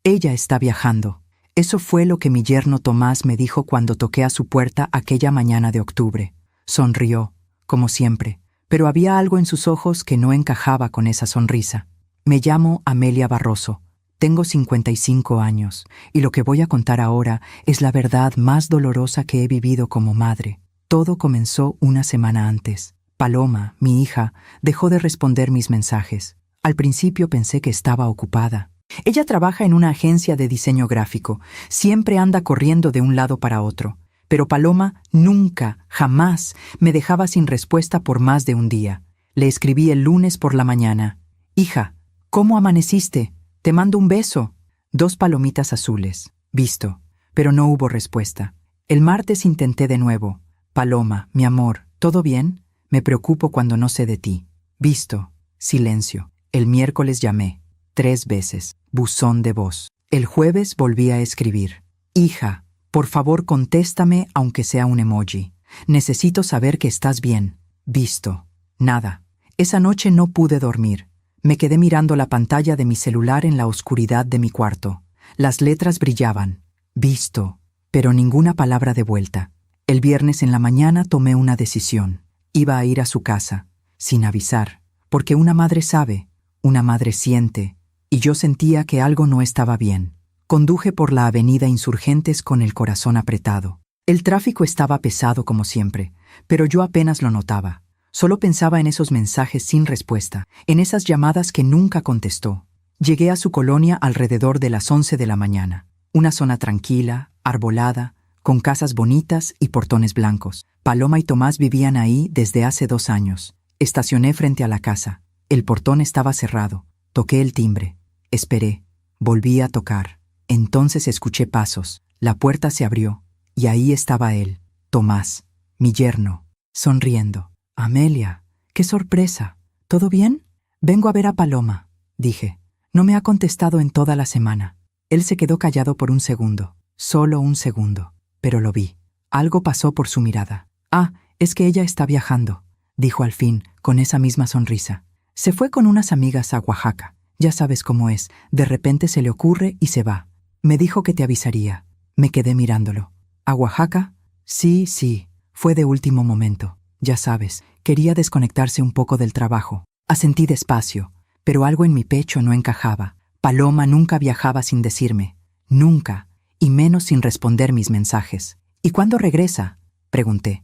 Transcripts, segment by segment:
Ella está viajando. Eso fue lo que mi yerno Tomás me dijo cuando toqué a su puerta aquella mañana de octubre. Sonrió, como siempre, pero había algo en sus ojos que no encajaba con esa sonrisa. Me llamo Amelia Barroso. Tengo 55 años, y lo que voy a contar ahora es la verdad más dolorosa que he vivido como madre. Todo comenzó una semana antes. Paloma, mi hija, dejó de responder mis mensajes. Al principio pensé que estaba ocupada. Ella trabaja en una agencia de diseño gráfico. Siempre anda corriendo de un lado para otro. Pero Paloma nunca, jamás, me dejaba sin respuesta por más de un día. Le escribí el lunes por la mañana. «Hija, ¿cómo amaneciste? Te mando un beso». 2 palomitas azules. Visto. Pero no hubo respuesta. El martes intenté de nuevo. «Paloma, mi amor, ¿todo bien? Me preocupo cuando no sé de ti». Visto. Silencio. El miércoles llamé. 3 veces. Buzón de voz. El jueves volví a escribir. «Hija, por favor contéstame aunque sea un emoji. Necesito saber que estás bien». Visto. Nada. Esa noche no pude dormir. Me quedé mirando la pantalla de mi celular en la oscuridad de mi cuarto. Las letras brillaban. Visto. Pero ninguna palabra de vuelta. El viernes en la mañana tomé una decisión. Iba a ir a su casa, sin avisar, porque una madre sabe, una madre siente, y yo sentía que algo no estaba bien. Conduje por la avenida Insurgentes con el corazón apretado. El tráfico estaba pesado como siempre, pero yo apenas lo notaba. Solo pensaba en esos mensajes sin respuesta, en esas llamadas que nunca contestó. Llegué a su colonia alrededor de las 11 de la mañana. Una zona tranquila, arbolada, con casas bonitas y portones blancos. Paloma y Tomás vivían ahí desde hace 2 años. Estacioné frente a la casa. El portón estaba cerrado. Toqué el timbre. Esperé. Volví a tocar. Entonces escuché pasos. La puerta se abrió. Y ahí estaba él, Tomás, mi yerno, sonriendo. «Amelia, qué sorpresa. ¿Todo bien?» «Vengo a ver a Paloma», dije. «No me ha contestado en toda la semana». Él se quedó callado por un segundo. Solo un segundo. Pero lo vi. Algo pasó por su mirada. «Ah, es que ella está viajando», dijo al fin, con esa misma sonrisa. «Se fue con unas amigas a Oaxaca. Ya sabes cómo es. De repente se le ocurre y se va. Me dijo que te avisaría». Me quedé mirándolo. «¿A Oaxaca?» Sí, fue de último momento. Ya sabes, quería desconectarse un poco del trabajo. Asentí despacio, pero algo en mi pecho no encajaba. Paloma nunca viajaba sin decirme. Nunca, y menos sin responder mis mensajes. «¿Y cuándo regresa?», pregunté.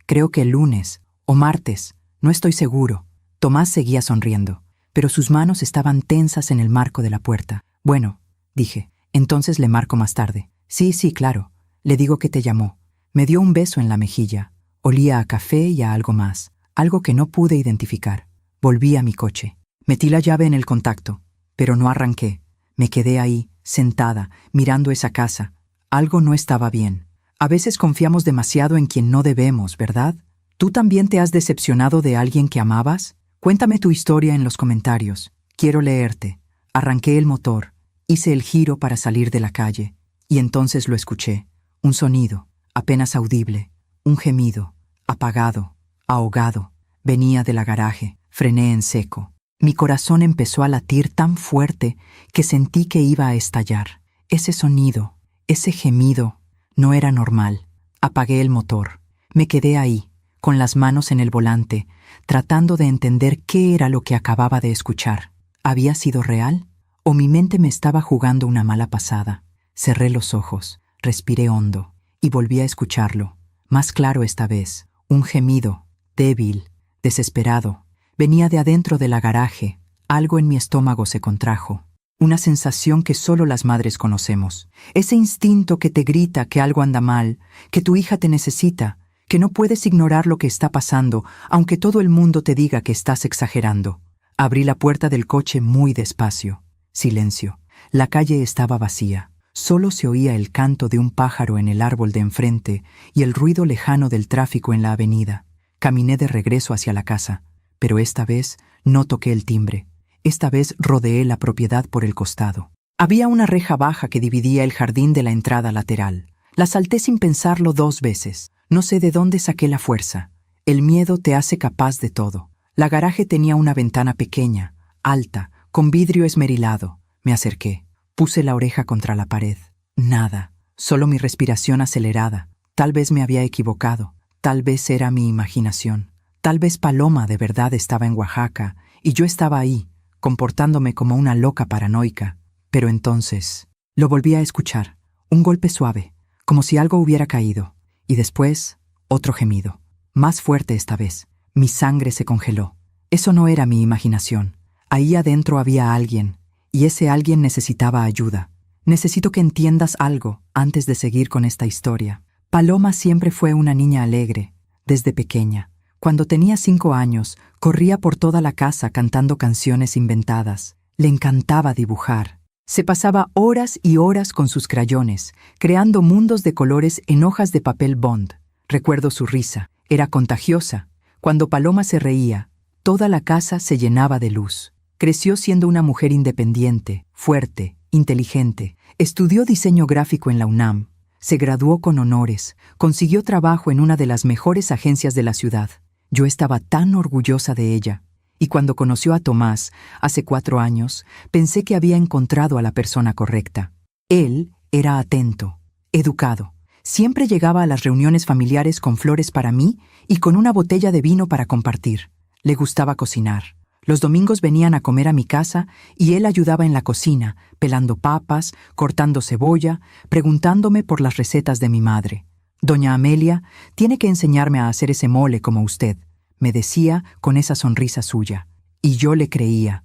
Creo que el lunes, o martes, no estoy seguro». Tomás seguía sonriendo, pero sus manos estaban tensas en el marco de la puerta. «Bueno», dije, «entonces le marco más tarde». Sí, claro. Le digo que te llamó». Me dio un beso en la mejilla. Olía a café y a algo más, algo que no pude identificar. Volví a mi coche. Metí la llave en el contacto, pero no arranqué. Me quedé ahí, sentada, mirando esa casa. Algo no estaba bien. A veces confiamos demasiado en quien no debemos, ¿verdad? ¿Tú también te has decepcionado de alguien que amabas? Cuéntame tu historia en los comentarios. Quiero leerte. Arranqué el motor. Hice el giro para salir de la calle. Y entonces lo escuché. Un sonido, apenas audible. Un gemido, apagado, ahogado. Venía de la garaje. Frené en seco. Mi corazón empezó a latir tan fuerte que sentí que iba a estallar. Ese sonido, ese gemido, no era normal. Apagué el motor. Me quedé ahí, con las manos en el volante, tratando de entender qué era lo que acababa de escuchar. ¿Había sido real? ¿O mi mente me estaba jugando una mala pasada? Cerré los ojos, respiré hondo y volví a escucharlo. Más claro esta vez, un gemido, débil, desesperado. Venía de adentro de la garaje. Algo en mi estómago se contrajo. Una sensación que solo las madres conocemos. Ese instinto que te grita que algo anda mal, que tu hija te necesita, que no puedes ignorar lo que está pasando, aunque todo el mundo te diga que estás exagerando. Abrí la puerta del coche muy despacio. Silencio. La calle estaba vacía. Solo se oía el canto de un pájaro en el árbol de enfrente y el ruido lejano del tráfico en la avenida. Caminé de regreso hacia la casa, pero esta vez no toqué el timbre. Esta vez rodeé la propiedad por el costado. Había una reja baja que dividía el jardín de la entrada lateral. La salté sin pensarlo 2 veces. No sé de dónde saqué la fuerza. El miedo te hace capaz de todo. La garaje tenía una ventana pequeña, alta, con vidrio esmerilado. Me acerqué. Puse la oreja contra la pared. Nada, solo mi respiración acelerada. Tal vez me había equivocado, tal vez era mi imaginación. Tal vez Paloma de verdad estaba en Oaxaca y yo estaba ahí, comportándome como una loca paranoica. Pero entonces lo volví a escuchar, un golpe suave, como si algo hubiera caído, y después otro gemido, más fuerte esta vez. Mi sangre se congeló. Eso no era mi imaginación. Ahí adentro había alguien, y ese alguien necesitaba ayuda. Necesito que entiendas algo antes de seguir con esta historia. Paloma siempre fue una niña alegre, desde pequeña. Cuando tenía 5 años, corría por toda la casa cantando canciones inventadas. Le encantaba dibujar. Se pasaba horas y horas con sus crayones, creando mundos de colores en hojas de papel bond. Recuerdo su risa. Era contagiosa. Cuando Paloma se reía, toda la casa se llenaba de luz. Creció siendo una mujer independiente, fuerte, inteligente. Estudió diseño gráfico en la UNAM. Se graduó con honores. Consiguió trabajo en una de las mejores agencias de la ciudad. Yo estaba tan orgullosa de ella. Y cuando conoció a Tomás, hace 4 años, pensé que había encontrado a la persona correcta. Él era atento, educado. Siempre llegaba a las reuniones familiares con flores para mí y con una botella de vino para compartir. Le gustaba cocinar. Los domingos venían a comer a mi casa y él ayudaba en la cocina, pelando papas, cortando cebolla, preguntándome por las recetas de mi madre. «Doña Amelia, tiene que enseñarme a hacer ese mole como usted», me decía con esa sonrisa suya. Y yo le creía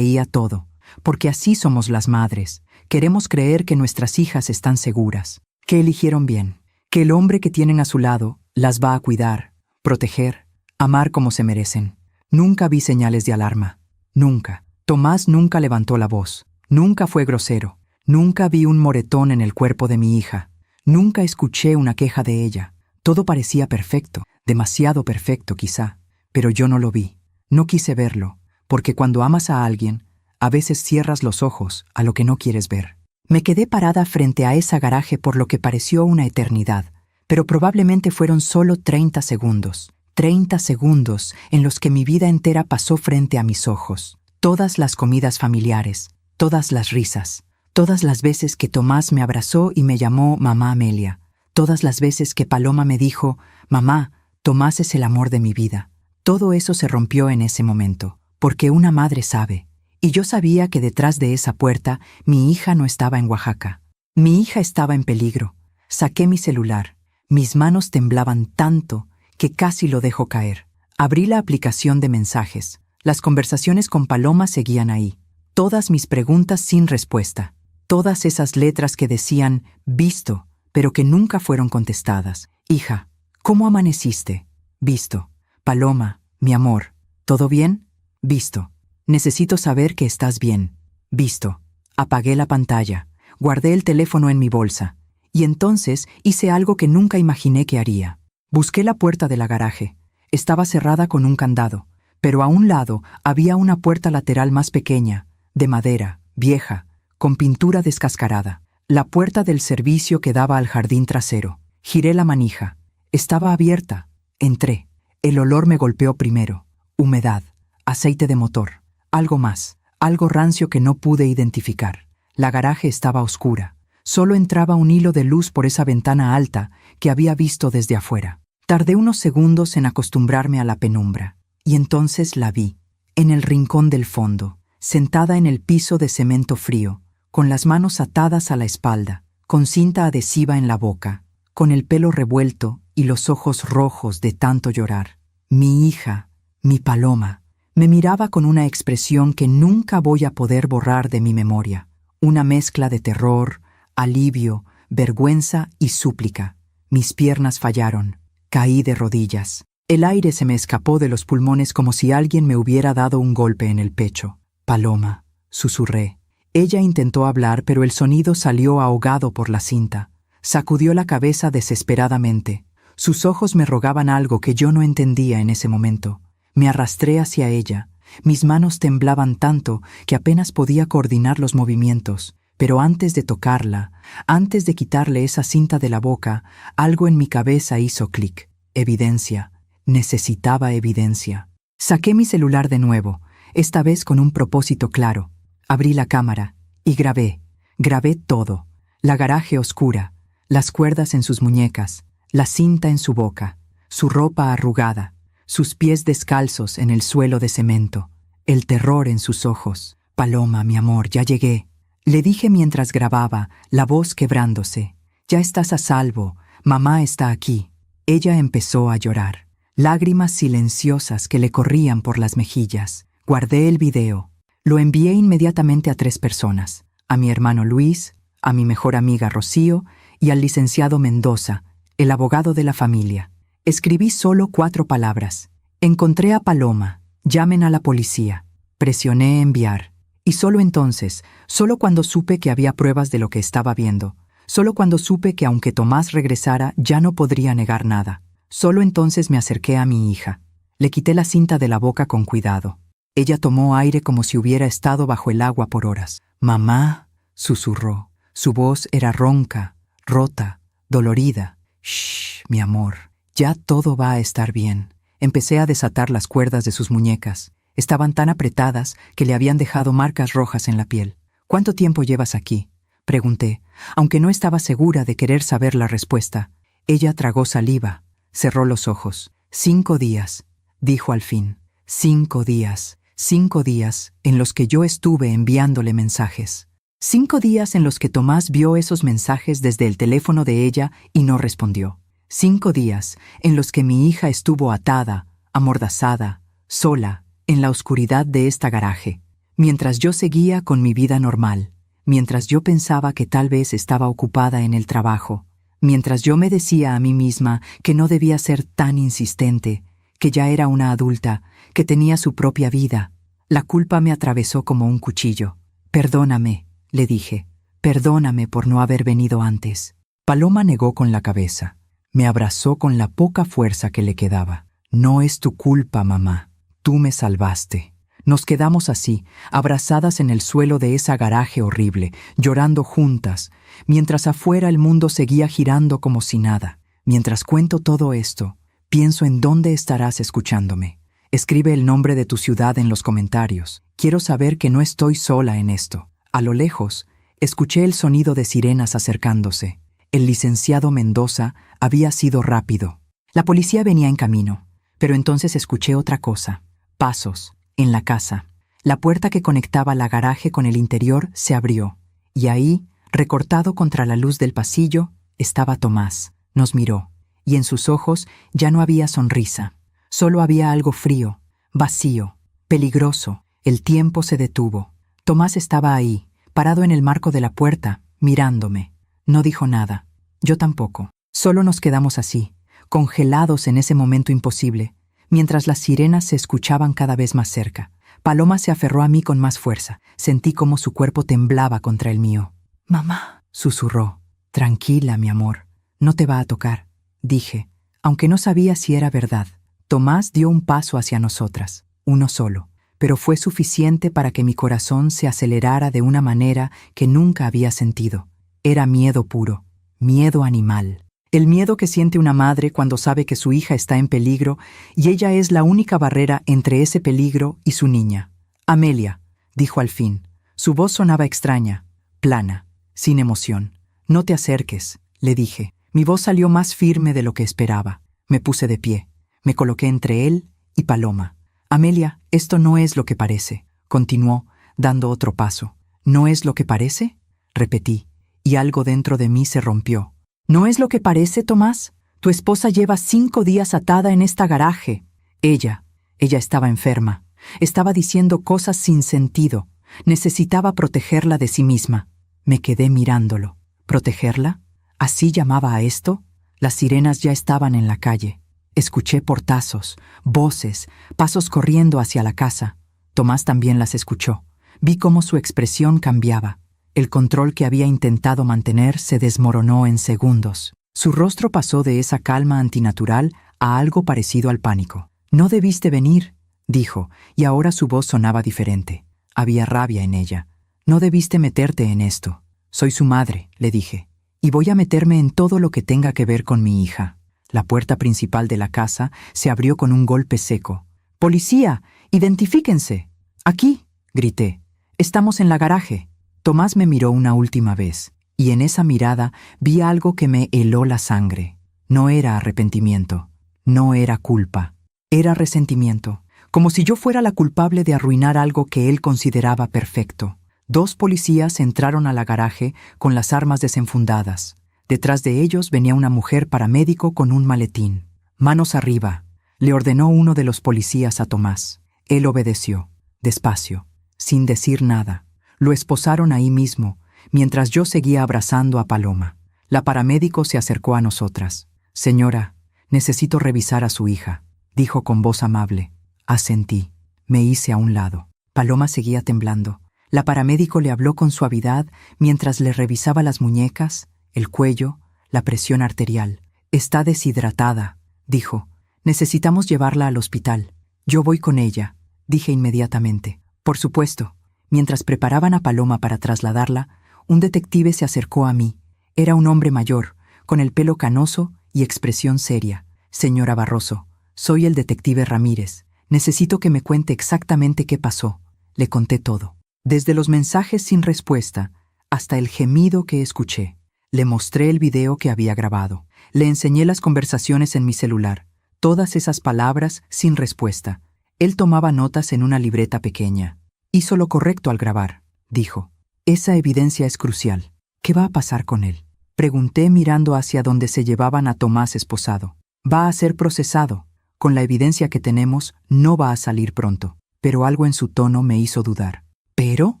todo, porque así somos las madres. Queremos creer que nuestras hijas están seguras, que eligieron bien, que el hombre que tienen a su lado las va a cuidar, proteger, amar como se merecen. Nunca vi señales de alarma. Nunca. Tomás nunca levantó la voz. Nunca fue grosero. Nunca vi un moretón en el cuerpo de mi hija. Nunca escuché una queja de ella. Todo parecía perfecto, demasiado perfecto quizá, pero yo no lo vi. No quise verlo, porque cuando amas a alguien, a veces cierras los ojos a lo que no quieres ver. Me quedé parada frente a ese garaje por lo que pareció una eternidad, pero probablemente fueron solo 30 segundos. 30 segundos en los que mi vida entera pasó frente a mis ojos. Todas las comidas familiares, todas las risas, todas las veces que Tomás me abrazó y me llamó Mamá Amelia, todas las veces que Paloma me dijo, «Mamá, Tomás es el amor de mi vida». Todo eso se rompió en ese momento, porque una madre sabe. Y yo sabía que detrás de esa puerta mi hija no estaba en Oaxaca. Mi hija estaba en peligro. Saqué mi celular. Mis manos temblaban tanto que casi lo dejo caer. Abrí la aplicación de mensajes. Las conversaciones con Paloma seguían ahí. Todas mis preguntas sin respuesta. Todas esas letras que decían «visto», pero que nunca fueron contestadas. «Hija, ¿cómo amaneciste?» «Visto». «Paloma, mi amor, ¿todo bien?» «Visto». «Necesito saber que estás bien». «Visto». Apagué la pantalla. Guardé el teléfono en mi bolsa. Y entonces hice algo que nunca imaginé que haría. Busqué la puerta de la garaje. Estaba cerrada con un candado, pero a un lado había una puerta lateral más pequeña, de madera, vieja, con pintura descascarada. La puerta del servicio que daba al jardín trasero. Giré la manija. Estaba abierta. Entré. El olor me golpeó primero. Humedad, aceite de motor, algo más, algo rancio que no pude identificar. La garaje estaba oscura. Solo entraba un hilo de luz por esa ventana alta que había visto desde afuera. Tardé unos segundos en acostumbrarme a la penumbra. Y entonces la vi, en el rincón del fondo, sentada en el piso de cemento frío, con las manos atadas a la espalda, con cinta adhesiva en la boca, con el pelo revuelto y los ojos rojos de tanto llorar. Mi hija, mi Paloma, me miraba con una expresión que nunca voy a poder borrar de mi memoria. Una mezcla de terror, alivio, vergüenza y súplica. Mis piernas fallaron. Caí de rodillas. El aire se me escapó de los pulmones como si alguien me hubiera dado un golpe en el pecho. «Paloma», susurré. Ella intentó hablar, pero el sonido salió ahogado por la cinta. Sacudió la cabeza desesperadamente. Sus ojos me rogaban algo que yo no entendía en ese momento. Me arrastré hacia ella. Mis manos temblaban tanto que apenas podía coordinar los movimientos. Pero antes de tocarla, antes de quitarle esa cinta de la boca, algo en mi cabeza hizo clic. Evidencia. Necesitaba evidencia. Saqué mi celular de nuevo, esta vez con un propósito claro. Abrí la cámara y grabé. Grabé todo: la garaje oscura, las cuerdas en sus muñecas, la cinta en su boca, su ropa arrugada, sus pies descalzos en el suelo de cemento, el terror en sus ojos. «Paloma, mi amor, ya llegué», le dije mientras grababa, la voz quebrándose. «Ya estás a salvo, mamá está aquí». Ella empezó a llorar, lágrimas silenciosas que le corrían por las mejillas. Guardé el video. Lo envié inmediatamente a 3 personas: a mi hermano Luis, a mi mejor amiga Rocío y al licenciado Mendoza, el abogado de la familia. Escribí solo 4 palabras: encontré a Paloma, llamen a la policía. Presioné enviar. Y solo entonces, solo cuando supe que había pruebas de lo que estaba viendo, solo cuando supe que aunque Tomás regresara ya no podría negar nada, solo entonces me acerqué a mi hija. Le quité la cinta de la boca con cuidado. Ella tomó aire como si hubiera estado bajo el agua por horas. «Mamá», susurró. Su voz era ronca, rota, dolorida. «Shh, mi amor, ya todo va a estar bien». Empecé a desatar las cuerdas de sus muñecas. Estaban tan apretadas que le habían dejado marcas rojas en la piel. «¿Cuánto tiempo llevas aquí?», pregunté, aunque no estaba segura de querer saber la respuesta. Ella tragó saliva, cerró los ojos. 5 días, dijo al fin. 5 días, 5 días en los que yo estuve enviándole mensajes. 5 días en los que Tomás vio esos mensajes desde el teléfono de ella y no respondió. 5 días en los que mi hija estuvo atada, amordazada, sola, en la oscuridad de esta garaje, mientras yo seguía con mi vida normal, mientras yo pensaba que tal vez estaba ocupada en el trabajo, mientras yo me decía a mí misma que no debía ser tan insistente, que ya era una adulta, que tenía su propia vida. La culpa me atravesó como un cuchillo. «Perdóname», le dije, «perdóname por no haber venido antes». Paloma negó con la cabeza. Me abrazó con la poca fuerza que le quedaba. «No es tu culpa, mamá. Tú me salvaste». Nos quedamos así, abrazadas en el suelo de esa garaje horrible, llorando juntas, mientras afuera el mundo seguía girando como si nada. Mientras cuento todo esto, pienso en dónde estarás escuchándome. Escribe el nombre de tu ciudad en los comentarios. Quiero saber que no estoy sola en esto. A lo lejos, escuché el sonido de sirenas acercándose. El licenciado Mendoza había sido rápido. La policía venía en camino, pero entonces escuché otra cosa. Pasos, en la casa. La puerta que conectaba la garaje con el interior se abrió, y ahí, recortado contra la luz del pasillo, estaba Tomás. Nos miró, y en sus ojos ya no había sonrisa. Solo había algo frío, vacío, peligroso. El tiempo se detuvo. Tomás estaba ahí, parado en el marco de la puerta, mirándome. No dijo nada. Yo tampoco. Solo nos quedamos así, congelados en ese momento imposible, mientras las sirenas se escuchaban cada vez más cerca. Paloma se aferró a mí con más fuerza. Sentí cómo su cuerpo temblaba contra el mío. «Mamá», susurró. «Tranquila, mi amor. No te va a tocar», dije, aunque no sabía si era verdad. Tomás dio un paso hacia nosotras, uno solo, pero fue suficiente para que mi corazón se acelerara de una manera que nunca había sentido. Era miedo puro, miedo animal. El miedo que siente una madre cuando sabe que su hija está en peligro y ella es la única barrera entre ese peligro y su niña. «Amelia», dijo al fin. Su voz sonaba extraña, plana, sin emoción. «No te acerques», le dije. Mi voz salió más firme de lo que esperaba. Me puse de pie. Me coloqué entre él y Paloma. «Amelia, esto no es lo que parece», continuó, dando otro paso. «¿No es lo que parece?», repetí, y algo dentro de mí se rompió. «¿No es lo que parece, Tomás? Tu esposa lleva 5 días atada en esta garaje». Ella estaba enferma. Estaba diciendo cosas sin sentido. Necesitaba protegerla de sí misma. Me quedé mirándolo. ¿Protegerla? ¿Así llamaba a esto? Las sirenas ya estaban en la calle. Escuché portazos, voces, pasos corriendo hacia la casa. Tomás también las escuchó. Vi cómo su expresión cambiaba. El control que había intentado mantener se desmoronó en segundos. Su rostro pasó de esa calma antinatural a algo parecido al pánico. «No debiste venir», dijo, y ahora su voz sonaba diferente. Había rabia en ella. «No debiste meterte en esto. Soy su madre», le dije, «y voy a meterme en todo lo que tenga que ver con mi hija». La puerta principal de la casa se abrió con un golpe seco. «¡Policía! ¡Identifíquense!». «Aquí», grité. «Estamos en la garaje». Tomás me miró una última vez, y en esa mirada vi algo que me heló la sangre. No era arrepentimiento, no era culpa, era resentimiento, como si yo fuera la culpable de arruinar algo que él consideraba perfecto. 2 policías entraron a la garaje con las armas desenfundadas. Detrás de ellos venía una mujer paramédico con un maletín. «Manos arriba», le ordenó uno de los policías a Tomás. Él obedeció, despacio, sin decir nada. Lo esposaron ahí mismo, mientras yo seguía abrazando a Paloma. La paramédico se acercó a nosotras. «Señora, necesito revisar a su hija», dijo con voz amable. Asentí. Me hice a un lado. Paloma seguía temblando. La paramédico le habló con suavidad mientras le revisaba las muñecas, el cuello, la presión arterial. «Está deshidratada», dijo. «Necesitamos llevarla al hospital». «Yo voy con ella», dije inmediatamente. «Por supuesto». Mientras preparaban a Paloma para trasladarla, un detective se acercó a mí. Era un hombre mayor, con el pelo canoso y expresión seria. «Señora Barroso, soy el detective Ramírez. Necesito que me cuente exactamente qué pasó». Le conté todo. Desde los mensajes sin respuesta hasta el gemido que escuché. Le mostré el video que había grabado. Le enseñé las conversaciones en mi celular. Todas esas palabras sin respuesta. Él tomaba notas en una libreta pequeña. «Hizo lo correcto al grabar», dijo. «Esa evidencia es crucial. ¿Qué va a pasar con él?», pregunté mirando hacia donde se llevaban a Tomás esposado. «Va a ser procesado. Con la evidencia que tenemos, no va a salir pronto». Pero algo en su tono me hizo dudar. «¿Pero?»,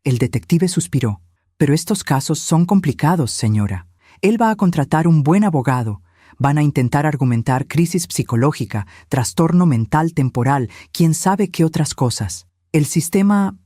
el detective suspiró. «Pero estos casos son complicados, señora. Él va a contratar un buen abogado. Van a intentar argumentar crisis psicológica, trastorno mental temporal, quién sabe qué otras cosas. El sistema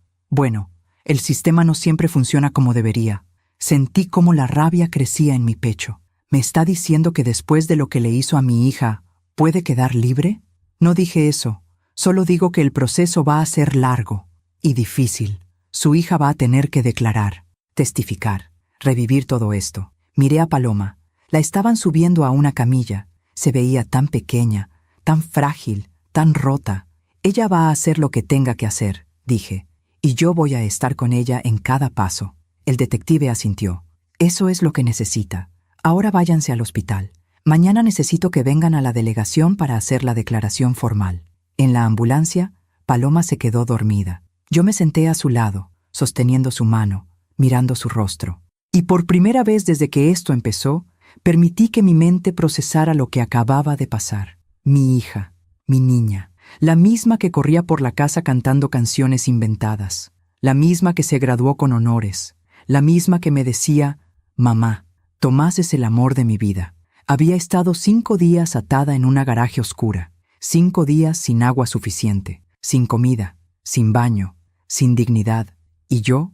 no siempre funciona como debería». Sentí cómo la rabia crecía en mi pecho. «¿Me está diciendo que después de lo que le hizo a mi hija, puede quedar libre?». «No dije eso. Solo digo que el proceso va a ser largo y difícil. Su hija va a tener que declarar, testificar, revivir todo esto». Miré a Paloma. La estaban subiendo a una camilla. Se veía tan pequeña, tan frágil, tan rota. «Ella va a hacer lo que tenga que hacer», dije, «y yo voy a estar con ella en cada paso». El detective asintió. «Eso es lo que necesita. Ahora váyanse al hospital. Mañana necesito que vengan a la delegación para hacer la declaración formal». En la ambulancia, Paloma se quedó dormida. Yo me senté a su lado, sosteniendo su mano, mirando su rostro. Y por primera vez desde que esto empezó, permití que mi mente procesara lo que acababa de pasar. Mi hija, mi niña, la misma que corría por la casa cantando canciones inventadas, la misma que se graduó con honores, la misma que me decía: «Mamá, Tomás es el amor de mi vida». Había estado 5 días atada en una garaje oscura, 5 días sin agua suficiente, sin comida, sin baño, sin dignidad. Y yo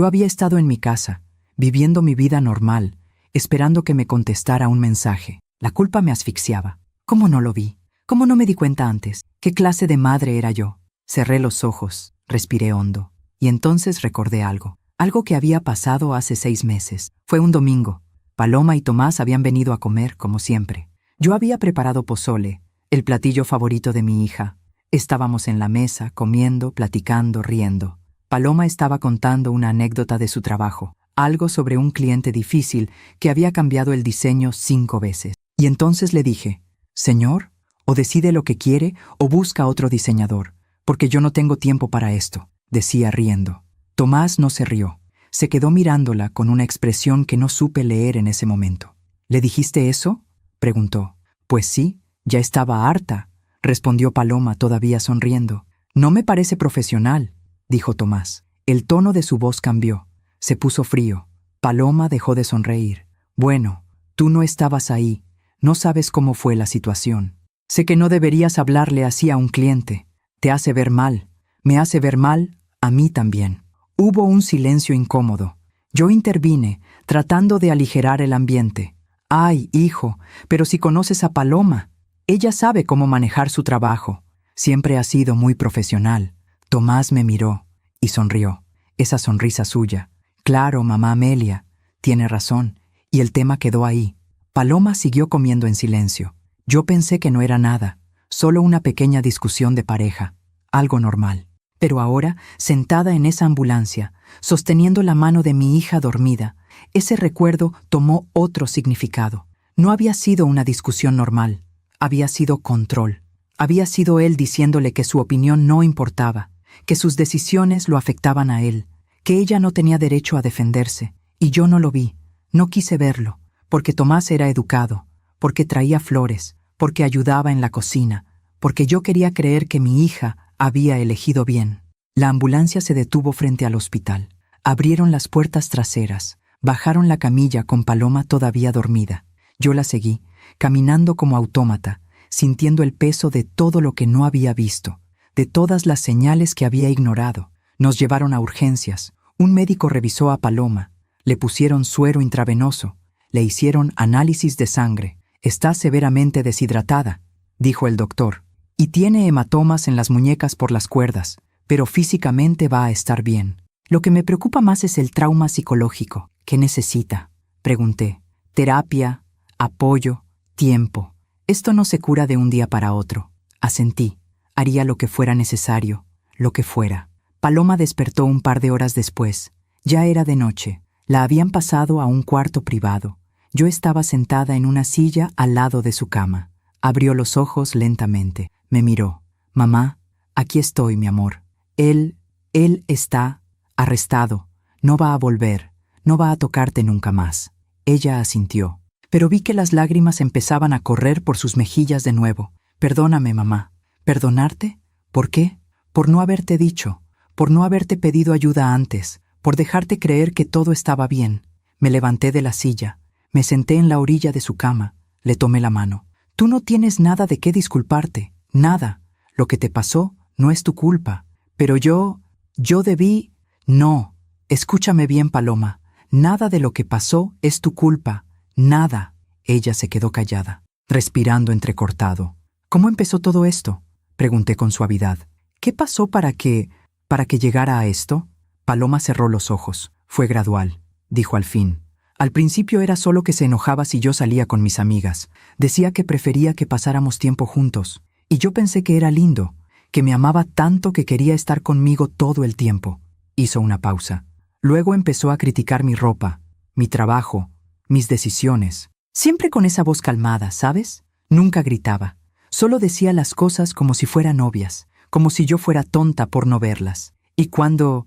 había estado en mi casa, viviendo mi vida normal, esperando que me contestara un mensaje. La culpa me asfixiaba. ¿Cómo no lo vi? ¿Cómo no me di cuenta antes? ¿Qué clase de madre era yo? Cerré los ojos, respiré hondo, y entonces recordé algo. Algo que había pasado hace 6 meses. Fue un domingo. Paloma y Tomás habían venido a comer, como siempre. Yo había preparado pozole, el platillo favorito de mi hija. Estábamos en la mesa, comiendo, platicando, riendo. Paloma estaba contando una anécdota de su trabajo, algo sobre un cliente difícil que había cambiado el diseño 5 veces. Y entonces le dije: «Señor, o decide lo que quiere o busca otro diseñador, porque yo no tengo tiempo para esto», decía riendo. Tomás no se rió. Se quedó mirándola con una expresión que no supe leer en ese momento. «¿Le dijiste eso?», preguntó. «Pues sí, ya estaba harta», respondió Paloma todavía sonriendo. «No me parece profesional», dijo Tomás. El tono de su voz cambió. Se puso frío. Paloma dejó de sonreír. «Bueno, tú no estabas ahí. No sabes cómo fue la situación. Sé que no deberías hablarle así a un cliente. Te hace ver mal. Me hace ver mal a mí también». Hubo un silencio incómodo. Yo intervine, tratando de aligerar el ambiente. «Ay, hijo, pero si conoces a Paloma. Ella sabe cómo manejar su trabajo. Siempre ha sido muy profesional». Tomás me miró y sonrió. Esa sonrisa suya. «Claro, mamá Amelia, tiene razón». Y el tema quedó ahí. Paloma siguió comiendo en silencio. Yo pensé que no era nada, solo una pequeña discusión de pareja, algo normal. Pero ahora, sentada en esa ambulancia, sosteniendo la mano de mi hija dormida, ese recuerdo tomó otro significado. No había sido una discusión normal, había sido control. Había sido él diciéndole que su opinión no importaba, que sus decisiones lo afectaban a él, que ella no tenía derecho a defenderse, y yo no lo vi, no quise verlo, porque Tomás era educado, porque traía flores, porque ayudaba en la cocina, porque yo quería creer que mi hija había elegido bien. La ambulancia se detuvo frente al hospital. Abrieron las puertas traseras, bajaron la camilla con Paloma todavía dormida. Yo la seguí, caminando como autómata, sintiendo el peso de todo lo que no había visto, de todas las señales que había ignorado. Nos llevaron a urgencias. Un médico revisó a Paloma, le pusieron suero intravenoso, le hicieron análisis de sangre. Está severamente deshidratada, dijo el doctor, y tiene hematomas en las muñecas por las cuerdas, pero físicamente va a estar bien. Lo que me preocupa más es el trauma psicológico. ¿Qué necesita?, pregunté. Terapia, apoyo, tiempo. Esto no se cura de un día para otro. Asentí. Haría lo que fuera necesario, lo que fuera. Paloma despertó un par de horas después. Ya era de noche. La habían pasado a un cuarto privado. Yo estaba sentada en una silla al lado de su cama. Abrió los ojos lentamente. Me miró. Mamá, aquí estoy, mi amor. Él está arrestado. No va a volver. No va a tocarte nunca más. Ella asintió. Pero vi que las lágrimas empezaban a correr por sus mejillas de nuevo. Perdóname, mamá. ¿Perdonarte? ¿Por qué? Por no haberte dicho, por no haberte pedido ayuda antes, por dejarte creer que todo estaba bien. Me levanté de la silla, me senté en la orilla de su cama, le tomé la mano. Tú no tienes nada de qué disculparte, nada. Lo que te pasó no es tu culpa. Pero yo debí... No, escúchame bien, Paloma. Nada de lo que pasó es tu culpa. Nada. Ella se quedó callada, respirando entrecortado. ¿Cómo empezó todo esto?, pregunté con suavidad. ¿Qué pasó para que llegara a esto? Paloma cerró los ojos. Fue gradual, dijo al fin. Al principio era solo que se enojaba si yo salía con mis amigas. Decía que prefería que pasáramos tiempo juntos. Y yo pensé que era lindo, que me amaba tanto que quería estar conmigo todo el tiempo. Hizo una pausa. Luego empezó a criticar mi ropa, mi trabajo, mis decisiones. Siempre con esa voz calmada, ¿sabes? Nunca gritaba. Solo decía las cosas como si fueran obvias, como si yo fuera tonta por no verlas. ¿Y cuándo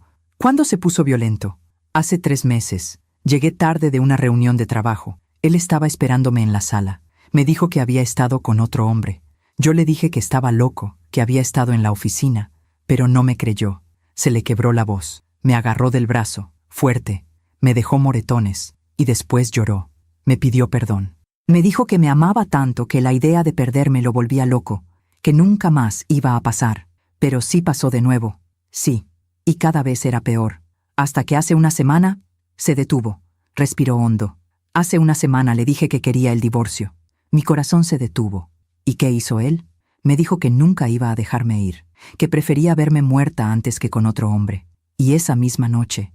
se puso violento? Hace 3 meses. Llegué tarde de una reunión de trabajo. Él estaba esperándome en la sala. Me dijo que había estado con otro hombre. Yo le dije que estaba loco, que había estado en la oficina, pero no me creyó. Se le quebró la voz. Me agarró del brazo, fuerte, me dejó moretones, y después lloró. Me pidió perdón. Me dijo que me amaba tanto que la idea de perderme lo volvía loco, que nunca más iba a pasar. Pero sí pasó de nuevo. Sí, y cada vez era peor. Hasta que hace una semana se detuvo, respiró hondo. Hace una semana le dije que quería el divorcio. Mi corazón se detuvo. ¿Y qué hizo él? Me dijo que nunca iba a dejarme ir, que prefería verme muerta antes que con otro hombre. Y esa misma noche,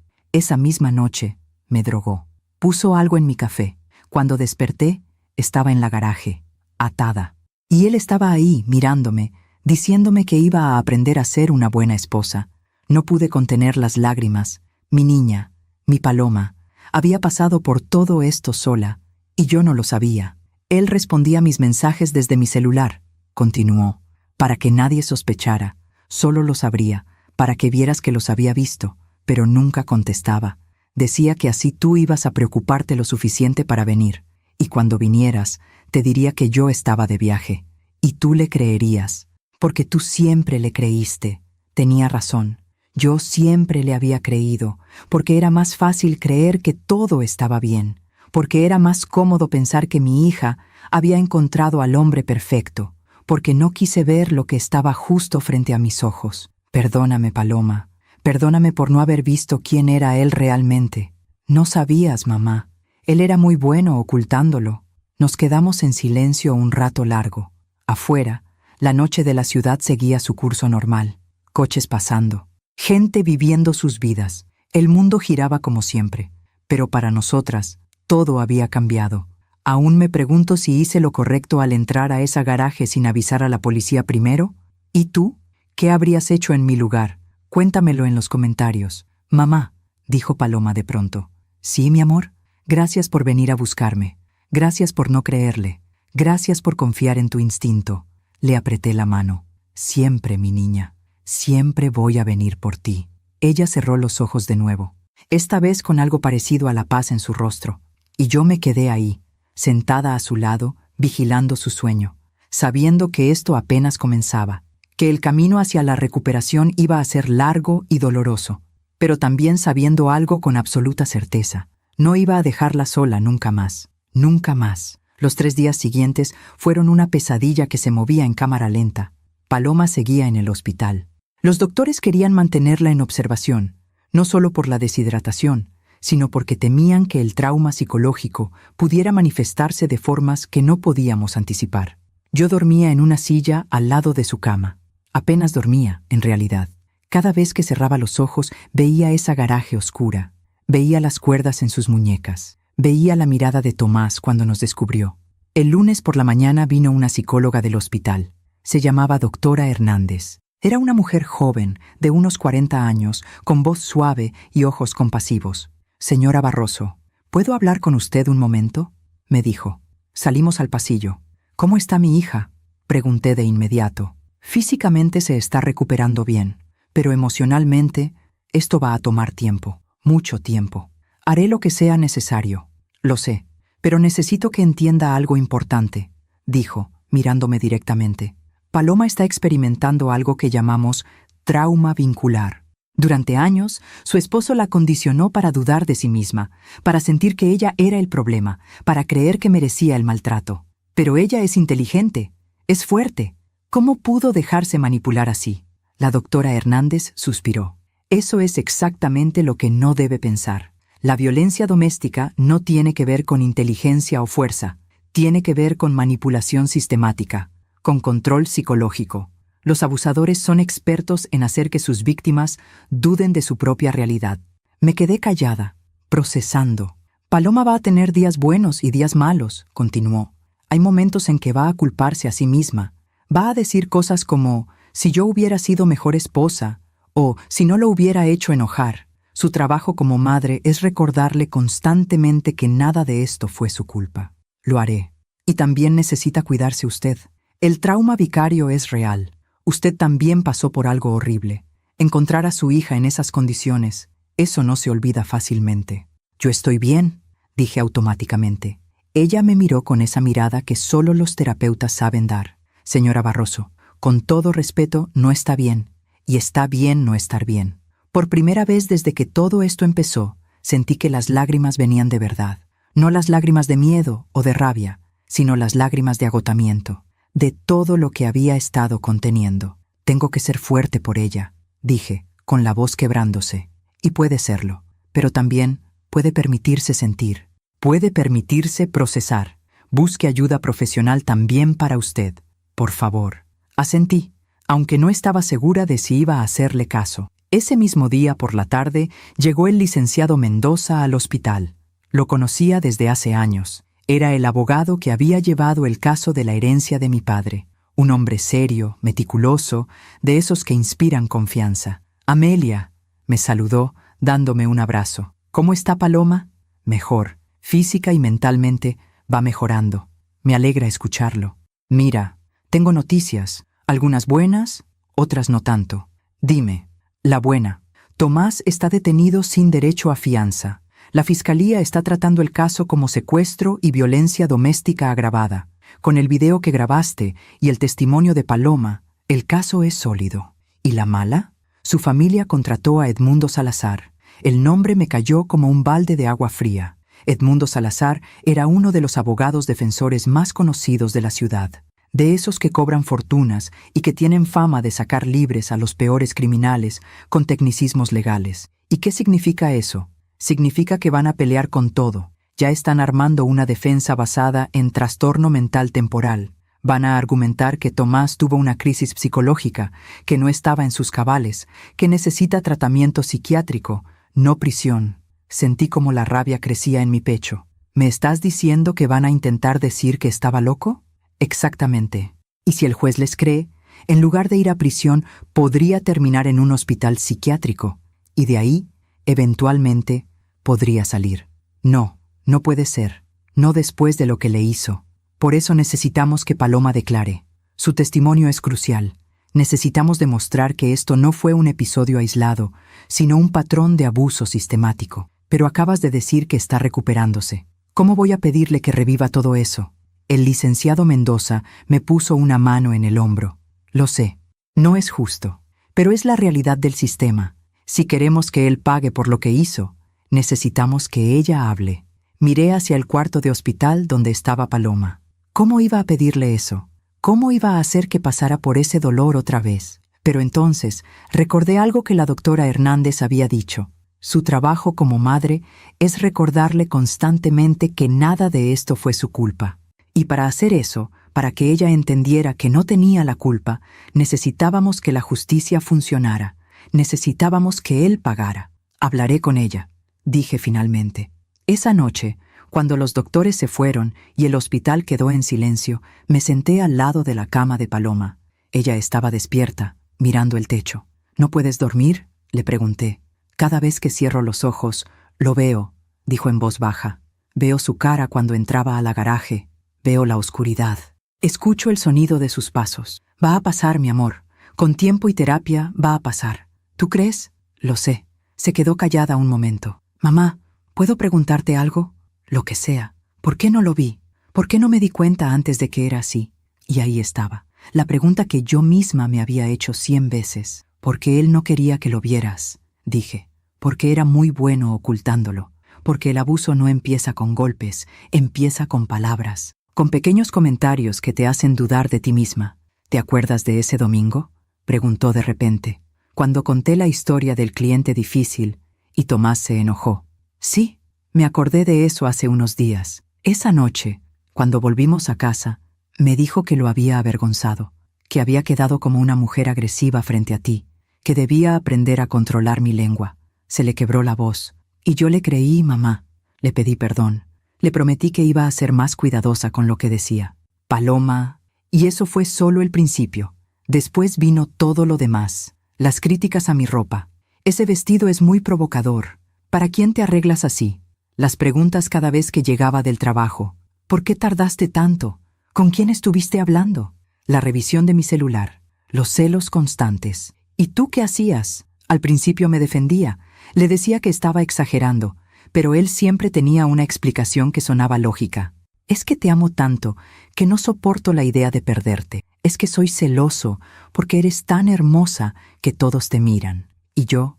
me drogó. Puso algo en mi café. Cuando desperté, estaba en la garaje, atada. Y él estaba ahí, mirándome, diciéndome que iba a aprender a ser una buena esposa. No pude contener las lágrimas. Mi niña, mi Paloma, había pasado por todo esto sola, y yo no lo sabía. Él respondía mis mensajes desde mi celular, continuó, para que nadie sospechara. Solo los abría, para que vieras que los había visto, pero nunca contestaba. Decía que así tú ibas a preocuparte lo suficiente para venir, y cuando vinieras, te diría que yo estaba de viaje, y tú le creerías, porque tú siempre le creíste. Tenía razón. Yo siempre le había creído, porque era más fácil creer que todo estaba bien, porque era más cómodo pensar que mi hija había encontrado al hombre perfecto, porque no quise ver lo que estaba justo frente a mis ojos. Perdóname, Paloma, perdóname por no haber visto quién era él realmente. No sabías, mamá. Él era muy bueno ocultándolo. Nos quedamos en silencio un rato largo. Afuera, la noche de la ciudad seguía su curso normal. Coches pasando. Gente viviendo sus vidas. El mundo giraba como siempre. Pero para nosotras, todo había cambiado. Aún me pregunto si hice lo correcto al entrar a esa garaje sin avisar a la policía primero. ¿Y tú? ¿Qué habrías hecho en mi lugar? Cuéntamelo en los comentarios. Mamá, dijo Paloma de pronto. Sí, mi amor. Gracias por venir a buscarme. Gracias por no creerle. Gracias por confiar en tu instinto. Le apreté la mano. Siempre, mi niña. Siempre voy a venir por ti. Ella cerró los ojos de nuevo, esta vez con algo parecido a la paz en su rostro, y yo me quedé ahí, sentada a su lado, vigilando su sueño, sabiendo que esto apenas comenzaba, que el camino hacia la recuperación iba a ser largo y doloroso, pero también sabiendo algo con absoluta certeza: no iba a dejarla sola nunca más, nunca más. Los 3 días siguientes fueron una pesadilla que se movía en cámara lenta. Paloma seguía en el hospital. Los doctores querían mantenerla en observación, no solo por la deshidratación, sino porque temían que el trauma psicológico pudiera manifestarse de formas que no podíamos anticipar. Yo dormía en una silla al lado de su cama. Apenas dormía, en realidad. Cada vez que cerraba los ojos veía esa garaje oscura, veía las cuerdas en sus muñecas, veía la mirada de Tomás cuando nos descubrió. El lunes por la mañana vino una psicóloga del hospital. Se llamaba doctora Hernández. Era una mujer joven, de unos 40 años, con voz suave y ojos compasivos. Señora Barroso, ¿puedo hablar con usted un momento?, me dijo. Salimos al pasillo. ¿Cómo está mi hija?, pregunté de inmediato. Físicamente se está recuperando bien, pero emocionalmente esto va a tomar tiempo, mucho tiempo. Haré lo que sea necesario. Lo sé, pero necesito que entienda algo importante, dijo, mirándome directamente. Paloma está experimentando algo que llamamos trauma vincular. Durante años, su esposo la condicionó para dudar de sí misma, para sentir que ella era el problema, para creer que merecía el maltrato. Pero ella es inteligente, es fuerte. ¿Cómo pudo dejarse manipular así? La doctora Hernández suspiró. Eso es exactamente lo que no debe pensar. La violencia doméstica no tiene que ver con inteligencia o fuerza, tiene que ver con manipulación sistemática, con control psicológico. Los abusadores son expertos en hacer que sus víctimas duden de su propia realidad. Me quedé callada, procesando. Paloma va a tener días buenos y días malos, continuó. Hay momentos en que va a culparse a sí misma. Va a decir cosas como, si yo hubiera sido mejor esposa, o si no lo hubiera hecho enojar. Su trabajo como madre es recordarle constantemente que nada de esto fue su culpa. Lo haré. Y también necesita cuidarse usted. El trauma vicario es real. Usted también pasó por algo horrible. Encontrar a su hija en esas condiciones, eso no se olvida fácilmente. Yo estoy bien, dije automáticamente. Ella me miró con esa mirada que solo los terapeutas saben dar. Señora Barroso, con todo respeto, no está bien. Y está bien no estar bien. Por primera vez desde que todo esto empezó, sentí que las lágrimas venían de verdad. No las lágrimas de miedo o de rabia, sino las lágrimas de agotamiento, de todo lo que había estado conteniendo. Tengo que ser fuerte por ella, dije, con la voz quebrándose. Y puede serlo, pero también puede permitirse sentir, puede permitirse procesar. Busque ayuda profesional también para usted, por favor. Asentí, aunque no estaba segura de si iba a hacerle caso. Ese mismo día por la tarde llegó el licenciado Mendoza al hospital. Lo conocía desde hace años. Era el abogado que había llevado el caso de la herencia de mi padre. Un hombre serio, meticuloso, de esos que inspiran confianza. Amelia, me saludó, dándome un abrazo. ¿Cómo está Paloma? Mejor. Física y mentalmente va mejorando. Me alegra escucharlo. Mira, tengo noticias. Algunas buenas, otras no tanto. Dime. La buena. Tomás está detenido sin derecho a fianza. La Fiscalía está tratando el caso como secuestro y violencia doméstica agravada. Con el video que grabaste y el testimonio de Paloma, el caso es sólido. ¿Y la mala? Su familia contrató a Edmundo Salazar. El nombre me cayó como un balde de agua fría. Edmundo Salazar era uno de los abogados defensores más conocidos de la ciudad. De esos que cobran fortunas y que tienen fama de sacar libres a los peores criminales con tecnicismos legales. ¿Y qué significa eso? Significa que van a pelear con todo. Ya están armando una defensa basada en trastorno mental temporal. Van a argumentar que Tomás tuvo una crisis psicológica, que no estaba en sus cabales, que necesita tratamiento psiquiátrico, no prisión. Sentí como la rabia crecía en mi pecho. ¿Me estás diciendo que van a intentar decir que estaba loco? Exactamente. Y si el juez les cree, En lugar de ir a prisión, podría terminar en un hospital psiquiátrico, y de ahí, eventualmente, podría salir. No, no puede ser. No después de lo que le hizo. Por eso necesitamos que Paloma declare. Su testimonio es crucial. Necesitamos demostrar que esto no fue un episodio aislado, sino un patrón de abuso sistemático. Pero acabas de decir que está recuperándose. ¿Cómo voy a pedirle que reviva todo eso? El licenciado Mendoza me puso una mano en el hombro. Lo sé, no es justo, pero es la realidad del sistema. Si queremos que él pague por lo que hizo, necesitamos que ella hable. Miré hacia el cuarto de hospital donde estaba Paloma. ¿Cómo iba a pedirle eso? ¿Cómo iba a hacer que pasara por ese dolor otra vez? Pero entonces recordé algo que la doctora Hernández había dicho. Su trabajo como madre es recordarle constantemente que nada de esto fue su culpa. Y para hacer eso, para que ella entendiera que no tenía la culpa, necesitábamos que la justicia funcionara. Necesitábamos que él pagara. Hablaré con ella, dije finalmente. Esa noche, cuando los doctores se fueron y el hospital quedó en silencio, me senté al lado de la cama de Paloma. Ella estaba despierta, mirando el techo. ¿No puedes dormir?, le pregunté. Cada vez que cierro los ojos, lo veo, dijo en voz baja. Veo su cara cuando entraba a la garaje. Veo la oscuridad. Escucho el sonido de sus pasos. Va a pasar, mi amor. Con tiempo y terapia va a pasar. ¿Tú crees? Lo sé. Se quedó callada un momento. Mamá, ¿puedo preguntarte algo? Lo que sea. ¿Por qué no lo vi? ¿Por qué no me di cuenta antes de que era así? Y ahí estaba. La pregunta que yo misma me había hecho 100 veces. Porque él no quería que lo vieras, dije. Porque era muy bueno ocultándolo. Porque el abuso no empieza con golpes, empieza con palabras. Con pequeños comentarios que te hacen dudar de ti misma. ¿Te acuerdas de ese domingo?, preguntó de repente, cuando conté la historia del cliente difícil, y Tomás se enojó. Sí, me acordé de eso hace unos días. Esa noche, cuando volvimos a casa, me dijo que lo había avergonzado, que había quedado como una mujer agresiva frente a ti, que debía aprender a controlar mi lengua. Se le quebró la voz, y yo le creí, mamá. Le pedí perdón. Le prometí que iba a ser más cuidadosa con lo que decía. Paloma. Y eso fue solo el principio. Después vino todo lo demás. Las críticas a mi ropa. Ese vestido es muy provocador. ¿Para quién te arreglas así? Las preguntas cada vez que llegaba del trabajo. ¿Por qué tardaste tanto? ¿Con quién estuviste hablando? La revisión de mi celular. Los celos constantes. ¿Y tú qué hacías? Al principio me defendía. Le decía que estaba exagerando. Pero él siempre tenía una explicación que sonaba lógica. Es que te amo tanto que no soporto la idea de perderte. Es que soy celoso porque eres tan hermosa que todos te miran. Y yo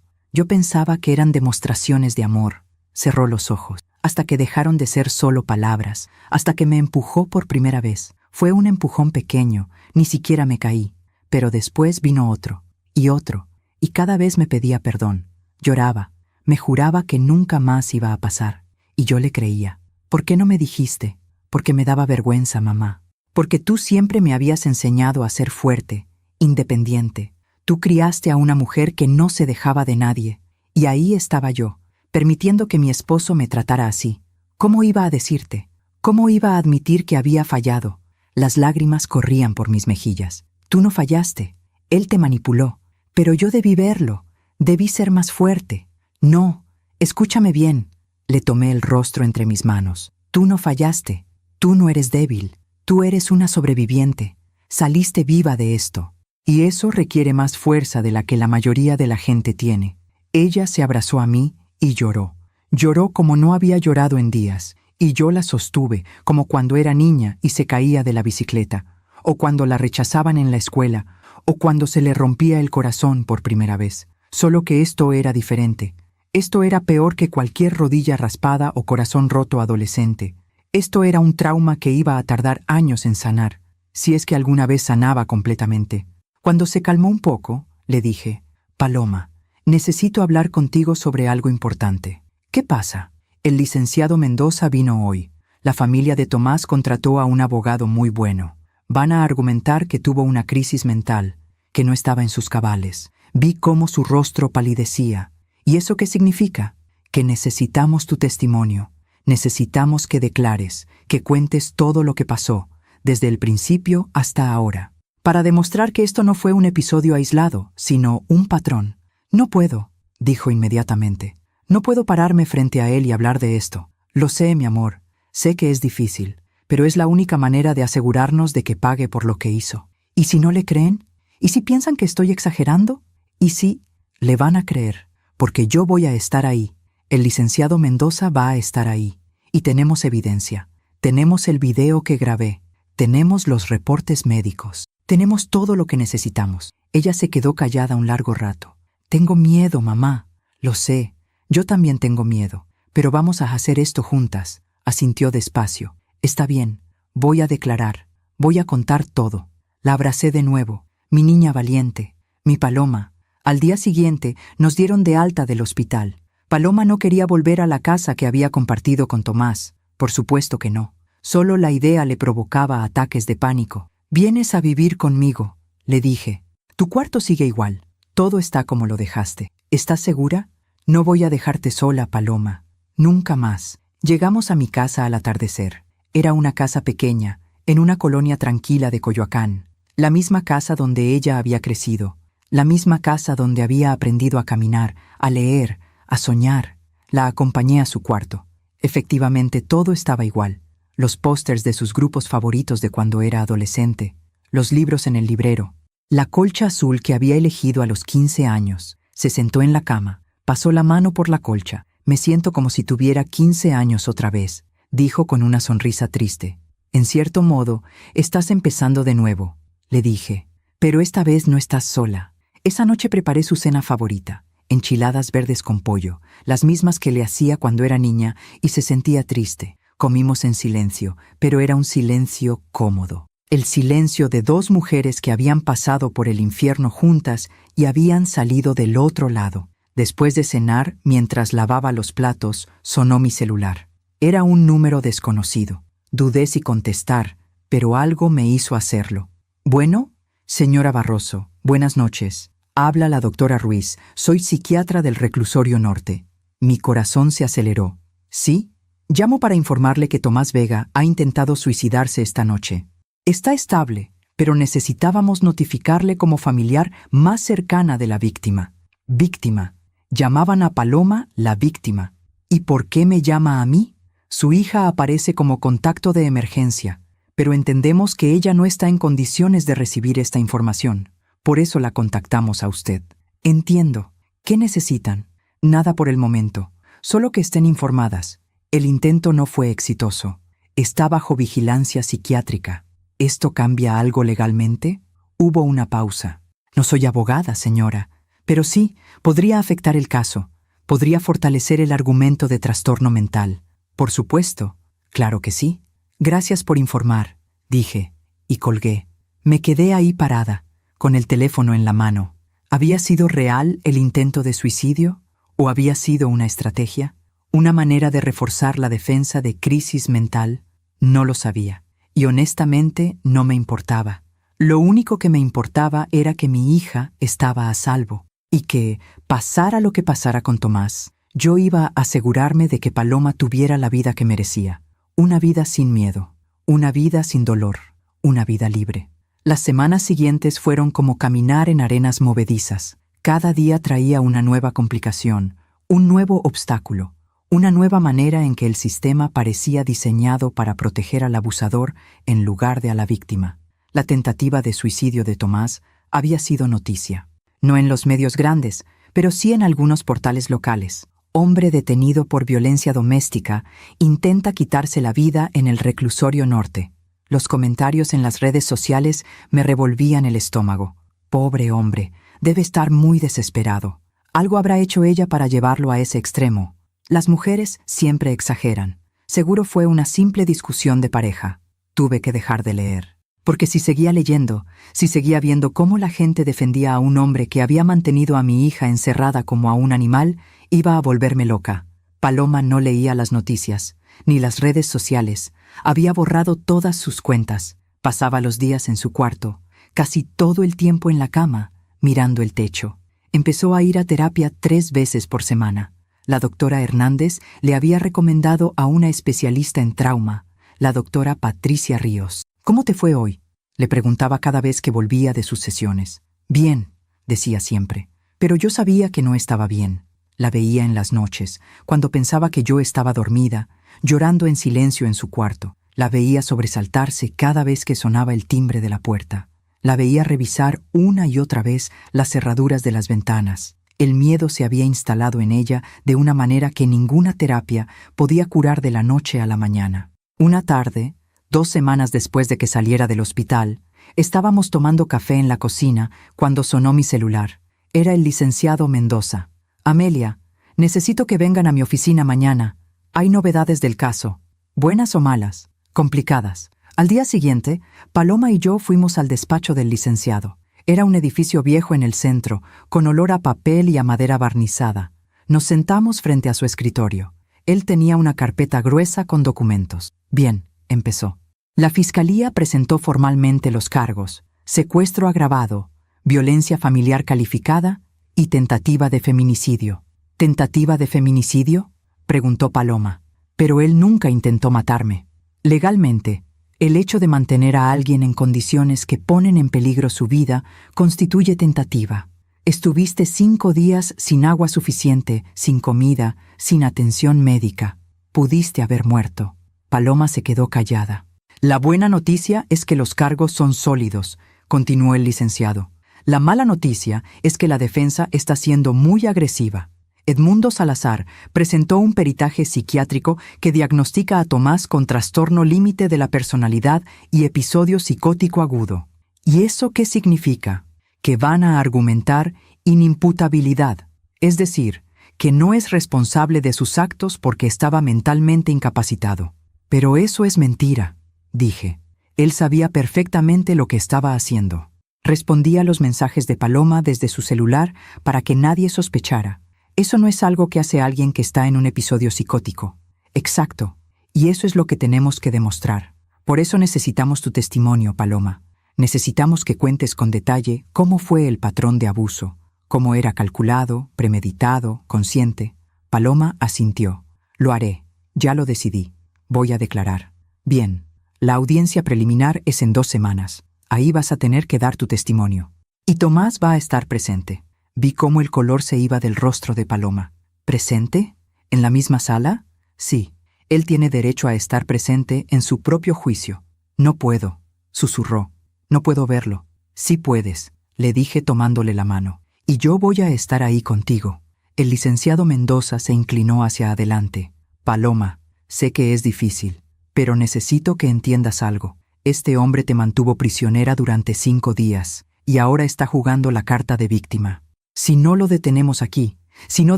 pensaba que eran demostraciones de amor. Cerró los ojos, hasta que dejaron de ser solo palabras, hasta que me empujó por primera vez. Fue un empujón pequeño, ni siquiera me caí. Pero después vino otro, y cada vez me pedía perdón. Lloraba. Me juraba que nunca más iba a pasar, y yo le creía. ¿Por qué no me dijiste? Porque me daba vergüenza, mamá. Porque tú siempre me habías enseñado a ser fuerte, independiente. Tú criaste a una mujer que no se dejaba de nadie, y ahí estaba yo, permitiendo que mi esposo me tratara así. ¿Cómo iba a decirte? ¿Cómo iba a admitir que había fallado? Las lágrimas corrían por mis mejillas. Tú no fallaste. Él te manipuló. Pero yo debí verlo. Debí ser más fuerte. No, escúchame bien. Le tomé el rostro entre mis manos. Tú no fallaste. Tú no eres débil. Tú eres una sobreviviente. Saliste viva de esto. Y eso requiere más fuerza de la que la mayoría de la gente tiene. Ella se abrazó a mí y lloró. Lloró como no había llorado en días. Y yo la sostuve, como cuando era niña y se caía de la bicicleta, o cuando la rechazaban en la escuela, o cuando se le rompía el corazón por primera vez. Solo que esto era diferente. Esto era peor que cualquier rodilla raspada o corazón roto adolescente. Esto era un trauma que iba a tardar años en sanar, si es que alguna vez sanaba completamente. Cuando se calmó un poco, le dije, Paloma, necesito hablar contigo sobre algo importante. ¿Qué pasa? El licenciado Mendoza vino hoy. La familia de Tomás contrató a un abogado muy bueno. Van a argumentar que tuvo una crisis mental, que no estaba en sus cabales. Vi cómo su rostro palidecía. ¿Y eso qué significa? Que necesitamos tu testimonio. Necesitamos que declares, que cuentes todo lo que pasó, desde el principio hasta ahora. para demostrar que esto no fue un episodio aislado, sino un patrón. No puedo, dijo inmediatamente. No puedo pararme frente a él y hablar de esto. Lo sé, mi amor, sé que es difícil, pero es la única manera de asegurarnos de que pague por lo que hizo. ¿Y si no le creen? ¿Y si piensan que estoy exagerando? ¿Y si le van a creer? Porque yo voy a estar ahí. El licenciado Mendoza va a estar ahí. Y tenemos evidencia. Tenemos el video que grabé. Tenemos los reportes médicos. Tenemos todo lo que necesitamos. Ella se quedó callada un largo rato. Tengo miedo, mamá. Lo sé. Yo también tengo miedo. Pero vamos a hacer esto juntas. Asintió despacio. Está bien. Voy a declarar. Voy a contar todo. La abracé de nuevo. Mi niña valiente. Mi Paloma. Al día siguiente nos dieron de alta del hospital. Paloma no quería volver a la casa que había compartido con Tomás. Por supuesto que no. Solo la idea le provocaba ataques de pánico. «Vienes a vivir conmigo», le dije. «Tu cuarto sigue igual. Todo está como lo dejaste. ¿Estás segura? No voy a dejarte sola, Paloma. Nunca más». Llegamos a mi casa al atardecer. Era una casa pequeña, en una colonia tranquila de Coyoacán. La misma casa donde ella había crecido. La misma casa donde había aprendido a caminar, a leer, a soñar. La acompañé a su cuarto. Efectivamente, todo estaba igual. Los pósters de sus grupos favoritos de cuando era adolescente, los libros en el librero, la colcha azul que había elegido a los 15 años. Se sentó en la cama, pasó la mano por la colcha. «Me siento como si tuviera 15 años otra vez», dijo con una sonrisa triste. «En cierto modo, estás empezando de nuevo», le dije. «Pero esta vez no estás sola. Esa noche preparé su cena favorita. Enchiladas verdes con pollo, las mismas que le hacía cuando era niña y se sentía triste. Comimos en silencio, pero era un silencio cómodo. El silencio de dos mujeres que habían pasado por el infierno juntas y habían salido del otro lado. Después de cenar, mientras lavaba los platos, sonó mi celular. Era un número desconocido. Dudé si contestar, pero algo me hizo hacerlo. «Bueno, señora Barroso, buenas noches. Habla la doctora Ruiz. Soy psiquiatra del Reclusorio Norte». Mi corazón se aceleró. «¿Sí? Llamo para informarle que Tomás Vega ha intentado suicidarse esta noche. Está estable, pero necesitábamos notificarle como familiar más cercana de la víctima». «Víctima». Llamaban a Paloma la víctima. ¿Y por qué me llama a mí? Su hija aparece como contacto de emergencia, pero entendemos que ella no está en condiciones de recibir esta información. Por eso la contactamos a usted. Entiendo. ¿Qué necesitan? Nada por el momento. Solo que estén informadas. El intento no fue exitoso. Está bajo vigilancia psiquiátrica. ¿Esto cambia algo legalmente? Hubo una pausa. No soy abogada, señora. Pero sí, podría afectar el caso. Podría fortalecer el argumento de trastorno mental. Por supuesto. Claro que sí. Gracias por informar, dije, y colgué. Me quedé ahí parada, con el teléfono en la mano. ¿Había sido real el intento de suicidio? ¿O había sido una estrategia? ¿Una manera de reforzar la defensa de crisis mental? No lo sabía. Y honestamente no me importaba. Lo único que me importaba era que mi hija estaba a salvo. Y que, pasara lo que pasara con Tomás, yo iba a asegurarme de que Paloma tuviera la vida que merecía. Una vida sin miedo, una vida sin dolor, una vida libre. Las semanas siguientes fueron como caminar en arenas movedizas. Cada día traía una nueva complicación, un nuevo obstáculo, una nueva manera en que el sistema parecía diseñado para proteger al abusador en lugar de a la víctima. La tentativa de suicidio de Tomás había sido noticia. No en los medios grandes, pero sí en algunos portales locales. Hombre detenido por violencia doméstica intenta quitarse la vida en el Reclusorio Norte. Los comentarios en las redes sociales me revolvían el estómago. Pobre hombre, debe estar muy desesperado. Algo habrá hecho ella para llevarlo a ese extremo. Las mujeres siempre exageran. Seguro fue una simple discusión de pareja. Tuve que dejar de leer. Porque si seguía leyendo, si seguía viendo cómo la gente defendía a un hombre que había mantenido a mi hija encerrada como a un animal, iba a volverme loca. Paloma no leía las noticias, ni las redes sociales. Había borrado todas sus cuentas. Pasaba los días en su cuarto, casi todo el tiempo en la cama, mirando el techo. Empezó a ir a terapia 3 veces por semana. La doctora Hernández le había recomendado a una especialista en trauma, la doctora Patricia Ríos. «¿Cómo te fue hoy?», Le preguntaba cada vez que volvía de sus sesiones. Bien, decía siempre. Pero yo sabía que no estaba bien. La veía en las noches, cuando pensaba que yo estaba dormida, llorando en silencio en su cuarto. La veía sobresaltarse cada vez que sonaba el timbre de la puerta. La veía revisar una y otra vez las cerraduras de las ventanas. El miedo se había instalado en ella de una manera que ninguna terapia podía curar de la noche a la mañana. Una tarde, 2 semanas después de que saliera del hospital, estábamos tomando café en la cocina cuando sonó mi celular. Era el licenciado Mendoza. Amelia, necesito que vengan a mi oficina mañana. Hay novedades del caso. ¿Buenas o malas? Complicadas. Al día siguiente, Paloma y yo fuimos al despacho del licenciado. Era un edificio viejo en el centro, con olor a papel y a madera barnizada. Nos sentamos frente a su escritorio. Él tenía una carpeta gruesa con documentos. Bien, empezó. La Fiscalía presentó formalmente los cargos: secuestro agravado, violencia familiar calificada y tentativa de feminicidio. ¿Tentativa de feminicidio?, preguntó Paloma. Pero él nunca intentó matarme. Legalmente, el hecho de mantener a alguien en condiciones que ponen en peligro su vida constituye tentativa. Estuviste 5 días sin agua suficiente, sin comida, sin atención médica. Pudiste haber muerto. Paloma se quedó callada. La buena noticia es que los cargos son sólidos, continuó el licenciado. La mala noticia es que la defensa está siendo muy agresiva. Edmundo Salazar presentó un peritaje psiquiátrico que diagnostica a Tomás con trastorno límite de la personalidad y episodio psicótico agudo. ¿Y eso qué significa? Que van a argumentar inimputabilidad, es decir, que no es responsable de sus actos porque estaba mentalmente incapacitado. Pero eso es mentira, dije. Él sabía perfectamente lo que estaba haciendo. Respondía a los mensajes de Paloma desde su celular para que nadie sospechara. Eso no es algo que hace alguien que está en un episodio psicótico. Exacto. Y eso es lo que tenemos que demostrar. Por eso necesitamos tu testimonio, Paloma. Necesitamos que cuentes con detalle cómo fue el patrón de abuso, cómo era calculado, premeditado, consciente. Paloma asintió. Lo haré. Ya lo decidí. Voy a declarar. Bien. La audiencia preliminar es en 2 semanas. Ahí vas a tener que dar tu testimonio. Y Tomás va a estar presente. Vi cómo el color se iba del rostro de Paloma. ¿Presente? ¿En la misma sala? Sí. Él tiene derecho a estar presente en su propio juicio. No puedo, susurró. No puedo verlo. Sí puedes, le dije tomándole la mano. Y yo voy a estar ahí contigo. El licenciado Mendoza se inclinó hacia adelante. Paloma, sé que es difícil, pero necesito que entiendas algo. Este hombre te mantuvo prisionera durante 5 días, y ahora está jugando la carta de víctima. Si no lo detenemos aquí, si no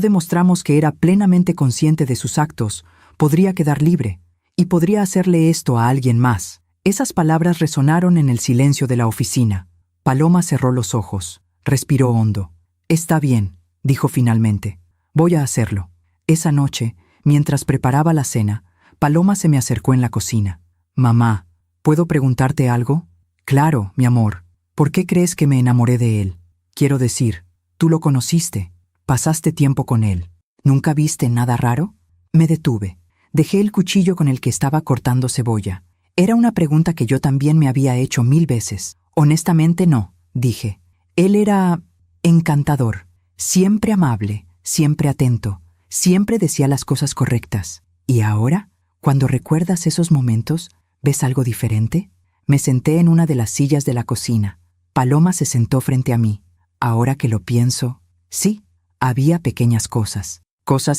demostramos que era plenamente consciente de sus actos, podría quedar libre, y podría hacerle esto a alguien más. Esas palabras resonaron en el silencio de la oficina. Paloma cerró los ojos, respiró hondo. Está bien, dijo finalmente. Voy a hacerlo. Esa noche, mientras preparaba la cena, Paloma se me acercó en la cocina. Mamá, ¿puedo preguntarte algo? Claro, mi amor. ¿Por qué crees que me enamoré de él? Quiero decir, tú lo conociste, pasaste tiempo con él. ¿Nunca viste nada raro? Me detuve. Dejé el cuchillo con el que estaba cortando cebolla. Era una pregunta que yo también me había hecho 1000 veces. Honestamente no, dije. Él era encantador, siempre amable, siempre atento, siempre decía las cosas correctas. ¿Y ahora, cuando recuerdas esos momentos, ves algo diferente? Me senté en una de las sillas de la cocina. Paloma se sentó frente a mí. Ahora que lo pienso, sí, había pequeñas cosas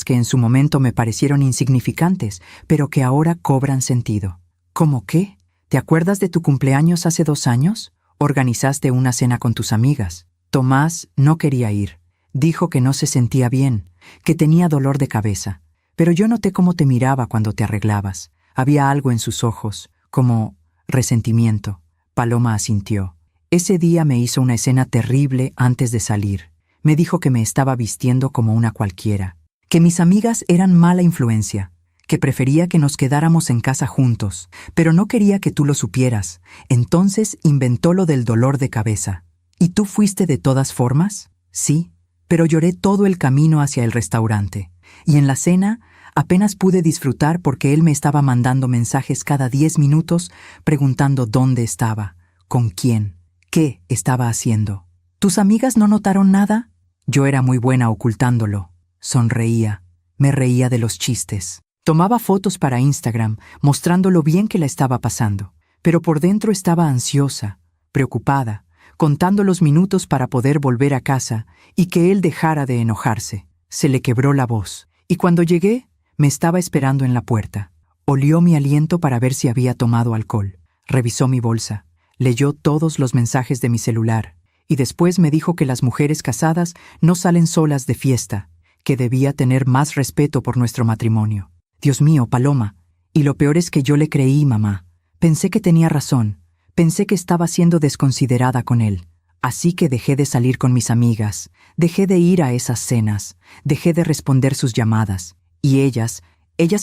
que en su momento me parecieron insignificantes, pero que ahora cobran sentido. ¿Cómo qué? ¿Te acuerdas de tu cumpleaños hace 2 años? Organizaste una cena con tus amigas. Tomás no quería ir. Dijo que no se sentía bien, que tenía dolor de cabeza. Pero yo noté cómo te miraba cuando te arreglabas. Había algo en sus ojos, como resentimiento. Paloma asintió. Ese día me hizo una escena terrible antes de salir. Me dijo que me estaba vistiendo como una cualquiera, que mis amigas eran mala influencia, que prefería que nos quedáramos en casa juntos, pero no quería que tú lo supieras. Entonces inventó lo del dolor de cabeza. ¿Y tú fuiste de todas formas? Sí, pero lloré todo el camino hacia el restaurante. Y en la cena apenas pude disfrutar porque él me estaba mandando mensajes cada 10 minutos preguntando dónde estaba, ¿Con quién? ¿Qué estaba haciendo? ¿Tus amigas no notaron nada? Yo era muy buena ocultándolo. Sonreía. Me reía de los chistes. Tomaba fotos para Instagram, mostrando lo bien que la estaba pasando. Pero por dentro estaba ansiosa, preocupada, contando los minutos para poder volver a casa y que él dejara de enojarse. Se le quebró la voz. Y cuando llegué, me estaba esperando en la puerta. Olió mi aliento para ver si había tomado alcohol. Revisó mi bolsa. Leyó todos los mensajes de mi celular. Y después me dijo que las mujeres casadas no salen solas de fiesta, que debía tener más respeto por nuestro matrimonio. Dios mío, Paloma. Y lo peor es que yo le creí, mamá. Pensé que tenía razón. Pensé que estaba siendo desconsiderada con él. Así que dejé de salir con mis amigas, dejé de ir a esas cenas, dejé de responder sus llamadas. Y ellas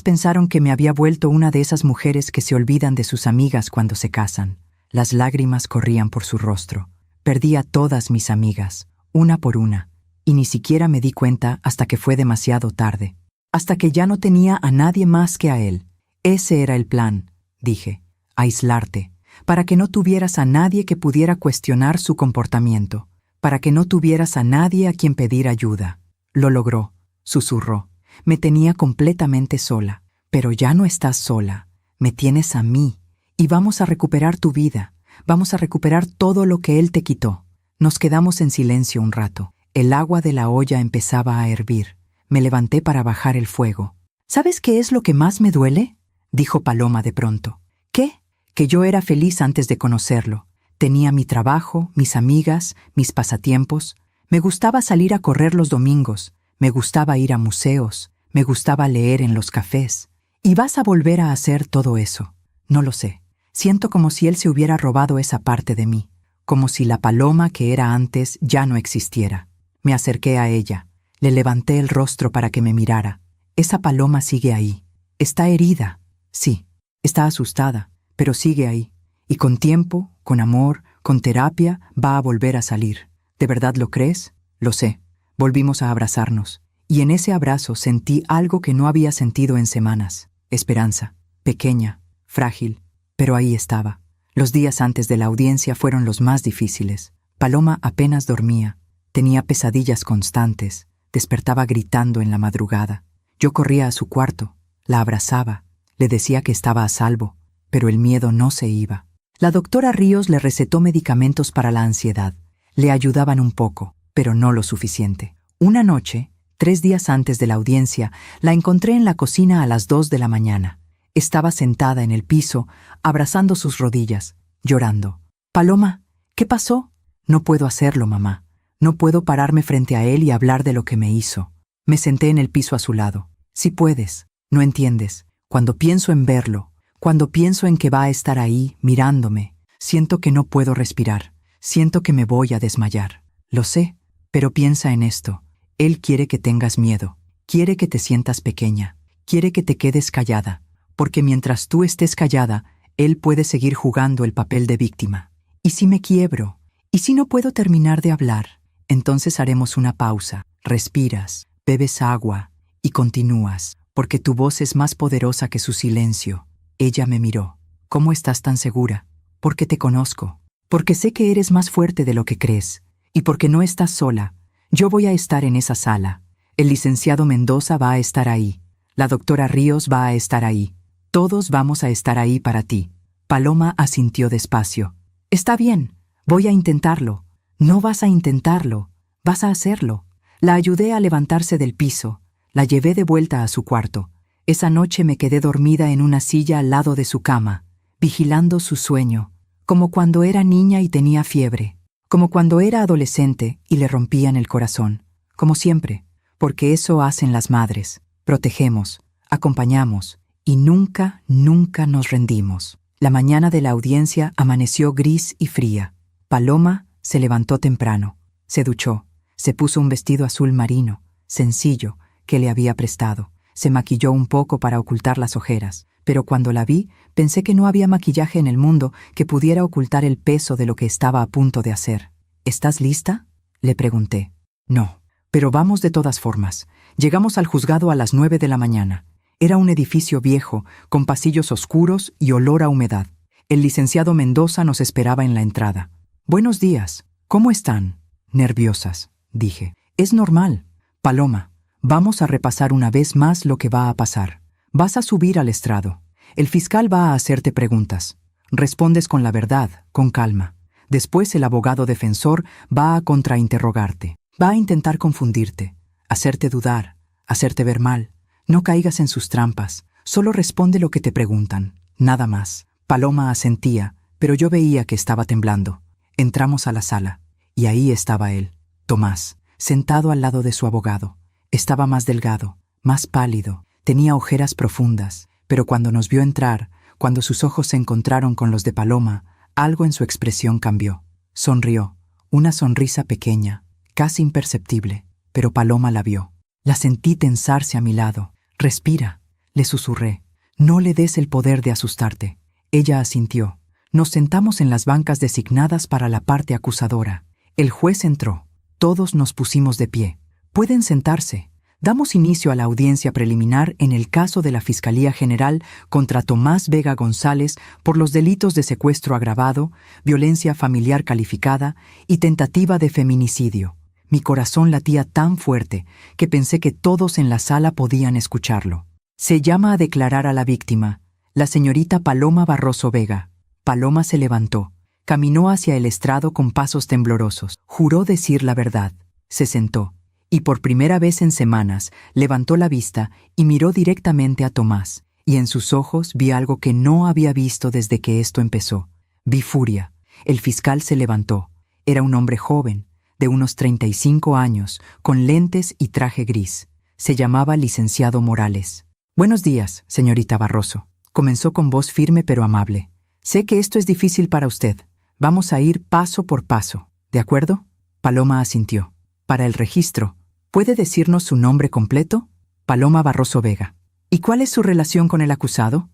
pensaron que me había vuelto una de esas mujeres que se olvidan de sus amigas cuando se casan. Las lágrimas corrían por su rostro. Perdí a todas mis amigas, una por una, y ni siquiera me di cuenta hasta que fue demasiado tarde. Hasta que ya no tenía a nadie más que a él. Ese era el plan, dije, aislarte, para que no tuvieras a nadie que pudiera cuestionar su comportamiento, para que no tuvieras a nadie a quien pedir ayuda. Lo logró, susurró. Me tenía completamente sola. Pero ya no estás sola, me tienes a mí, y vamos a recuperar tu vida, vamos a recuperar todo lo que él te quitó. Nos quedamos en silencio un rato. El agua de la olla empezaba a hervir. Me levanté para bajar el fuego. ¿Sabes qué es lo que más me duele?, dijo Paloma de pronto. ¿Qué? Que yo era feliz antes de conocerlo. Tenía mi trabajo, mis amigas, mis pasatiempos. Me gustaba salir a correr los domingos. Me gustaba ir a museos. Me gustaba leer en los cafés. ¿Y vas a volver a hacer todo eso? No lo sé. Siento como si él se hubiera robado esa parte de mí. Como si la Paloma que era antes ya no existiera. Me acerqué a ella. Le levanté el rostro para que me mirara. Esa Paloma sigue ahí. Está herida. Sí. Está asustada. Pero sigue ahí. Y con tiempo, con amor, con terapia, va a volver a salir. ¿De verdad lo crees? Lo sé. Volvimos a abrazarnos. Y en ese abrazo sentí algo que no había sentido en semanas. Esperanza. Pequeña, frágil, pero ahí estaba. Los días antes de la audiencia fueron los más difíciles. Paloma apenas dormía. Tenía pesadillas constantes. Despertaba gritando en la madrugada. Yo corría a su cuarto. La abrazaba. Le decía que estaba a salvo. Pero el miedo no se iba. La doctora Ríos le recetó medicamentos para la ansiedad. Le ayudaban un poco, pero no lo suficiente. Una noche, 3 días antes de la audiencia, la encontré en la cocina a las 2 de la mañana. Estaba sentada en el piso, abrazando sus rodillas, llorando. «Paloma, ¿qué pasó?» «No puedo hacerlo, mamá. No puedo pararme frente a él y hablar de lo que me hizo». Me senté en el piso a su lado. «Sí puedes. No entiendes. Cuando pienso en verlo, cuando pienso en que va a estar ahí, mirándome, siento que no puedo respirar. Siento que me voy a desmayar. Lo sé, pero piensa en esto. Él quiere que tengas miedo. Quiere que te sientas pequeña. Quiere que te quedes callada. Porque mientras tú estés callada, él puede seguir jugando el papel de víctima. ¿Y si me quiebro? ¿Y si no puedo terminar de hablar? Entonces haremos una pausa. Respiras, bebes agua y continúas, porque tu voz es más poderosa que su silencio. Ella me miró. ¿Cómo estás tan segura? Porque te conozco. Porque sé que eres más fuerte de lo que crees. Y porque no estás sola. Yo voy a estar en esa sala. El licenciado Mendoza va a estar ahí. La doctora Ríos va a estar ahí. Todos vamos a estar ahí para ti. Paloma asintió despacio. Está bien, voy a intentarlo. No vas a intentarlo, vas a hacerlo. La ayudé a levantarse del piso. La llevé de vuelta a su cuarto. Esa noche me quedé dormida en una silla al lado de su cama, vigilando su sueño, como cuando era niña y tenía fiebre, como cuando era adolescente y le rompían el corazón, como siempre, porque eso hacen las madres. Protegemos, acompañamos y nunca, nunca nos rendimos. La mañana de la audiencia amaneció gris y fría. Paloma se levantó temprano, se duchó, se puso un vestido azul marino, sencillo, que le había prestado. Se maquilló un poco para ocultar las ojeras, pero cuando la vi, pensé que no había maquillaje en el mundo que pudiera ocultar el peso de lo que estaba a punto de hacer. ¿Estás lista?, le pregunté. No, pero vamos de todas formas. Llegamos al juzgado a las 9 de la mañana. Era un edificio viejo, con pasillos oscuros y olor a humedad. El licenciado Mendoza nos esperaba en la entrada. «Buenos días. ¿Cómo están?» «Nerviosas», dije. «Es normal. Paloma, vamos a repasar una vez más lo que va a pasar. Vas a subir al estrado. El fiscal va a hacerte preguntas. Respondes con la verdad, con calma. Después el abogado defensor va a contrainterrogarte. Va a intentar confundirte, hacerte dudar, hacerte ver mal. No caigas en sus trampas. Solo responde lo que te preguntan. Nada más». Paloma asentía, pero yo veía que estaba temblando. Entramos a la sala, y ahí estaba él, Tomás, sentado al lado de su abogado. Estaba más delgado, más pálido, tenía ojeras profundas, pero cuando nos vio entrar, cuando sus ojos se encontraron con los de Paloma, algo en su expresión cambió. Sonrió, una sonrisa pequeña, casi imperceptible, pero Paloma la vio. La sentí tensarse a mi lado. «Respira», le susurré. «No le des el poder de asustarte». Ella asintió. Nos sentamos en las bancas designadas para la parte acusadora. El juez entró. Todos nos pusimos de pie. «Pueden sentarse». Damos inicio a la audiencia preliminar en el caso de la Fiscalía General contra Tomás Vega González por los delitos de secuestro agravado, violencia familiar calificada y tentativa de feminicidio. Mi corazón latía tan fuerte que pensé que todos en la sala podían escucharlo. Se llama a declarar a la víctima, la señorita Paloma Barroso Vega. Paloma se levantó, caminó hacia el estrado con pasos temblorosos, juró decir la verdad, se sentó. Y por primera vez en semanas levantó la vista y miró directamente a Tomás, y en sus ojos vi algo que no había visto desde que esto empezó. Vi furia. El fiscal se levantó. Era un hombre joven, de unos 35 años, con lentes y traje gris. Se llamaba licenciado Morales. «Buenos días, señorita Barroso», comenzó con voz firme pero amable. «Sé que esto es difícil para usted. Vamos a ir paso por paso. ¿De acuerdo?» Paloma asintió. «Para el registro, ¿puede decirnos su nombre completo?» «Paloma Barroso Vega». «¿Y cuál es su relación con el acusado?»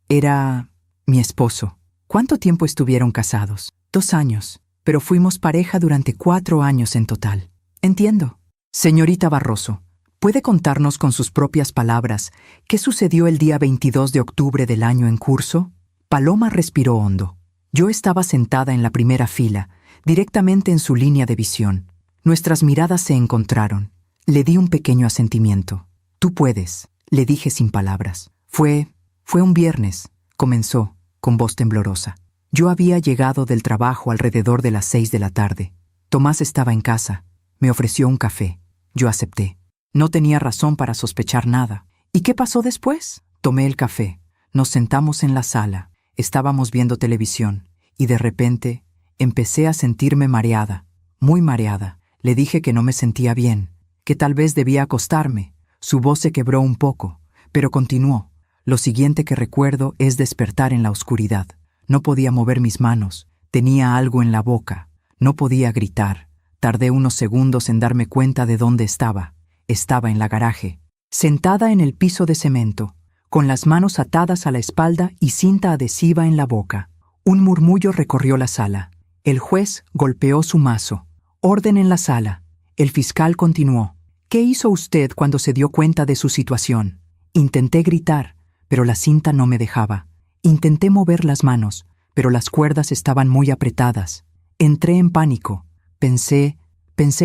Era mi esposo». «¿Cuánto tiempo estuvieron casados?» 2 años, pero fuimos pareja durante 4 años en total». «Entiendo». «Señorita Barroso, ¿puede contarnos con sus propias palabras qué sucedió el día 22 de octubre del año en curso?» Paloma respiró hondo. Yo estaba sentada en la primera fila, directamente en su línea de visión. Nuestras miradas se encontraron. Le di un pequeño asentimiento. «Tú puedes», le dije sin palabras. Fue un viernes», comenzó, con voz temblorosa. «Yo había llegado del trabajo alrededor de las 6 de la tarde. Tomás estaba en casa. Me ofreció un café. Yo acepté. No tenía razón para sospechar nada. ¿Y qué pasó después?» Tomé el café. Nos sentamos en la sala. Estábamos viendo televisión. Y de repente, empecé a sentirme mareada. Muy mareada. Le dije que no me sentía bien, que tal vez debía acostarme. Su voz se quebró un poco, pero continuó. «Lo siguiente que recuerdo es despertar en la oscuridad. No podía mover mis manos. Tenía algo en la boca. No podía gritar. Tardé unos segundos en darme cuenta de dónde estaba. Estaba en la garaje, sentada en el piso de cemento, con las manos atadas a la espalda y cinta adhesiva en la boca. Un murmullo recorrió la sala. El juez golpeó su mazo. Orden en la sala. El fiscal continuó. «¿Qué hizo usted cuando se dio cuenta de su situación?» Intenté gritar, pero la cinta no me dejaba. Intenté mover las manos, pero las cuerdas estaban muy apretadas. Entré en pánico. Pensé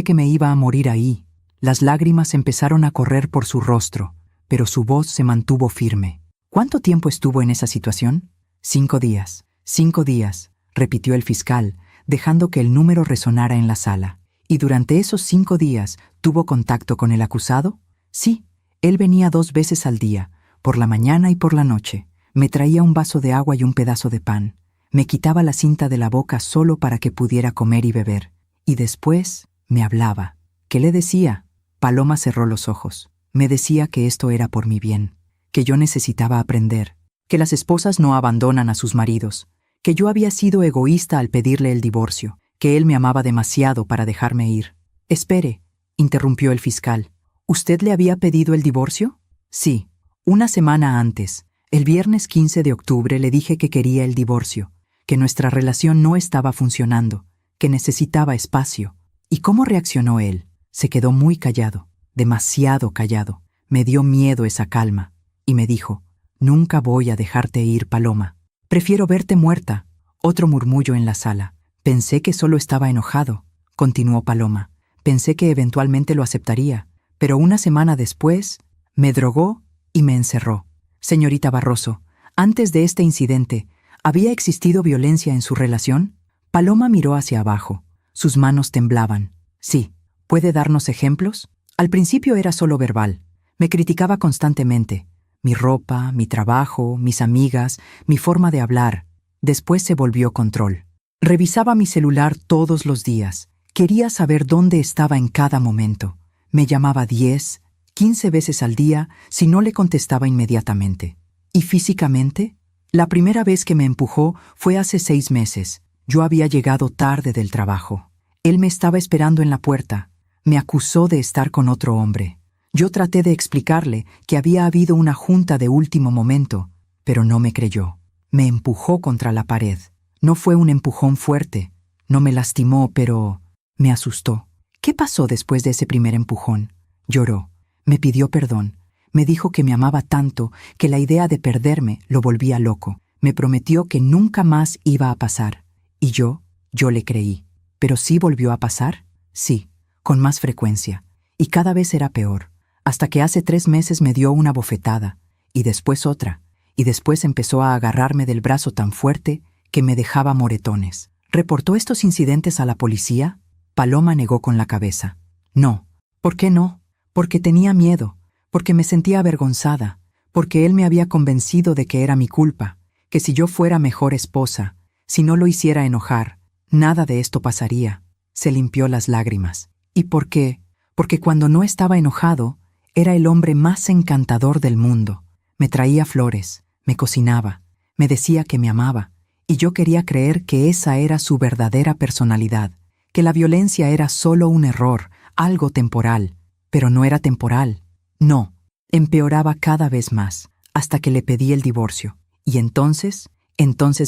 que me iba a morir ahí. Las lágrimas empezaron a correr por su rostro, pero su voz se mantuvo firme. «¿Cuánto tiempo estuvo en esa situación?» 5 días. 5 días, repitió el fiscal, dejando que el número resonara en la sala. «¿Y durante esos 5 días tuvo contacto con el acusado?» «Sí, él venía 2 veces al día, por la mañana y por la noche. Me traía un vaso de agua y un pedazo de pan. Me quitaba la cinta de la boca solo para que pudiera comer y beber. Y después me hablaba». «¿Qué le decía?» Paloma cerró los ojos. Me decía que esto era por mi bien, que yo necesitaba aprender, que las esposas no abandonan a sus maridos, que yo había sido egoísta al pedirle el divorcio, que él me amaba demasiado para dejarme ir. «Espere», interrumpió el fiscal. «¿Usted le había pedido el divorcio?» «Sí. 1 semana antes, el viernes 15 de octubre, le dije que quería el divorcio, que nuestra relación no estaba funcionando, que necesitaba espacio». ¿Y cómo reaccionó él? Se quedó muy callado, demasiado callado. Me dio miedo esa calma, y me dijo: «Nunca voy a dejarte ir, Paloma». Prefiero verte muerta. Otro murmullo en la sala. Pensé que solo estaba enojado, continuó Paloma. Pensé que eventualmente lo aceptaría, pero una semana después me drogó y me encerró. Señorita Barroso, antes de este incidente, ¿había existido violencia en su relación? Paloma miró hacia abajo. Sus manos temblaban. Sí. ¿Puede darnos ejemplos? Al principio era solo verbal. Me criticaba constantemente. Mi ropa, mi trabajo, mis amigas, mi forma de hablar. Después se volvió control. Revisaba mi celular todos los días. Quería saber dónde estaba en cada momento. Me llamaba 10, 15 veces al día si no le contestaba inmediatamente. ¿Y físicamente? La primera vez que me empujó fue hace 6 meses. Yo había llegado tarde del trabajo. Él me estaba esperando en la puerta. Me acusó de estar con otro hombre. Yo traté de explicarle que había habido una junta de último momento, pero no me creyó. Me empujó contra la pared. No fue un empujón fuerte. No me lastimó, pero me asustó. ¿Qué pasó después de ese primer empujón? Lloró. Me pidió perdón. Me dijo que me amaba tanto que la idea de perderme lo volvía loco. Me prometió que nunca más iba a pasar. Y yo le creí. ¿Pero sí volvió a pasar? Sí, con más frecuencia. Y cada vez era peor. Hasta que hace 3 meses me dio una bofetada. Y después otra. Y después empezó a agarrarme del brazo tan fuerte que me dejaba moretones. ¿Reportó estos incidentes a la policía? Paloma negó con la cabeza. No. ¿Por qué no? Porque tenía miedo. Porque me sentía avergonzada. Porque él me había convencido de que era mi culpa. Que si yo fuera mejor esposa, si no lo hiciera enojar, nada de esto pasaría. Se limpió las lágrimas. ¿Y por qué? Porque cuando no estaba enojado, era el hombre más encantador del mundo. Me traía flores, me cocinaba, me decía que me amaba, y yo quería creer que esa era su verdadera personalidad, que la violencia era solo un error, algo temporal. Pero no era temporal. No, empeoraba cada vez más, hasta que le pedí el divorcio. Y entonces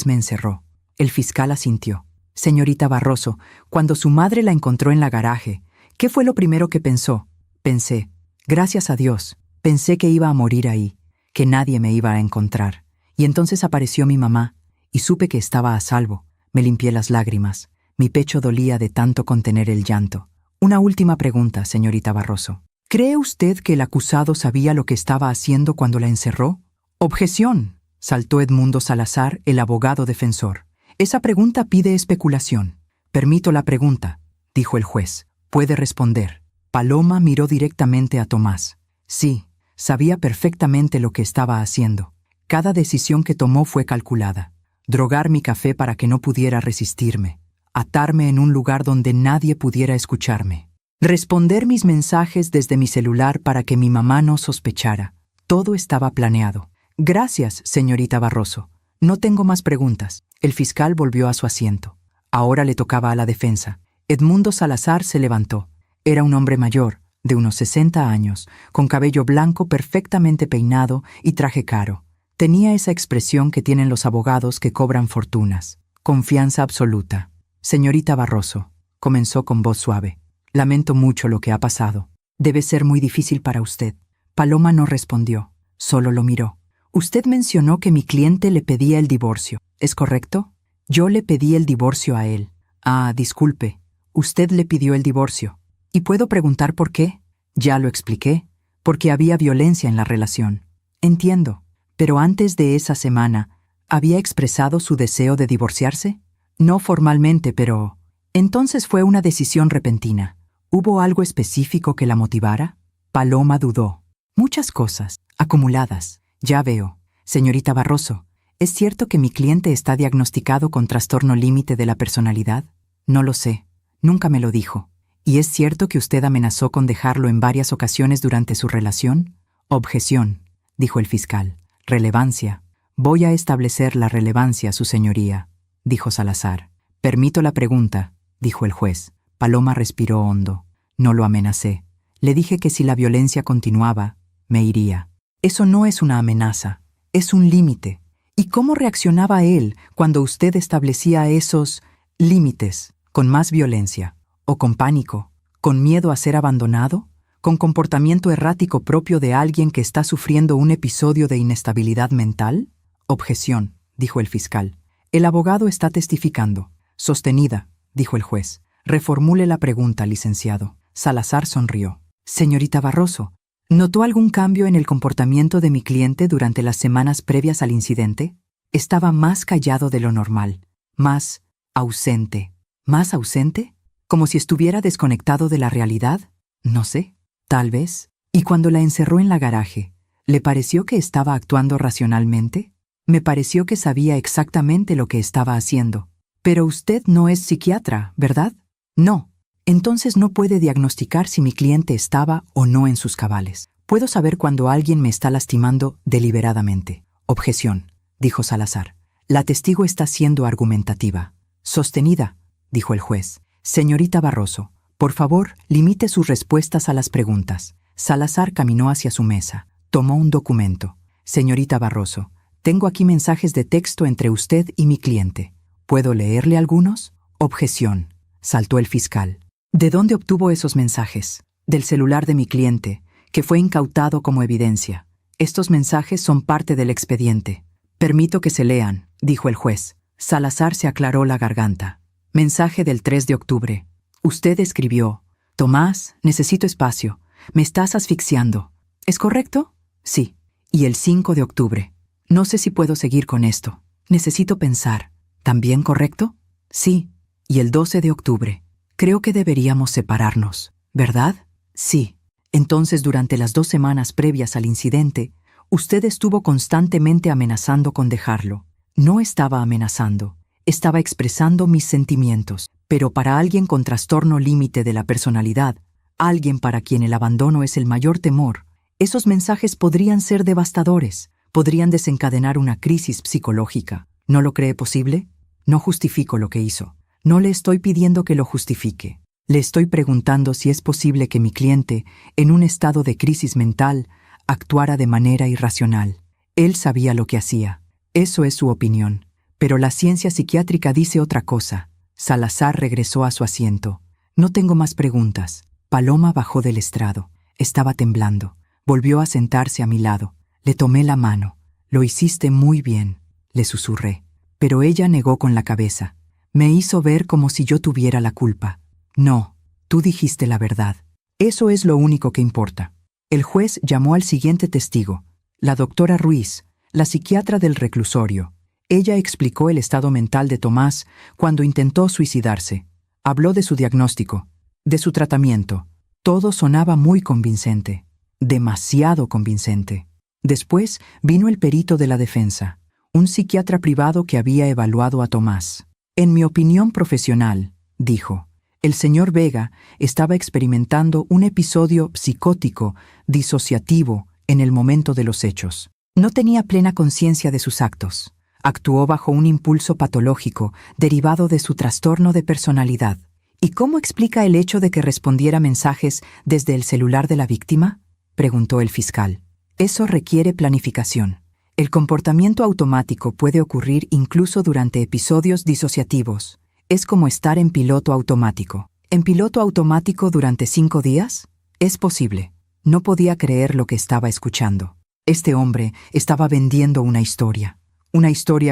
me encerró. El fiscal asintió. Señorita Barroso, cuando su madre la encontró en la garaje, ¿qué fue lo primero que pensó? Pensé, gracias a Dios, pensé que iba a morir ahí, que nadie me iba a encontrar. Y entonces apareció mi mamá, y supe que estaba a salvo. Me limpié las lágrimas. Mi pecho dolía de tanto contener el llanto. Una última pregunta, señorita Barroso. ¿Cree usted que el acusado sabía lo que estaba haciendo cuando la encerró? ¡Objeción!, saltó Edmundo Salazar, el abogado defensor. Esa pregunta pide especulación. Permito la pregunta, dijo el juez. Puede responder. Paloma miró directamente a Tomás. Sí, sabía perfectamente lo que estaba haciendo. Cada decisión que tomó fue calculada. Drogar mi café para que no pudiera resistirme. Atarme en un lugar donde nadie pudiera escucharme. Responder mis mensajes desde mi celular para que mi mamá no sospechara. Todo estaba planeado. Gracias, señorita Barroso. No tengo más preguntas. El fiscal volvió a su asiento. Ahora le tocaba a la defensa. Edmundo Salazar se levantó. Era un hombre mayor, de unos 60 años, con cabello blanco perfectamente peinado y traje caro. Tenía esa expresión que tienen los abogados que cobran fortunas. Confianza absoluta. Señorita Barroso, comenzó con voz suave. Lamento mucho lo que ha pasado. Debe ser muy difícil para usted. Paloma no respondió, solo lo miró. Usted mencionó que mi cliente le pedía el divorcio, ¿es correcto? Yo le pedí el divorcio a él. Ah, disculpe, usted le pidió el divorcio. ¿Y puedo preguntar por qué? Ya lo expliqué, porque había violencia en la relación. Entiendo, pero antes de esa semana, ¿había expresado su deseo de divorciarse? No formalmente, pero... Entonces fue una decisión repentina. ¿Hubo algo específico que la motivara? Paloma dudó. Muchas cosas, acumuladas. Ya veo. Señorita Barroso, ¿es cierto que mi cliente está diagnosticado con trastorno límite de la personalidad? No lo sé. Nunca me lo dijo. ¿Y es cierto que usted amenazó con dejarlo en varias ocasiones durante su relación? Objeción, dijo el fiscal. Relevancia. Voy a establecer la relevancia, su señoría, dijo Salazar. Permito la pregunta, dijo el juez. Paloma respiró hondo. No lo amenacé. Le dije que si la violencia continuaba, me iría. Eso no es una amenaza, es un límite. ¿Y cómo reaccionaba él cuando usted establecía esos límites? ¿Con más violencia? ¿O con pánico? ¿Con miedo a ser abandonado? ¿Con comportamiento errático propio de alguien que está sufriendo un episodio de inestabilidad mental? Objeción, dijo el fiscal. El abogado está testificando. Sostenida, dijo el juez. Reformule la pregunta, licenciado. Salazar sonrió. Señorita Barroso, ¿notó algún cambio en el comportamiento de mi cliente durante las semanas previas al incidente? Estaba más callado de lo normal, más ausente. ¿Más ausente? ¿Como si estuviera desconectado de la realidad? No sé, tal vez. ¿Y cuando la encerró en la garaje, le pareció que estaba actuando racionalmente? Me pareció que sabía exactamente lo que estaba haciendo. Pero usted no es psiquiatra, ¿verdad? No. Entonces no puede diagnosticar si mi cliente estaba o no en sus cabales. Puedo saber cuando alguien me está lastimando deliberadamente. Objeción, dijo Salazar. La testigo está siendo argumentativa. Sostenida, dijo el juez. Señorita Barroso, por favor, limite sus respuestas a las preguntas. Salazar caminó hacia su mesa. Tomó un documento. Señorita Barroso, tengo aquí mensajes de texto entre usted y mi cliente. ¿Puedo leerle algunos? Objeción, saltó el fiscal. ¿De dónde obtuvo esos mensajes? Del celular de mi cliente, que fue incautado como evidencia. Estos mensajes son parte del expediente. Permito que se lean, dijo el juez. Salazar se aclaró la garganta. Mensaje del 3 de octubre. Usted escribió: Tomás, necesito espacio. Me estás asfixiando. ¿Es correcto? Sí. Y el 5 de octubre. No sé si puedo seguir con esto. Necesito pensar. ¿También correcto? Sí. Y el 12 de octubre. Creo que deberíamos separarnos, ¿verdad? Sí. Entonces, durante las 2 semanas previas al incidente, usted estuvo constantemente amenazando con dejarlo. No estaba amenazando. Estaba expresando mis sentimientos. Pero para alguien con trastorno límite de la personalidad, alguien para quien el abandono es el mayor temor, esos mensajes podrían ser devastadores, podrían desencadenar una crisis psicológica. ¿No lo cree posible? No justifico lo que hizo. No le estoy pidiendo que lo justifique. Le estoy preguntando si es posible que mi cliente, en un estado de crisis mental, actuara de manera irracional. Él sabía lo que hacía. Eso es su opinión. Pero la ciencia psiquiátrica dice otra cosa. Salazar regresó a su asiento. No tengo más preguntas. Paloma bajó del estrado. Estaba temblando. Volvió a sentarse a mi lado. Le tomé la mano. Lo hiciste muy bien, le susurré. Pero ella negó con la cabeza. Me hizo ver como si yo tuviera la culpa. No, tú dijiste la verdad. Eso es lo único que importa. El juez llamó al siguiente testigo, la doctora Ruiz, la psiquiatra del reclusorio. Ella explicó el estado mental de Tomás cuando intentó suicidarse. Habló de su diagnóstico, de su tratamiento. Todo sonaba muy convincente, demasiado convincente. Después vino el perito de la defensa, un psiquiatra privado que había evaluado a Tomás. En mi opinión profesional, dijo, el señor Vega estaba experimentando un episodio psicótico, disociativo, en el momento de los hechos. No tenía plena conciencia de sus actos. Actuó bajo un impulso patológico derivado de su trastorno de personalidad. ¿Y cómo explica el hecho de que respondiera mensajes desde el celular de la víctima?, preguntó el fiscal. Eso requiere planificación. El comportamiento automático puede ocurrir incluso durante episodios disociativos. Es como estar en piloto automático. ¿En piloto automático durante 5 días? Es posible. No podía creer lo que estaba escuchando. Este hombre estaba vendiendo una historia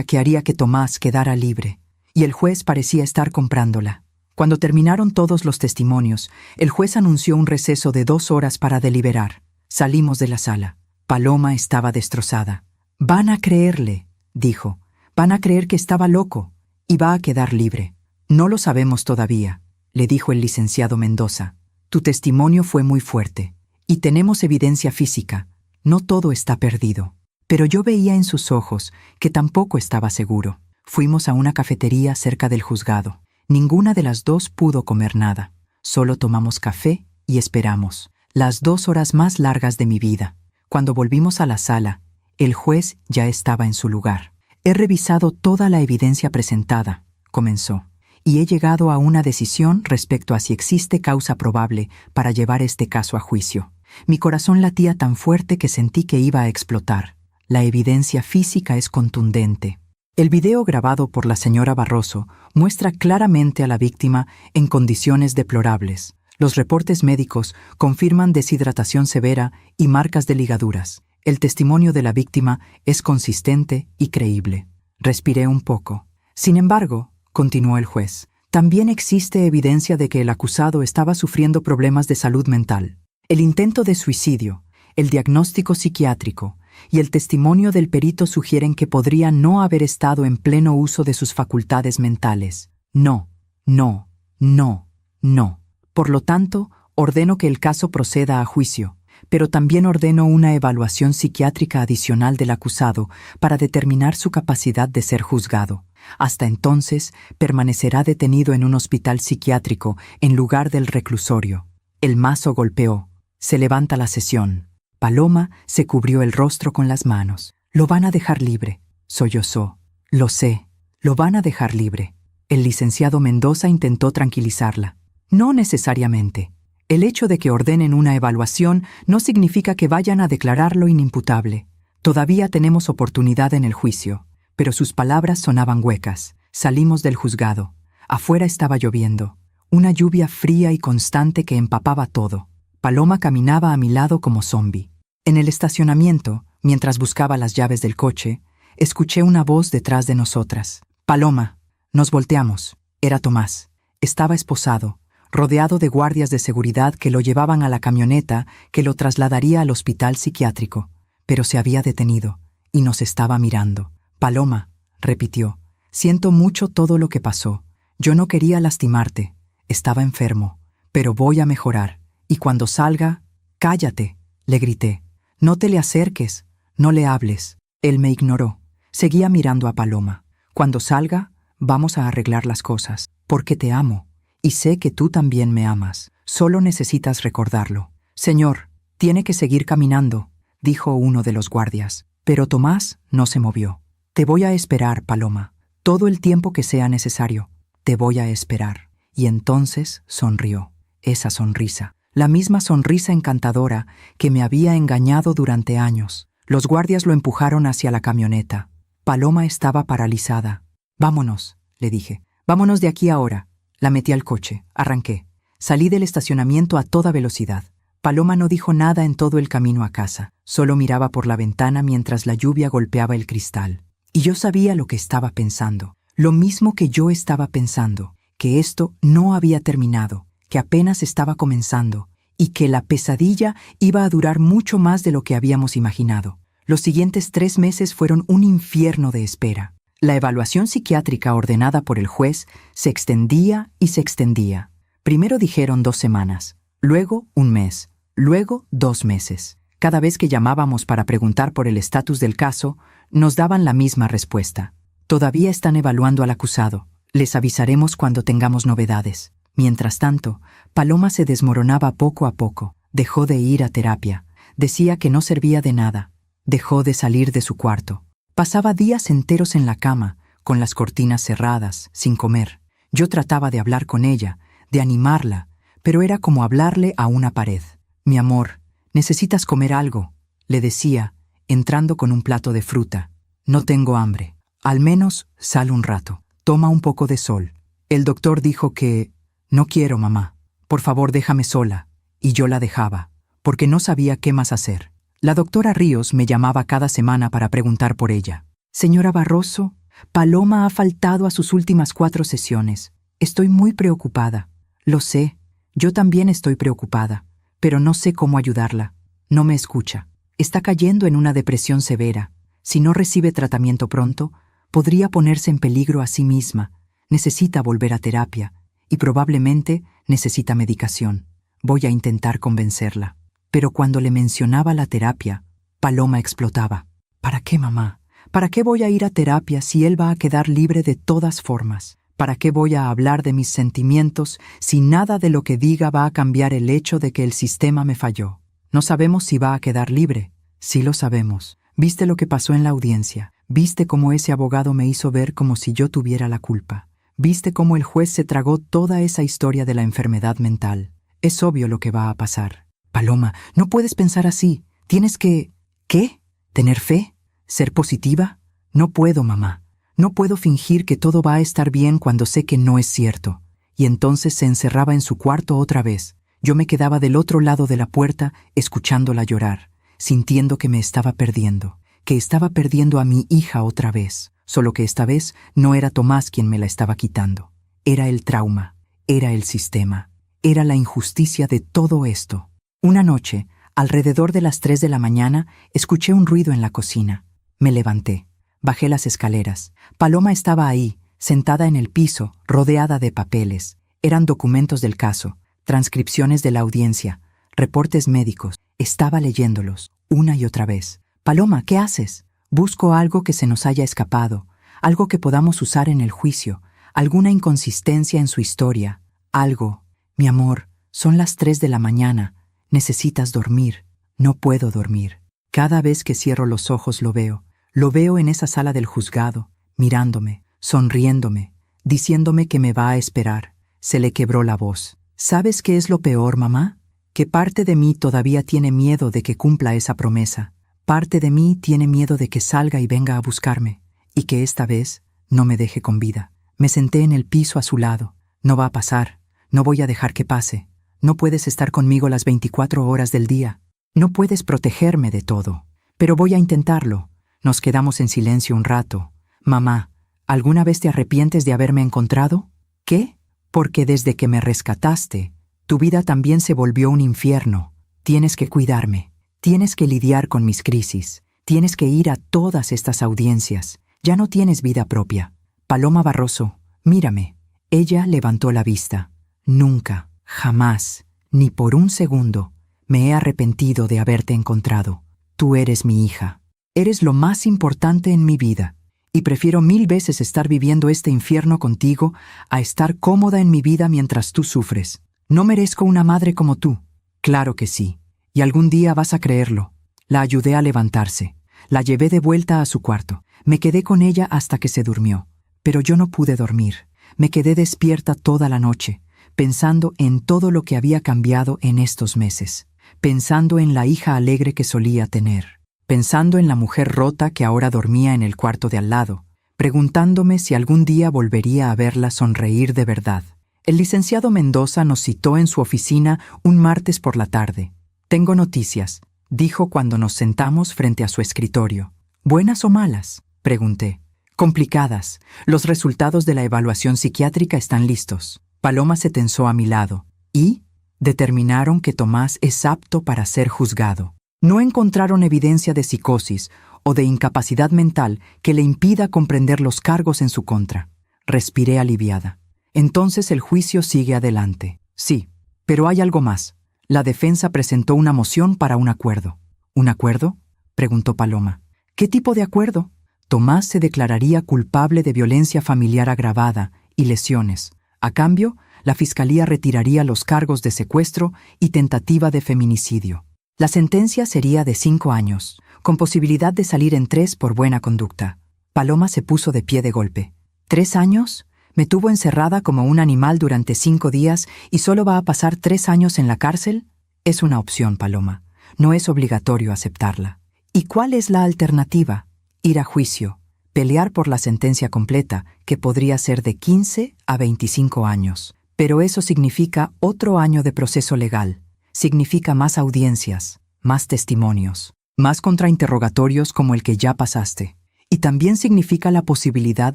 que haría que Tomás quedara libre, y el juez parecía estar comprándola. Cuando terminaron todos los testimonios, el juez anunció un receso de 2 horas para deliberar. Salimos de la sala. Paloma estaba destrozada. Van a creerle, dijo. Van a creer que estaba loco y va a quedar libre. No lo sabemos todavía, le dijo el licenciado Mendoza. Tu testimonio fue muy fuerte y tenemos evidencia física. No todo está perdido. Pero yo veía en sus ojos que tampoco estaba seguro. Fuimos a una cafetería cerca del juzgado. Ninguna de las dos pudo comer nada. Solo tomamos café y esperamos. Las 2 horas más largas de mi vida. Cuando volvimos a la sala, el juez ya estaba en su lugar. He revisado toda la evidencia presentada, comenzó, y he llegado a una decisión respecto a si existe causa probable para llevar este caso a juicio. Mi corazón latía tan fuerte que sentí que iba a explotar. La evidencia física es contundente. El video grabado por la señora Barroso muestra claramente a la víctima en condiciones deplorables. Los reportes médicos confirman deshidratación severa y marcas de ligaduras. El testimonio de la víctima es consistente y creíble. Respiré un poco. Sin embargo, continuó el juez, también existe evidencia de que el acusado estaba sufriendo problemas de salud mental. El intento de suicidio, el diagnóstico psiquiátrico y el testimonio del perito sugieren que podría no haber estado en pleno uso de sus facultades mentales. No, no, no, no. Por lo tanto, ordeno que el caso proceda a juicio, pero también ordeno una evaluación psiquiátrica adicional del acusado para determinar su capacidad de ser juzgado. Hasta entonces, permanecerá detenido en un hospital psiquiátrico en lugar del reclusorio. El mazo golpeó. Se levanta la sesión. Paloma se cubrió el rostro con las manos. Lo van a dejar libre, sollozó. Lo sé, lo van a dejar libre. El licenciado Mendoza intentó tranquilizarla. No necesariamente. El hecho de que ordenen una evaluación no significa que vayan a declararlo inimputable. Todavía tenemos oportunidad en el juicio. Pero sus palabras sonaban huecas. Salimos del juzgado. Afuera estaba lloviendo. Una lluvia fría y constante que empapaba todo. Paloma caminaba a mi lado como zombi. En el estacionamiento, mientras buscaba las llaves del coche, escuché una voz detrás de nosotras. Paloma. Nos volteamos. Era Tomás. Estaba esposado, rodeado de guardias de seguridad que lo llevaban a la camioneta que lo trasladaría al hospital psiquiátrico. Pero se había detenido y nos estaba mirando. Paloma, repitió, siento mucho todo lo que pasó. Yo no quería lastimarte. Estaba enfermo. Pero voy a mejorar. Y cuando salga, cállate, le grité. No te le acerques, no le hables. Él me ignoró. Seguía mirando a Paloma. Cuando salga, vamos a arreglar las cosas. Porque te amo. Y sé que tú también me amas. Solo necesitas recordarlo. Señor, tiene que seguir caminando, dijo uno de los guardias. Pero Tomás no se movió. Te voy a esperar, Paloma. Todo el tiempo que sea necesario. Te voy a esperar. Y entonces sonrió. Esa sonrisa. La misma sonrisa encantadora que me había engañado durante años. Los guardias lo empujaron hacia la camioneta. Paloma estaba paralizada. Vámonos, le dije. Vámonos de aquí ahora. La metí al coche. Arranqué. Salí del estacionamiento a toda velocidad. Paloma no dijo nada en todo el camino a casa. Solo miraba por la ventana mientras la lluvia golpeaba el cristal. Y yo sabía lo que estaba pensando. Lo mismo que yo estaba pensando. Que esto no había terminado. Que apenas estaba comenzando. Y que la pesadilla iba a durar mucho más de lo que habíamos imaginado. Los siguientes 3 meses fueron un infierno de espera. La evaluación psiquiátrica ordenada por el juez se extendía y se extendía. Primero dijeron 2 semanas, luego 1 mes, luego 2 meses. Cada vez que llamábamos para preguntar por el estatus del caso, nos daban la misma respuesta. Todavía están evaluando al acusado. Les avisaremos cuando tengamos novedades. Mientras tanto, Paloma se desmoronaba poco a poco. Dejó de ir a terapia. Decía que no servía de nada. Dejó de salir de su cuarto. Pasaba días enteros en la cama, con las cortinas cerradas, sin comer. Yo trataba de hablar con ella, de animarla, pero era como hablarle a una pared. Mi amor, necesitas comer algo, le decía, entrando con un plato de fruta. No tengo hambre. Al menos sal un rato. Toma un poco de sol. El doctor dijo que... No quiero, mamá. Por favor, déjame sola. Y yo la dejaba, porque no sabía qué más hacer. La doctora Ríos me llamaba cada semana para preguntar por ella. Señora Barroso, Paloma ha faltado a sus últimas 4 sesiones. Estoy muy preocupada. Lo sé, yo también estoy preocupada, pero no sé cómo ayudarla. No me escucha. Está cayendo en una depresión severa. Si no recibe tratamiento pronto, podría ponerse en peligro a sí misma. Necesita volver a terapia y probablemente necesita medicación. Voy a intentar convencerla. Pero cuando le mencionaba la terapia, Paloma explotaba. ¿Para qué, mamá? ¿Para qué voy a ir a terapia si él va a quedar libre de todas formas? ¿Para qué voy a hablar de mis sentimientos si nada de lo que diga va a cambiar el hecho de que el sistema me falló? No sabemos si va a quedar libre. Sí lo sabemos. ¿Viste lo que pasó en la audiencia? ¿Viste cómo ese abogado me hizo ver como si yo tuviera la culpa? ¿Viste cómo el juez se tragó toda esa historia de la enfermedad mental? Es obvio lo que va a pasar. Paloma, no puedes pensar así. Tienes que... ¿Qué? ¿Tener fe? ¿Ser positiva? No puedo, mamá. No puedo fingir que todo va a estar bien cuando sé que no es cierto. Y entonces se encerraba en su cuarto otra vez. Yo me quedaba del otro lado de la puerta, escuchándola llorar, sintiendo que me estaba perdiendo, que estaba perdiendo a mi hija otra vez. solo que esta vez no era Tomás quien me la estaba quitando. Era el trauma, era el sistema, era la injusticia de todo esto. Una noche, alrededor de las 3 de la mañana, escuché un ruido en la cocina. Me levanté, bajé las escaleras. Paloma estaba ahí, sentada en el piso, rodeada de papeles. Eran documentos del caso, transcripciones de la audiencia, reportes médicos. Estaba leyéndolos, una y otra vez. «Paloma, ¿qué haces?» «Busco algo que se nos haya escapado, algo que podamos usar en el juicio, alguna inconsistencia en su historia, algo. Mi amor, son las 3 de la mañana. Necesitas dormir». No puedo dormir. Cada vez que cierro los ojos lo veo. Lo veo en esa sala del juzgado, mirándome, sonriéndome, diciéndome que me va a esperar. Se le quebró la voz. ¿Sabes qué es lo peor, mamá? Que parte de mí todavía tiene miedo de que cumpla esa promesa. Parte de mí tiene miedo de que salga y venga a buscarme, y que esta vez no me deje con vida. Me senté en el piso a su lado. No va a pasar. No voy a dejar que pase. No puedes estar conmigo las 24 horas del día. No puedes protegerme de todo. Pero voy a intentarlo. Nos quedamos en silencio un rato. Mamá, ¿alguna vez te arrepientes de haberme encontrado? ¿Qué? Porque desde que me rescataste, tu vida también se volvió un infierno. Tienes que cuidarme. Tienes que lidiar con mis crisis. Tienes que ir a todas estas audiencias. Ya no tienes vida propia. Paloma Barroso, mírame. Ella levantó la vista. Nunca, jamás, ni por un segundo, me he arrepentido de haberte encontrado. Tú eres mi hija. Eres lo más importante en mi vida. Y prefiero 1000 veces estar viviendo este infierno contigo a estar cómoda en mi vida mientras tú sufres. No merezco una madre como tú. Claro que sí. Y algún día vas a creerlo. La ayudé a levantarse. La llevé de vuelta a su cuarto. Me quedé con ella hasta que se durmió. Pero yo no pude dormir. Me quedé despierta toda la noche, pensando en todo lo que había cambiado en estos meses. Pensando en la hija alegre que solía tener. Pensando en la mujer rota que ahora dormía en el cuarto de al lado. Preguntándome si algún día volvería a verla sonreír de verdad. El licenciado Mendoza nos citó en su oficina un martes por la tarde. «Tengo noticias», dijo cuando nos sentamos frente a su escritorio. «¿Buenas o malas?», pregunté. «Complicadas. Los resultados de la evaluación psiquiátrica están listos». Paloma se tensó a mi lado. «¿Y?» «Determinaron que Tomás es apto para ser juzgado. No encontraron evidencia de psicosis o de incapacidad mental que le impida comprender los cargos en su contra». Respiré aliviada. «Entonces el juicio sigue adelante». «Sí, pero hay algo más. La defensa presentó una moción para un acuerdo». «¿Un acuerdo?», preguntó Paloma. «¿Qué tipo de acuerdo?». «Tomás se declararía culpable de violencia familiar agravada y lesiones. A cambio, la Fiscalía retiraría los cargos de secuestro y tentativa de feminicidio. La sentencia sería de 5 años, con posibilidad de salir en 3 por buena conducta». Paloma se puso de pie de golpe. «¿3 años? Me tuvo encerrada como un animal durante 5 días y solo va a pasar 3 años en la cárcel». «Es una opción, Paloma. No es obligatorio aceptarla». «¿Y cuál es la alternativa?». «Ir a juicio, pelear por la sentencia completa, que podría ser de 15 a 25 años. Pero eso significa otro año de proceso legal. Significa más audiencias, más testimonios, más contrainterrogatorios como el que ya pasaste. Y también significa la posibilidad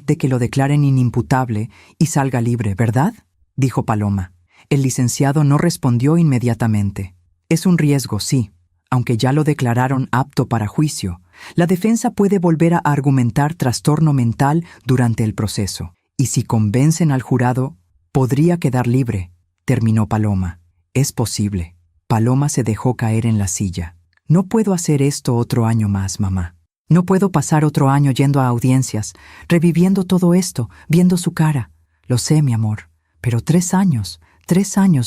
de que lo declaren inimputable y salga libre, ¿verdad?», dijo Paloma. El licenciado no respondió inmediatamente. «Es un riesgo, sí. Aunque ya lo declararon apto para juicio, la defensa puede volver a argumentar trastorno mental durante el proceso. Y si convencen al jurado, podría quedar libre», terminó Paloma. «Es posible». Paloma se dejó caer en la silla. «No puedo hacer esto otro año más, mamá. No puedo pasar otro año yendo a audiencias, reviviendo todo esto, viendo su cara. Lo sé, mi amor, pero 3 años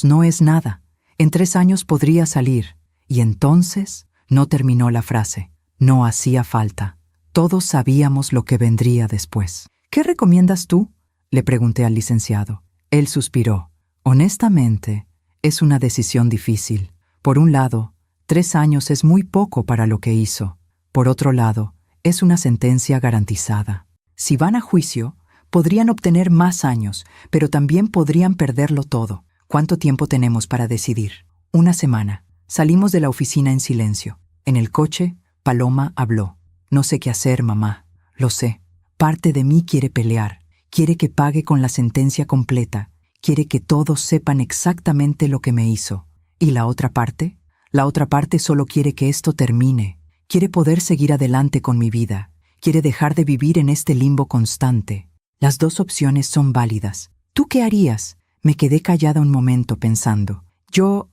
no es nada. En 3 años podría salir». Y entonces no terminó la frase. No hacía falta. Todos sabíamos lo que vendría después. «¿Qué recomiendas tú?», le pregunté al licenciado. Él suspiró. «Honestamente, es una decisión difícil. Por un lado, 3 años es muy poco para lo que hizo. Por otro lado, es una sentencia garantizada. Si van a juicio, podrían obtener más años, pero también podrían perderlo todo. ¿Cuánto tiempo tenemos para decidir?». «1 semana». Salimos de la oficina en silencio. En el coche, Paloma habló. «No sé qué hacer, mamá. Lo sé. Parte de mí quiere pelear, quiere que pague con la sentencia completa, quiere que todos sepan exactamente lo que me hizo. ¿Y la otra parte? La otra parte solo quiere que esto termine, quiere poder seguir adelante con mi vida, quiere dejar de vivir en este limbo constante. Las dos opciones son válidas. ¿Tú qué harías? Me quedé callada un momento pensando. Yo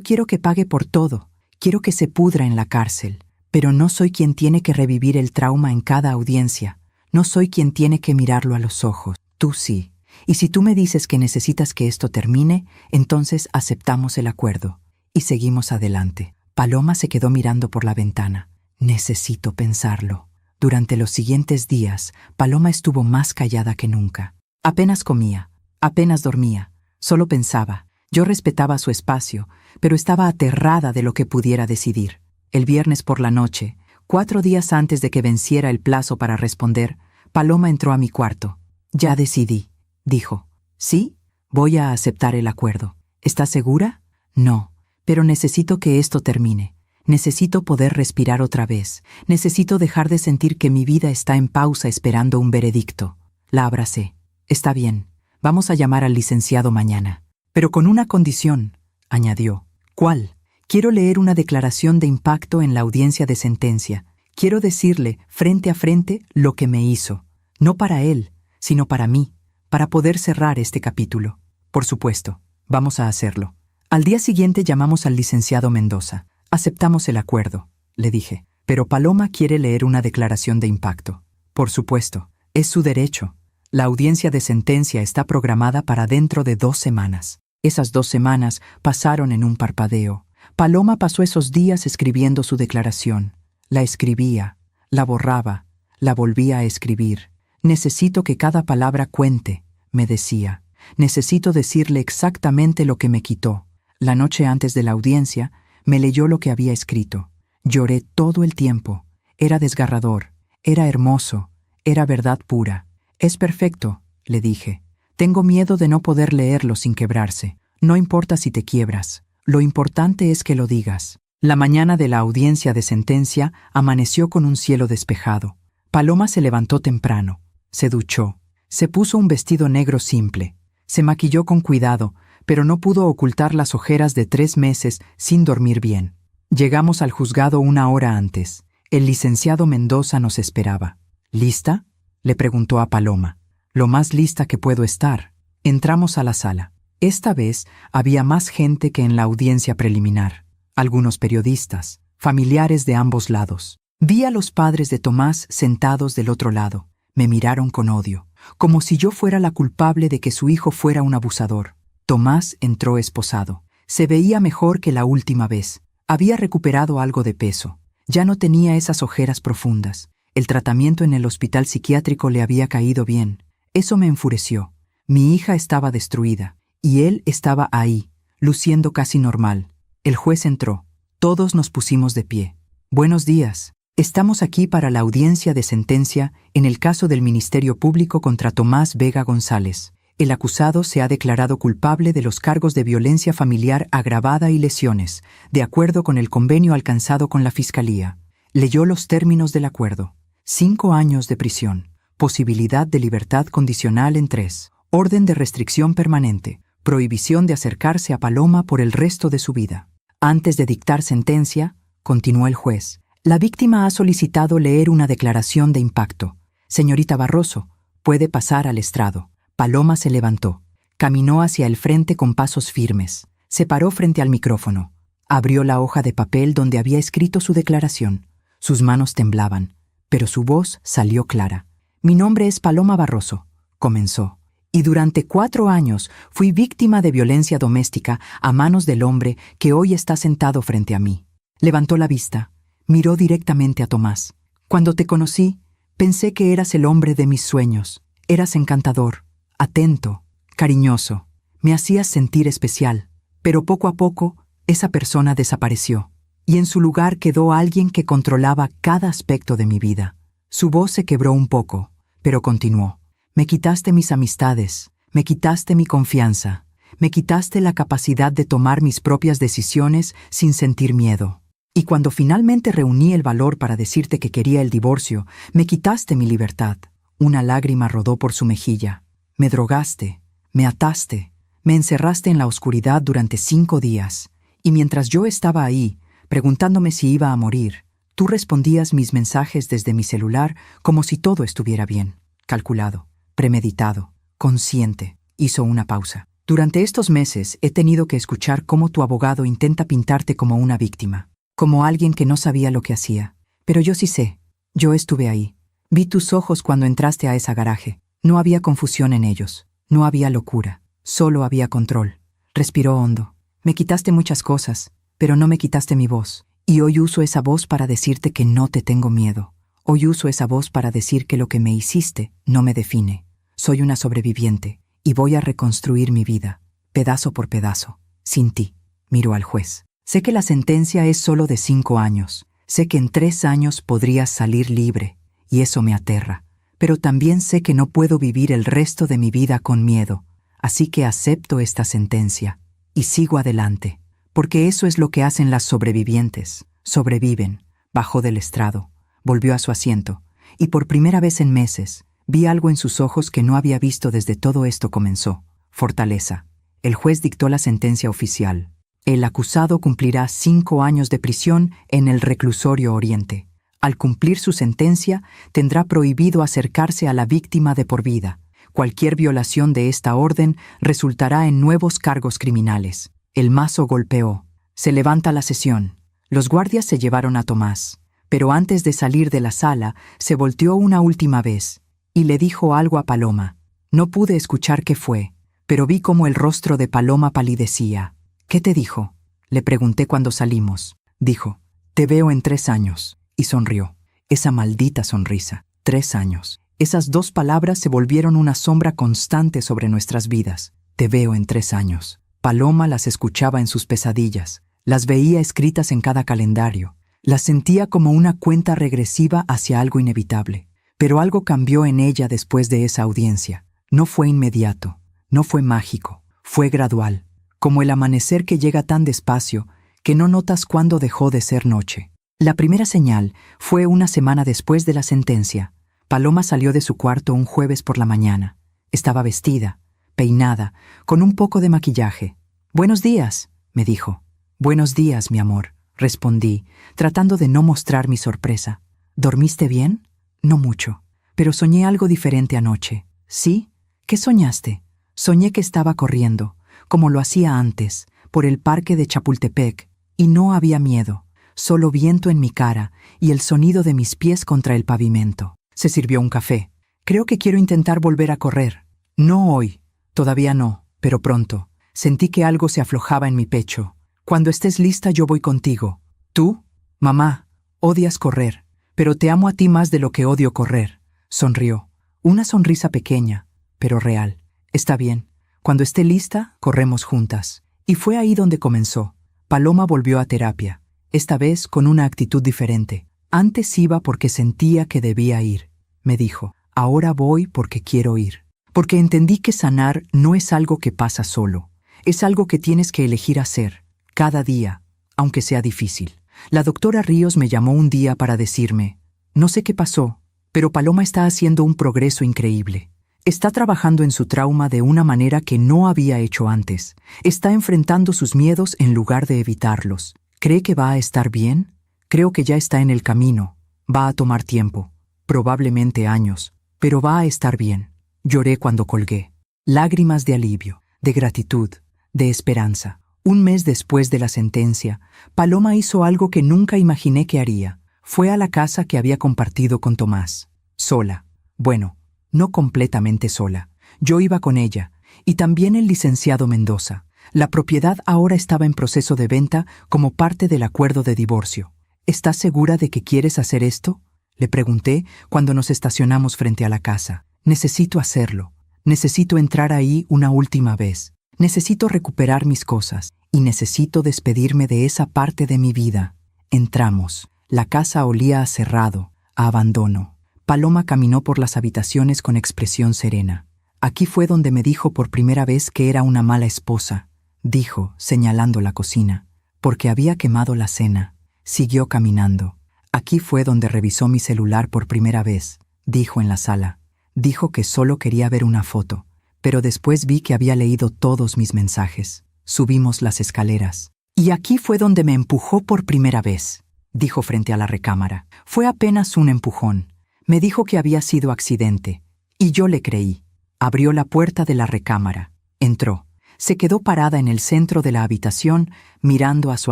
quiero que pague por todo, quiero que se pudra en la cárcel, pero no soy quien tiene que revivir el trauma en cada audiencia. No soy quien tiene que mirarlo a los ojos. Tú sí. Y si tú me dices que necesitas que esto termine, entonces aceptamos el acuerdo y seguimos adelante. Paloma se quedó mirando por la ventana. Necesito pensarlo. Durante los siguientes días, Paloma estuvo más callada que nunca. Apenas comía, apenas dormía, solo pensaba. Yo respetaba su espacio, pero estaba aterrada de lo que pudiera decidir. El viernes por la noche, 4 días antes de que venciera el plazo para responder, Paloma entró a mi cuarto. Ya decidí, dijo. ¿Sí? Voy a aceptar el acuerdo. ¿Estás segura? No, pero necesito que esto termine. Necesito poder respirar otra vez. Necesito dejar de sentir que mi vida está en pausa esperando un veredicto. La abracé. Está bien, vamos a llamar al licenciado mañana. Pero con una condición, añadió. ¿Cuál? Quiero leer una declaración de impacto en la audiencia de sentencia. Quiero decirle, frente a frente, lo que me hizo. No para él, sino para mí, para poder cerrar este capítulo. Por supuesto, vamos a hacerlo. Al día siguiente llamamos al licenciado Mendoza. Aceptamos el acuerdo, le dije. Pero Paloma quiere leer una declaración de impacto. Por supuesto, es su derecho. La audiencia de sentencia está programada para dentro de 2 semanas. Esas 2 semanas pasaron en un parpadeo. Paloma pasó esos días escribiendo su declaración. La escribía, la borraba, la volvía a escribir. Necesito que cada palabra cuente, me decía. Necesito decirle exactamente lo que me quitó. La noche antes de la audiencia, me leyó lo que había escrito. Lloré todo el tiempo. Era desgarrador, era hermoso, era verdad pura. Es perfecto, le dije. Tengo miedo de no poder leerlo sin quebrarse. No importa si te quiebras. Lo importante es que lo digas. La mañana de la audiencia de sentencia amaneció con un cielo despejado. Paloma se levantó temprano, se duchó, se puso un vestido negro simple, se maquilló con cuidado, pero no pudo ocultar las ojeras de 3 meses sin dormir bien. Llegamos al juzgado 1 hora antes. El licenciado Mendoza nos esperaba. ¿Lista?, le preguntó a Paloma. Lo más lista que puedo estar. Entramos a la sala. Esta vez había más gente que en la audiencia preliminar. Algunos periodistas, familiares de ambos lados. Vi a los padres de Tomás sentados del otro lado. Me miraron con odio, como si yo fuera la culpable de que su hijo fuera un abusador. Tomás entró esposado. Se veía mejor que la última vez. Había recuperado algo de peso. Ya no tenía esas ojeras profundas. El tratamiento en el hospital psiquiátrico le había caído bien. Eso me enfureció. Mi hija estaba destruida. Y él estaba ahí, luciendo casi normal. El juez entró. Todos nos pusimos de pie. Buenos días. Estamos aquí para la audiencia de sentencia en el caso del Ministerio Público contra Tomás Vega González. El acusado se ha declarado culpable de los cargos de violencia familiar agravada y lesiones, de acuerdo con el convenio alcanzado con la Fiscalía. Leyó los términos del acuerdo. 5 años de prisión. Posibilidad de libertad condicional en 3. Orden de restricción permanente. Prohibición de acercarse a Paloma por el resto de su vida. Antes de dictar sentencia, continuó el juez, la víctima ha solicitado leer una declaración de impacto. Señorita Barroso, puede pasar al estrado. Paloma se levantó. Caminó hacia el frente con pasos firmes. Se paró frente al micrófono. Abrió la hoja de papel donde había escrito su declaración. Sus manos temblaban, pero su voz salió clara. Mi nombre es Paloma Barroso, comenzó. Y durante 4 años fui víctima de violencia doméstica a manos del hombre que hoy está sentado frente a mí. Levantó la vista, miró directamente a Tomás. Cuando te conocí, pensé que eras el hombre de mis sueños. Eras encantador, atento, cariñoso. Me hacías sentir especial. Pero poco a poco, esa persona desapareció. Y en su lugar quedó alguien que controlaba cada aspecto de mi vida. Su voz se quebró un poco, pero continuó. Me quitaste mis amistades, me quitaste mi confianza, me quitaste la capacidad de tomar mis propias decisiones sin sentir miedo. Y cuando finalmente reuní el valor para decirte que quería el divorcio, me quitaste mi libertad. Una lágrima rodó por su mejilla. Me drogaste, me ataste, me encerraste en la oscuridad durante 5 días, y mientras yo estaba ahí, preguntándome si iba a morir, tú respondías mis mensajes desde mi celular como si todo estuviera bien, calculado, premeditado, consciente. Hizo una pausa. Durante estos meses he tenido que escuchar cómo tu abogado intenta pintarte como una víctima, como alguien que no sabía lo que hacía. Pero yo sí sé, yo estuve ahí. Vi tus ojos cuando entraste a ese garaje. No había confusión en ellos, no había locura, solo había control. Respiró hondo. Me quitaste muchas cosas, pero no me quitaste mi voz. Y hoy uso esa voz para decirte que no te tengo miedo. Hoy uso esa voz para decir que lo que me hiciste no me define. Soy una sobreviviente y voy a reconstruir mi vida, pedazo por pedazo, sin ti. Miró al juez. Sé que la sentencia es solo de 5 años. Sé que en 3 años podrías salir libre, y eso me aterra. Pero también sé que no puedo vivir el resto de mi vida con miedo, así que acepto esta sentencia y sigo adelante, porque eso es lo que hacen las sobrevivientes. Sobreviven. Bajó del estrado, volvió a su asiento, y por primera vez en meses, vi algo en sus ojos que no había visto desde todo esto comenzó. Fortaleza. El juez dictó la sentencia oficial. El acusado cumplirá 5 años de prisión en el reclusorio Oriente. Al cumplir su sentencia, tendrá prohibido acercarse a la víctima de por vida. Cualquier violación de esta orden resultará en nuevos cargos criminales. El mazo golpeó. Se levanta la sesión. Los guardias se llevaron a Tomás, pero antes de salir de la sala, se volteó una última vez y le dijo algo a Paloma. No pude escuchar qué fue, pero vi cómo el rostro de Paloma palidecía. ¿Qué te dijo? Le pregunté cuando salimos. Dijo, te veo en 3 años. Y sonrió. Esa maldita sonrisa. 3 años. Esas 2 palabras se volvieron una sombra constante sobre nuestras vidas. Te veo en 3 años. Paloma las escuchaba en sus pesadillas. Las veía escritas en cada calendario. Las sentía como una cuenta regresiva hacia algo inevitable. Pero algo cambió en ella después de esa audiencia. No fue inmediato. No fue mágico. Fue gradual. Como el amanecer que llega tan despacio que no notas cuándo dejó de ser noche. La primera señal fue una semana después de la sentencia. Paloma salió de su cuarto un jueves por la mañana. Estaba vestida, peinada, con un poco de maquillaje. «Buenos días», me dijo. «Buenos días, mi amor», respondí, tratando de no mostrar mi sorpresa. «¿Dormiste bien?» «No mucho, pero soñé algo diferente anoche». «¿Sí? ¿Qué soñaste?» «Soñé que estaba corriendo, como lo hacía antes, por el parque de Chapultepec, y no había miedo. Solo viento en mi cara y el sonido de mis pies contra el pavimento. Se sirvió un café. Creo que quiero intentar volver a correr. No hoy, todavía no, pero pronto. Sentí que algo se aflojaba en mi pecho. Cuando estés lista yo voy contigo. ¿Tú? Mamá, odias correr, pero te amo a ti más de lo que odio correr. Sonrió. Una sonrisa pequeña, pero real. Está bien. Cuando esté lista, corremos juntas. Y fue ahí donde comenzó. Paloma volvió a terapia. Esta vez con una actitud diferente. Antes iba porque sentía que debía ir, me dijo. Ahora voy porque quiero ir. Porque entendí que sanar no es algo que pasa solo. Es algo que tienes que elegir hacer, cada día, aunque sea difícil. La doctora Ríos me llamó un día para decirme, no sé qué pasó, pero Paloma está haciendo un progreso increíble. Está trabajando en su trauma de una manera que no había hecho antes. Está enfrentando sus miedos en lugar de evitarlos. ¿Cree que va a estar bien? Creo que ya está en el camino. Va a tomar tiempo, probablemente años, pero va a estar bien. Lloré cuando colgué. Lágrimas de alivio, de gratitud, de esperanza. Un mes después de la sentencia, Paloma hizo algo que nunca imaginé que haría. Fue a la casa que había compartido con Tomás. Sola. Bueno, no completamente sola. Yo iba con ella, y también el licenciado Mendoza. La propiedad ahora estaba en proceso de venta como parte del acuerdo de divorcio. ¿Estás segura de que quieres hacer esto?, le pregunté cuando nos estacionamos frente a la casa. Necesito hacerlo. Necesito entrar ahí una última vez. Necesito recuperar mis cosas y necesito despedirme de esa parte de mi vida. Entramos. La casa olía a cerrado, a abandono. Paloma caminó por las habitaciones con expresión serena. Aquí fue donde me dijo por primera vez que era una mala esposa, dijo, señalando la cocina, porque había quemado la cena. Siguió caminando. Aquí fue donde revisó mi celular por primera vez, dijo en la sala. Dijo que solo quería ver una foto, pero después vi que había leído todos mis mensajes. Subimos las escaleras. Y aquí fue donde me empujó por primera vez, dijo frente a la recámara. Fue apenas un empujón. Me dijo que había sido accidente, y yo le creí. Abrió la puerta de la recámara. Entró. Se quedó parada en el centro de la habitación, mirando a su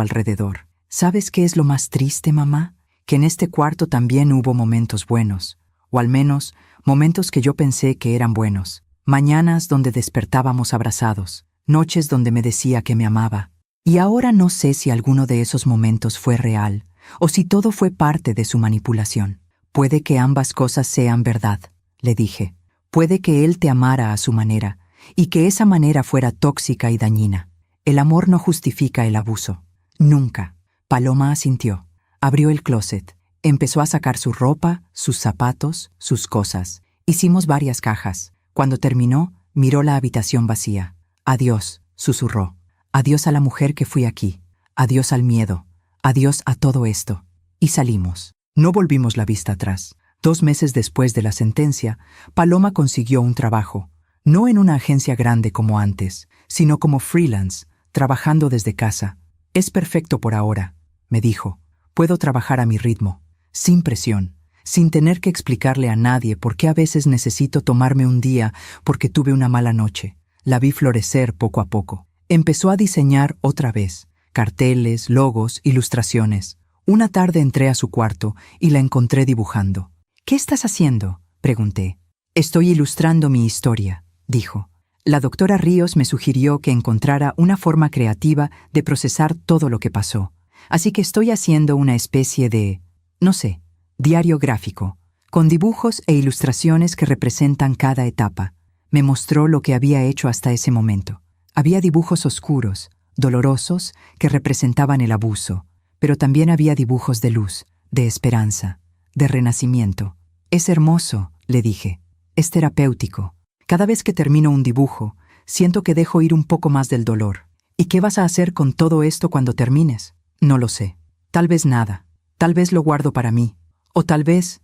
alrededor. ¿Sabes qué es lo más triste, mamá? Que en este cuarto también hubo momentos buenos, o al menos momentos que yo pensé que eran buenos. Mañanas donde despertábamos abrazados, noches donde me decía que me amaba. Y ahora no sé si alguno de esos momentos fue real, o si todo fue parte de su manipulación. Puede que ambas cosas sean verdad, le dije. Puede que él te amara a su manera, y que esa manera fuera tóxica y dañina. El amor no justifica el abuso. Nunca. Paloma asintió. Abrió el closet. Empezó a sacar su ropa, sus zapatos, sus cosas. Hicimos varias cajas. Cuando terminó, miró la habitación vacía. Adiós, susurró. Adiós a la mujer que fui aquí. Adiós al miedo. Adiós a todo esto. Y salimos. No volvimos la vista atrás. 2 meses después de la sentencia, Paloma consiguió un trabajo. No en una agencia grande como antes, sino como freelance, trabajando desde casa. Es perfecto por ahora, me dijo. Puedo trabajar a mi ritmo, sin presión, sin tener que explicarle a nadie por qué a veces necesito tomarme un día porque tuve una mala noche. La vi florecer poco a poco. Empezó a diseñar otra vez, carteles, logos, ilustraciones. Una tarde entré a su cuarto y la encontré dibujando. ¿Qué estás haciendo?, pregunté. Estoy ilustrando mi historia, dijo. La doctora Ríos me sugirió que encontrara una forma creativa de procesar todo lo que pasó. Así que estoy haciendo una especie de, no sé, diario gráfico, con dibujos e ilustraciones que representan cada etapa. Me mostró lo que había hecho hasta ese momento. Había dibujos oscuros, dolorosos, que representaban el abuso, pero también había dibujos de luz, de esperanza, de renacimiento. Es hermoso, le dije. Es terapéutico. Cada vez que termino un dibujo, siento que dejo ir un poco más del dolor. ¿Y qué vas a hacer con todo esto cuando termines? No lo sé. Tal vez nada. Tal vez lo guardo para mí. O tal vez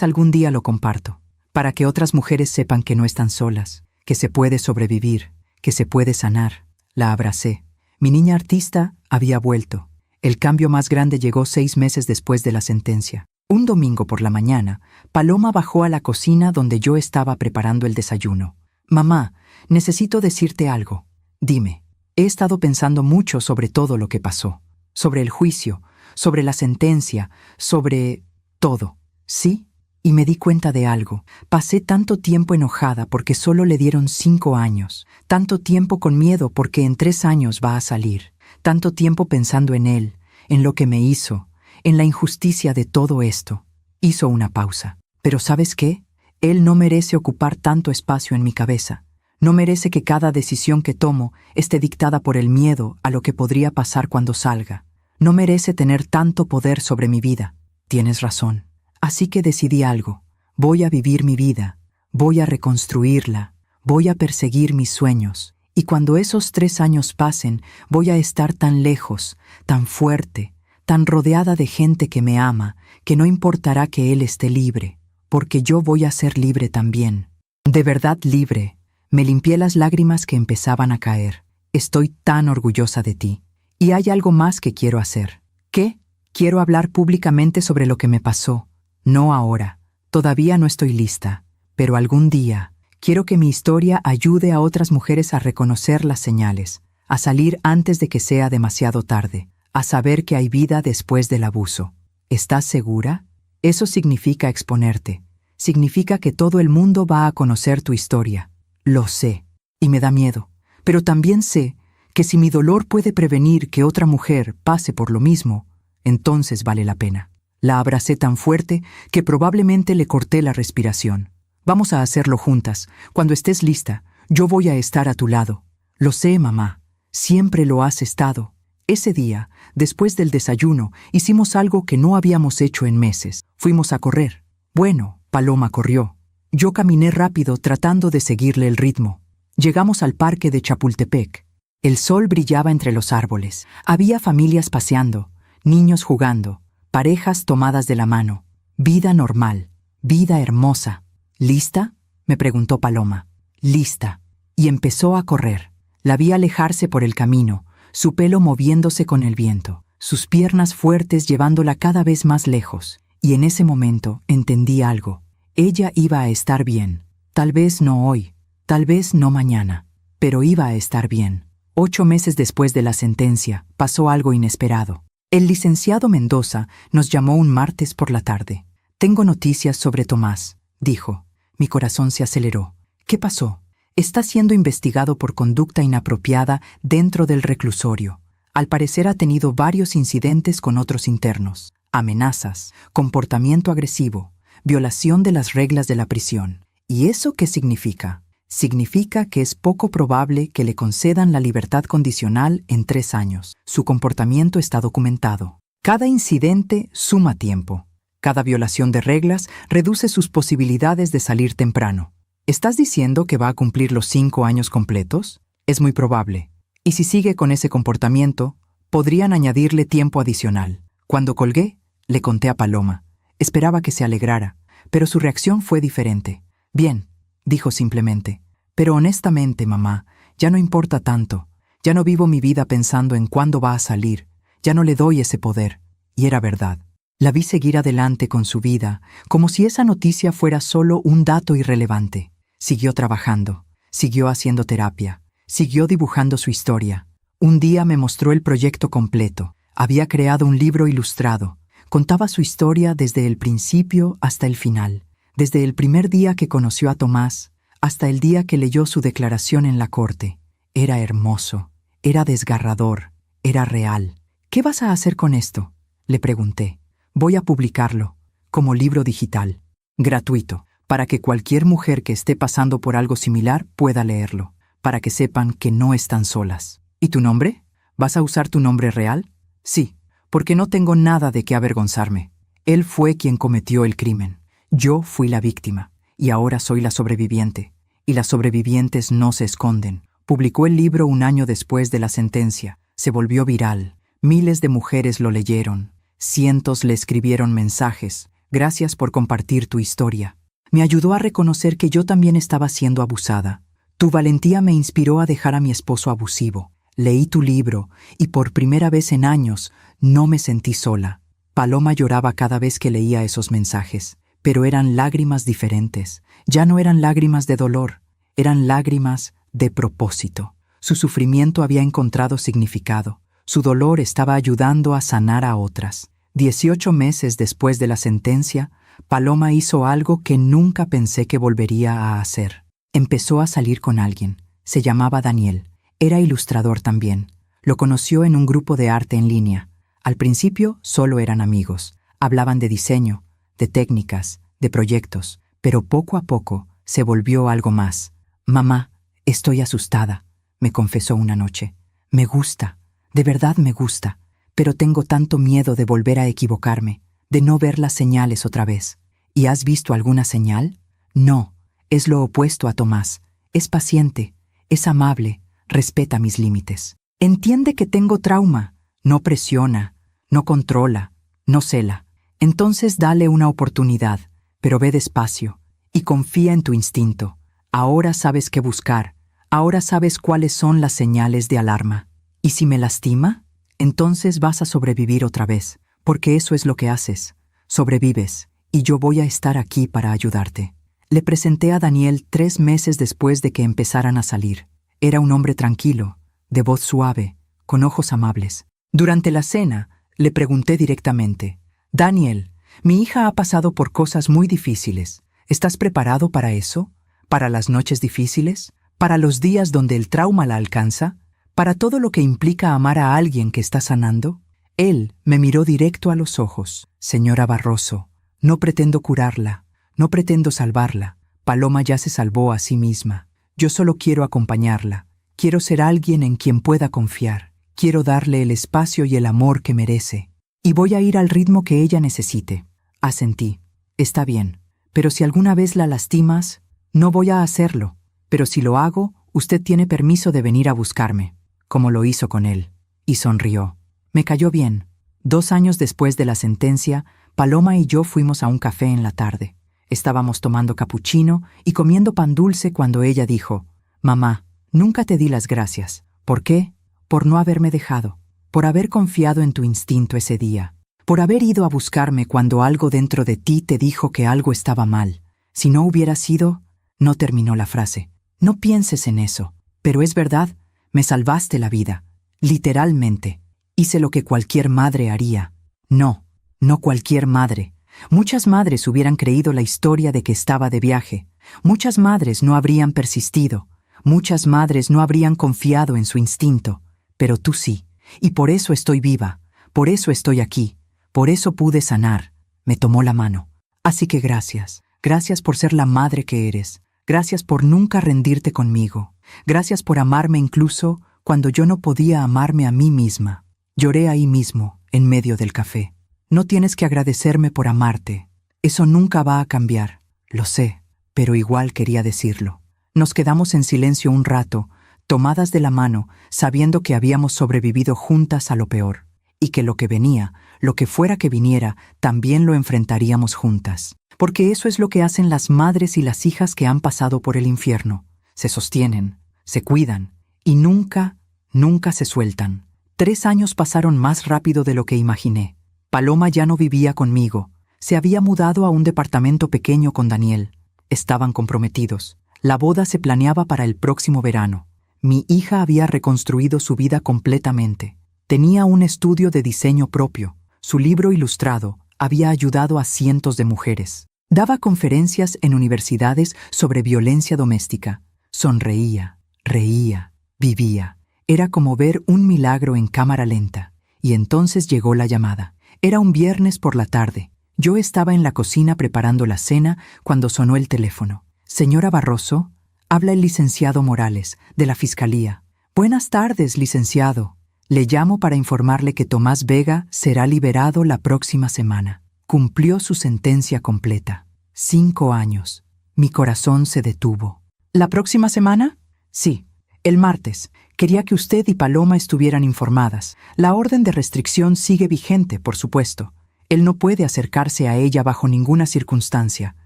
algún día lo comparto. Para que otras mujeres sepan que no están solas, que se puede sobrevivir, que se puede sanar. La abracé. Mi niña artista había vuelto. El cambio más grande llegó 6 meses después de la sentencia. Un domingo por la mañana, Paloma bajó a la cocina donde yo estaba preparando el desayuno. Mamá, necesito decirte algo. Dime. He estado pensando mucho sobre todo lo que pasó. Sobre el juicio, sobre la sentencia, sobre todo. ¿Sí? Y me di cuenta de algo. Pasé tanto tiempo enojada porque solo le dieron 5 años. Tanto tiempo con miedo porque en 3 años va a salir. Tanto tiempo pensando en él, en lo que me hizo, en la injusticia de todo esto. Hizo una pausa. Pero ¿sabes qué? Él no merece ocupar tanto espacio en mi cabeza. No merece que cada decisión que tomo esté dictada por el miedo a lo que podría pasar cuando salga. No merece tener tanto poder sobre mi vida. Tienes razón. Así que decidí algo. Voy a vivir mi vida. Voy a reconstruirla. Voy a perseguir mis sueños. Y cuando esos 3 años pasen, voy a estar tan lejos, tan fuerte, tan rodeada de gente que me ama, que no importará que él esté libre, porque yo voy a ser libre también. De verdad libre. Me limpié las lágrimas que empezaban a caer. Estoy tan orgullosa de ti. Y hay algo más que quiero hacer. ¿Qué? Quiero hablar públicamente sobre lo que me pasó. No ahora. Todavía no estoy lista. Pero algún día, quiero que mi historia ayude a otras mujeres a reconocer las señales, a salir antes de que sea demasiado tarde, a saber que hay vida después del abuso. ¿Estás segura? Eso significa exponerte. Significa que todo el mundo va a conocer tu historia. Lo sé, y me da miedo. Pero también sé que si mi dolor puede prevenir que otra mujer pase por lo mismo, entonces vale la pena. La abracé tan fuerte que probablemente le corté la respiración. Vamos a hacerlo juntas. Cuando estés lista, yo voy a estar a tu lado. Lo sé, mamá. Siempre lo has estado. Ese día, después del desayuno, hicimos algo que no habíamos hecho en meses. Fuimos a correr. Bueno, Paloma corrió. Yo caminé rápido tratando de seguirle el ritmo. Llegamos al parque de Chapultepec. El sol brillaba entre los árboles. Había familias paseando, niños jugando, parejas tomadas de la mano. Vida normal, vida hermosa. ¿Lista? me preguntó Paloma. Lista. Y empezó a correr. La vi alejarse por el camino, su pelo moviéndose con el viento, sus piernas fuertes llevándola cada vez más lejos. Y en ese momento entendí algo. Ella iba a estar bien. Tal vez no hoy, tal vez no mañana, pero iba a estar bien. 8 meses después de la sentencia, pasó algo inesperado. El licenciado Mendoza nos llamó un martes por la tarde. «Tengo noticias sobre Tomás», dijo. Mi corazón se aceleró. «¿Qué pasó?» «Está siendo investigado por conducta inapropiada dentro del reclusorio. Al parecer ha tenido varios incidentes con otros internos. Amenazas, comportamiento agresivo, violación de las reglas de la prisión. ¿Y eso qué significa?» Significa que es poco probable que le concedan la libertad condicional en 3 años. Su comportamiento está documentado. Cada incidente suma tiempo. Cada violación de reglas reduce sus posibilidades de salir temprano. ¿Estás diciendo que va a cumplir los 5 años completos? Es muy probable. Y si sigue con ese comportamiento, podrían añadirle tiempo adicional. Cuando colgué, le conté a Paloma. Esperaba que se alegrara, pero su reacción fue diferente. «Bien», dijo simplemente. «Pero honestamente, mamá, ya no importa tanto. Ya no vivo mi vida pensando en cuándo va a salir. Ya no le doy ese poder». Y era verdad. La vi seguir adelante con su vida, como si esa noticia fuera solo un dato irrelevante. Siguió trabajando, siguió haciendo terapia, siguió dibujando su historia. Un día me mostró el proyecto completo. Había creado un libro ilustrado. Contaba su historia desde el principio hasta el final. Desde el primer día que conoció a Tomás hasta el día que leyó su declaración en la corte. Era hermoso, era desgarrador, era real. «¿Qué vas a hacer con esto?», le pregunté. «Voy a publicarlo, como libro digital, gratuito, para que cualquier mujer que esté pasando por algo similar pueda leerlo, para que sepan que no están solas». «¿Y tu nombre? ¿Vas a usar tu nombre real?» «Sí, porque no tengo nada de qué avergonzarme. Él fue quien cometió el crimen. Yo fui la víctima, y ahora soy la sobreviviente. Y las sobrevivientes no se esconden». Publicó el libro un año después de la sentencia. Se volvió viral. Miles de mujeres lo leyeron. Cientos le escribieron mensajes. «Gracias por compartir tu historia». Me ayudó a reconocer que yo también estaba siendo abusada. «Tu valentía me inspiró a dejar a mi esposo abusivo. Leí tu libro, y por primera vez en años no me sentí sola». Paloma lloraba cada vez que leía esos mensajes. Pero eran lágrimas diferentes. Ya no eran lágrimas de dolor, eran lágrimas de propósito. Su sufrimiento había encontrado significado. Su dolor estaba ayudando a sanar a otras. 18 meses después de la sentencia, Paloma hizo algo que nunca pensé que volvería a hacer. Empezó a salir con alguien. Se llamaba Daniel. Era ilustrador también. Lo conoció en un grupo de arte en línea. Al principio solo eran amigos. Hablaban de diseño, de técnicas, de proyectos, pero poco a poco se volvió algo más. «Mamá, estoy asustada», me confesó una noche. «Me gusta, de verdad me gusta, pero tengo tanto miedo de volver a equivocarme, de no ver las señales otra vez». «¿Y has visto alguna señal?» «No, es lo opuesto a Tomás. Es paciente, es amable, respeta mis límites. Entiende que tengo trauma, no presiona, no controla, no cela. Entonces dale una oportunidad, pero ve despacio y confía en tu instinto. Ahora sabes qué buscar, ahora sabes cuáles son las señales de alarma. ¿Y si me lastima? Entonces vas a sobrevivir otra vez, porque eso es lo que haces. Sobrevives, y yo voy a estar aquí para ayudarte». Le presenté a Daniel 3 meses después de que empezaran a salir. Era un hombre tranquilo, de voz suave, con ojos amables. Durante la cena, le pregunté directamente: «Daniel, mi hija ha pasado por cosas muy difíciles. ¿Estás preparado para eso? ¿Para las noches difíciles? ¿Para los días donde el trauma la alcanza? ¿Para todo lo que implica amar a alguien que está sanando?» Él me miró directo a los ojos. «Señora Barroso, no pretendo curarla, no pretendo salvarla. Paloma ya se salvó a sí misma. Yo solo quiero acompañarla. Quiero ser alguien en quien pueda confiar. Quiero darle el espacio y el amor que merece. Y voy a ir al ritmo que ella necesite». Asentí. «Está bien, pero si alguna vez la lastimas, no voy a hacerlo. Pero si lo hago, usted tiene permiso de venir a buscarme», como lo hizo con él. Y sonrió. Me cayó bien. 2 años después de la sentencia, Paloma y yo fuimos a un café en la tarde. Estábamos tomando capuchino y comiendo pan dulce cuando ella dijo: «Mamá, nunca te di las gracias. ¿Por qué? Por no haberme dejado, por haber confiado en tu instinto ese día, por haber ido a buscarme cuando algo dentro de ti te dijo que algo estaba mal. Si no hubiera sido…» No terminó la frase. «No pienses en eso. Pero es verdad, me salvaste la vida. Literalmente. Hice lo que cualquier madre haría». No, no cualquier madre. Muchas madres hubieran creído la historia de que estaba de viaje. Muchas madres no habrían persistido. Muchas madres no habrían confiado en su instinto. Pero tú sí. Y por eso estoy viva. Por eso estoy aquí. Por eso pude sanar. Me tomó la mano. Así que gracias. Gracias por ser la madre que eres. Gracias por nunca rendirte conmigo. Gracias por amarme incluso cuando yo no podía amarme a mí misma. Lloré ahí mismo, en medio del café. No tienes que agradecerme por amarte. Eso nunca va a cambiar. Lo sé, pero igual quería decirlo. Nos quedamos en silencio un rato, tomadas de la mano, sabiendo que habíamos sobrevivido juntas a lo peor, y que lo que venía, lo que fuera que viniera, también lo enfrentaríamos juntas. Porque eso es lo que hacen las madres y las hijas que han pasado por el infierno. Se sostienen, se cuidan, y nunca, nunca se sueltan. 3 años pasaron más rápido de lo que imaginé. Paloma ya no vivía conmigo. Se había mudado a un departamento pequeño con Daniel. Estaban comprometidos. La boda se planeaba para el próximo verano. Mi hija había reconstruido su vida completamente. Tenía un estudio de diseño propio. Su libro ilustrado había ayudado a cientos de mujeres. Daba conferencias en universidades sobre violencia doméstica. Sonreía, reía, vivía. Era como ver un milagro en cámara lenta. Y entonces llegó la llamada. Era un viernes por la tarde. Yo estaba en la cocina preparando la cena cuando sonó el teléfono. «Señora Barroso, habla el licenciado Morales, de la Fiscalía». «Buenas tardes, licenciado. Le llamo para informarle que Tomás Vega será liberado la próxima semana». Cumplió su sentencia completa. 5 años. Mi corazón se detuvo. ¿La próxima semana? Sí, el martes. Quería que usted y Paloma estuvieran informadas. La orden de restricción sigue vigente, por supuesto. Él no puede acercarse a ella bajo ninguna circunstancia.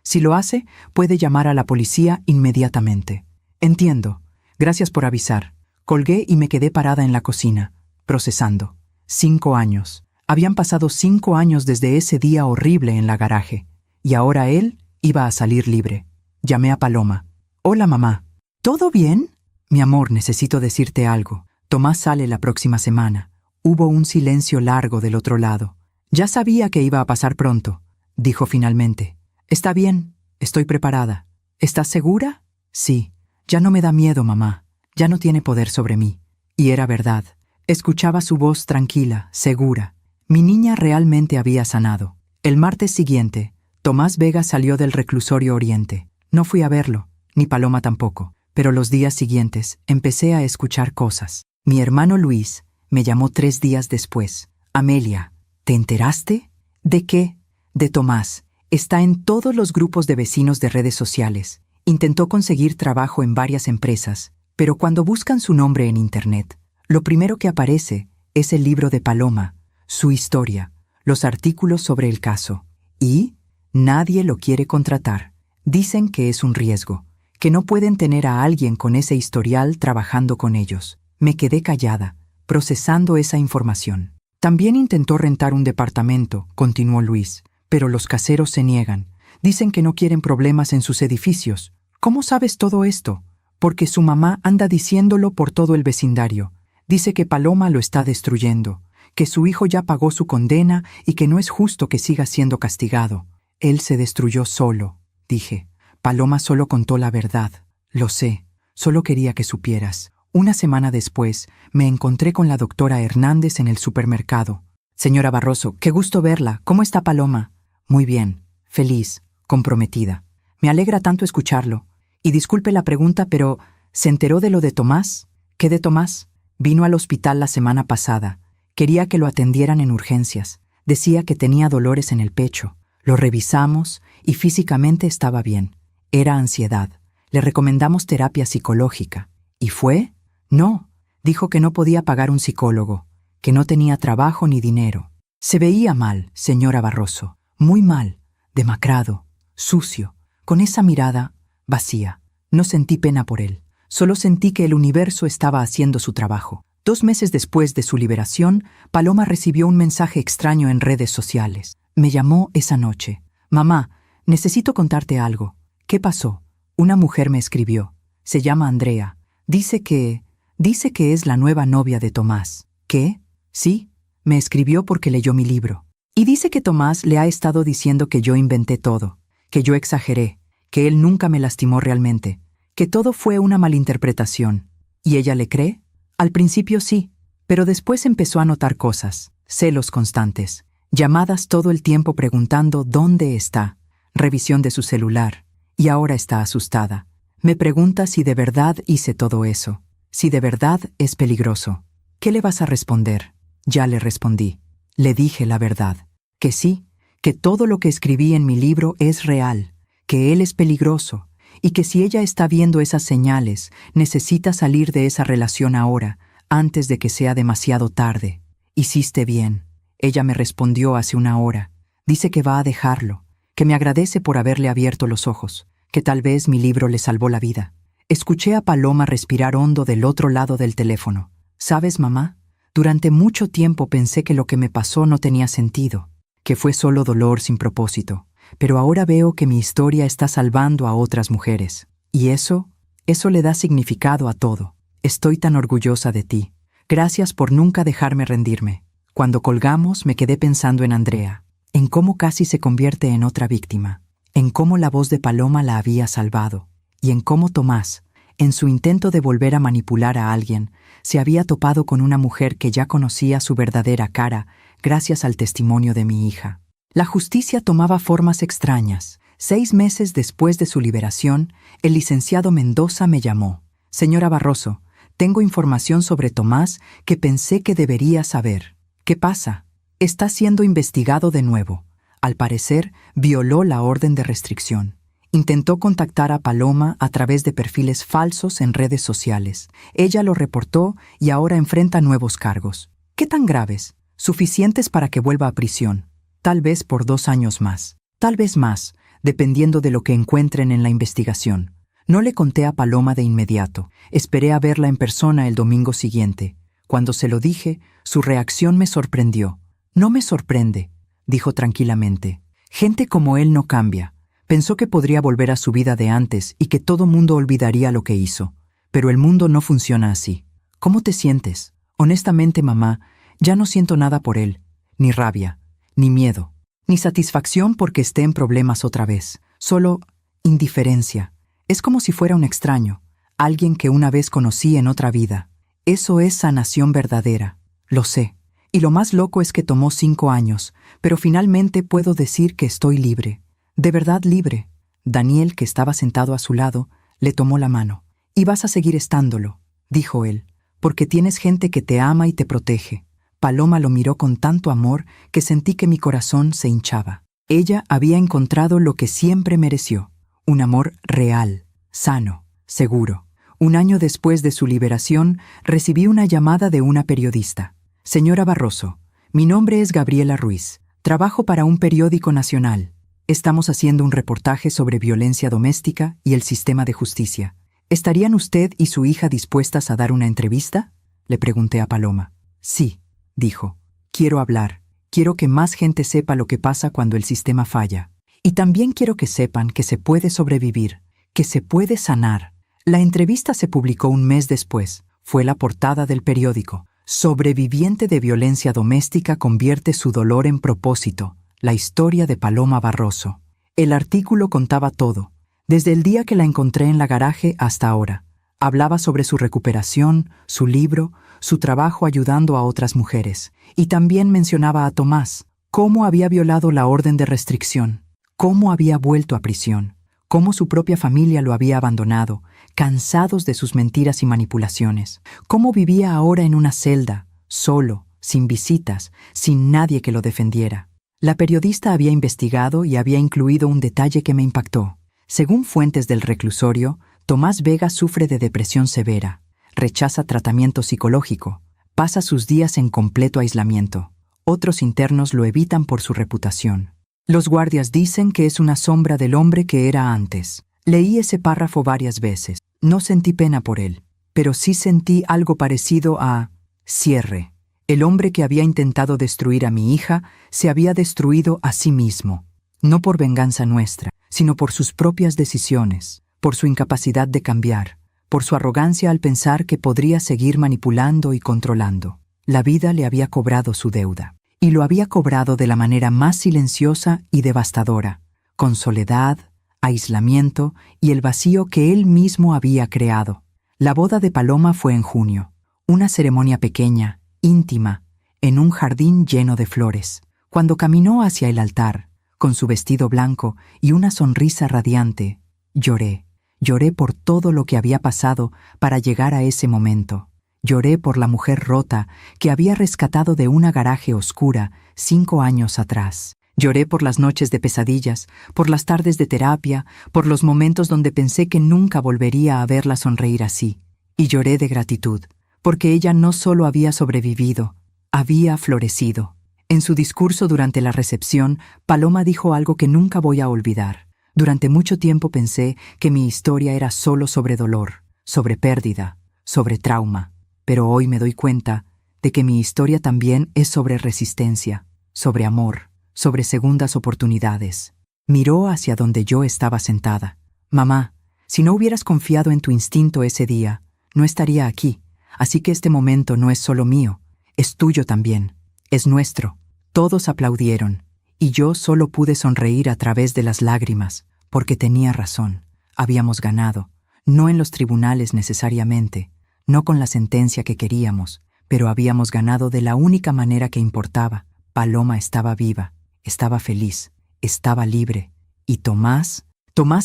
Si lo hace, puede llamar a la policía inmediatamente. Entiendo. Gracias por avisar. Colgué y me quedé parada en la cocina, procesando. 5 años. Habían pasado 5 años desde ese día horrible en la garaje. Y ahora él iba a salir libre. Llamé a Paloma. «Hola, mamá. ¿Todo bien?» «Mi amor, necesito decirte algo. Tomás sale la próxima semana». Hubo un silencio largo del otro lado. «Ya sabía que iba a pasar pronto», dijo finalmente. «Está bien, estoy preparada». «¿Estás segura?» «Sí. Ya no me da miedo, mamá. Ya no tiene poder sobre mí». Y era verdad. Escuchaba su voz tranquila, segura. Mi niña realmente había sanado. El martes siguiente, Tomás Vega salió del reclusorio Oriente. No fui a verlo, ni Paloma tampoco. Pero los días siguientes empecé a escuchar cosas. Mi hermano Luis me llamó 3 días después. «Amelia, ¿te enteraste?» «¿De qué?» «De Tomás. Está en todos los grupos de vecinos de redes sociales. Intentó conseguir trabajo en varias empresas, pero cuando buscan su nombre en Internet, lo primero que aparece es el libro de Paloma, su historia, los artículos sobre el caso. Y nadie lo quiere contratar. Dicen que es un riesgo, que no pueden tener a alguien con ese historial trabajando con ellos». Me quedé callada, procesando esa información. «También intentó rentar un departamento», continuó Luis, «pero los caseros se niegan. Dicen que no quieren problemas en sus edificios». «¿Cómo sabes todo esto?» «Porque su mamá anda diciéndolo por todo el vecindario. Dice que Paloma lo está destruyendo, que su hijo ya pagó su condena y que no es justo que siga siendo castigado». «Él se destruyó solo», dije. «Paloma solo contó la verdad». «Lo sé. Solo quería que supieras». Una semana después, me encontré con la doctora Hernández en el supermercado. «Señora Barroso, qué gusto verla. ¿Cómo está Paloma?» «Muy bien. Feliz. Comprometida». «Me alegra tanto escucharlo. Y disculpe la pregunta, pero ¿se enteró de lo de Tomás?» «¿Qué de Tomás?» «Vino al hospital la semana pasada. Quería que lo atendieran en urgencias. Decía que tenía dolores en el pecho. Lo revisamos y físicamente estaba bien. Era ansiedad. Le recomendamos terapia psicológica. ¿Y fue? No. Dijo que no podía pagar un psicólogo, que no tenía trabajo ni dinero. Se veía mal, señora Barroso. Muy mal, demacrado. sucio, con esa mirada vacía. No sentí pena por él, solo sentí que el universo estaba haciendo su trabajo. 2 meses después de su liberación, Paloma recibió un mensaje extraño en redes sociales. Me llamó esa noche. Mamá, necesito contarte algo. ¿Qué pasó? Una mujer me escribió. Se llama Andrea. Dice que es la nueva novia de Tomás. ¿Qué? Sí, me escribió porque leyó mi libro. Y dice que Tomás le ha estado diciendo que yo inventé todo, que yo exageré, que él nunca me lastimó realmente, que todo fue una malinterpretación. ¿Y ella le cree? Al principio sí, pero después empezó a notar cosas, celos constantes, llamadas todo el tiempo preguntando dónde está, revisión de su celular, y ahora está asustada. Me pregunta si de verdad hice todo eso, si de verdad es peligroso. ¿Qué le vas a responder? Ya le respondí. Le dije la verdad, que sí, que todo lo que escribí en mi libro es real, que él es peligroso, y que si ella está viendo esas señales, necesita salir de esa relación ahora, antes de que sea demasiado tarde. Hiciste bien. Ella me respondió hace una hora. Dice que va a dejarlo, que me agradece por haberle abierto los ojos, que tal vez mi libro le salvó la vida. Escuché a Paloma respirar hondo del otro lado del teléfono. ¿Sabes, mamá? Durante mucho tiempo pensé que lo que me pasó no tenía sentido, que fue solo dolor sin propósito. Pero ahora veo que mi historia está salvando a otras mujeres. Y eso le da significado a todo. Estoy tan orgullosa de ti. Gracias por nunca dejarme rendirme. Cuando colgamos me quedé pensando en Andrea, en cómo casi se convierte en otra víctima, en cómo la voz de Paloma la había salvado, y en cómo Tomás, en su intento de volver a manipular a alguien, se había topado con una mujer que ya conocía su verdadera cara gracias al testimonio de mi hija. La justicia tomaba formas extrañas. 6 meses después de su liberación, el licenciado Mendoza me llamó. Señora Barroso, tengo información sobre Tomás que pensé que debería saber. ¿Qué pasa? Está siendo investigado de nuevo. Al parecer, violó la orden de restricción. Intentó contactar a Paloma a través de perfiles falsos en redes sociales. Ella lo reportó y ahora enfrenta nuevos cargos. ¿Qué tan graves? Suficientes para que vuelva a prisión. Tal vez por 2 años más. Tal vez más, dependiendo de lo que encuentren en la investigación. No le conté a Paloma de inmediato. Esperé a verla en persona el domingo siguiente. Cuando se lo dije, su reacción me sorprendió. No me sorprende, dijo tranquilamente. Gente como él no cambia. Pensó que podría volver a su vida de antes y que todo mundo olvidaría lo que hizo. Pero el mundo no funciona así. ¿Cómo te sientes? Honestamente, mamá, ya no siento nada por él. Ni rabia, ni miedo, ni satisfacción porque esté en problemas otra vez. Solo indiferencia. Es como si fuera un extraño, alguien que una vez conocí en otra vida. Eso es sanación verdadera. Lo sé. Y lo más loco es que tomó 5 años, pero finalmente puedo decir que estoy libre. De verdad libre. Daniel, que estaba sentado a su lado, le tomó la mano. Y vas a seguir estándolo, dijo él, porque tienes gente que te ama y te protege. Paloma lo miró con tanto amor que sentí que mi corazón se hinchaba. Ella había encontrado lo que siempre mereció, un amor real, sano, seguro. 1 año después de su liberación, recibí una llamada de una periodista. Señora Barroso, mi nombre es Gabriela Ruiz. Trabajo para un periódico nacional. Estamos haciendo un reportaje sobre violencia doméstica y el sistema de justicia. ¿Estarían usted y su hija dispuestas a dar una entrevista? Le pregunté a Paloma. Sí, dijo. Quiero hablar. Quiero que más gente sepa lo que pasa cuando el sistema falla. Y también quiero que sepan que se puede sobrevivir, que se puede sanar. La entrevista se publicó 1 mes después. Fue la portada del periódico. Sobreviviente de violencia doméstica convierte su dolor en propósito. La historia de Paloma Barroso. El artículo contaba todo, desde el día que la encontré en la garaje hasta ahora. Hablaba sobre su recuperación, su libro, su trabajo ayudando a otras mujeres. Y también mencionaba a Tomás, cómo había violado la orden de restricción, cómo había vuelto a prisión, cómo su propia familia lo había abandonado, cansados de sus mentiras y manipulaciones, cómo vivía ahora en una celda, solo, sin visitas, sin nadie que lo defendiera. La periodista había investigado y había incluido un detalle que me impactó. Según fuentes del reclusorio, Tomás Vega sufre de depresión severa, rechaza tratamiento psicológico, pasa sus días en completo aislamiento. Otros internos lo evitan por su reputación. Los guardias dicen que es una sombra del hombre que era antes. Leí ese párrafo varias veces. No sentí pena por él, pero sí sentí algo parecido a cierre. El hombre que había intentado destruir a mi hija se había destruido a sí mismo, no por venganza nuestra, sino por sus propias decisiones, por su incapacidad de cambiar, por su arrogancia al pensar que podría seguir manipulando y controlando. La vida le había cobrado su deuda, y lo había cobrado de la manera más silenciosa y devastadora, con soledad, aislamiento y el vacío que él mismo había creado. La boda de Paloma fue en junio, una ceremonia pequeña, íntima, en un jardín lleno de flores. Cuando caminó hacia el altar, con su vestido blanco y una sonrisa radiante, lloré. Lloré por todo lo que había pasado para llegar a ese momento. Lloré por la mujer rota que había rescatado de una garaje oscura 5 años atrás. Lloré por las noches de pesadillas, por las tardes de terapia, por los momentos donde pensé que nunca volvería a verla sonreír así. Y lloré de gratitud, porque ella no solo había sobrevivido, había florecido. En su discurso durante la recepción, Paloma dijo algo que nunca voy a olvidar. Durante mucho tiempo pensé que mi historia era solo sobre dolor, sobre pérdida, sobre trauma. Pero hoy me doy cuenta de que mi historia también es sobre resistencia, sobre amor, sobre segundas oportunidades. Miró hacia donde yo estaba sentada. Mamá, si no hubieras confiado en tu instinto ese día, no estaría aquí. Así que este momento no es solo mío, es tuyo también, es nuestro. Todos aplaudieron, y yo solo pude sonreír a través de las lágrimas, porque tenía razón. Habíamos ganado, no en los tribunales necesariamente, no con la sentencia que queríamos, pero habíamos ganado de la única manera que importaba. Paloma estaba viva, estaba feliz, estaba libre, y Tomás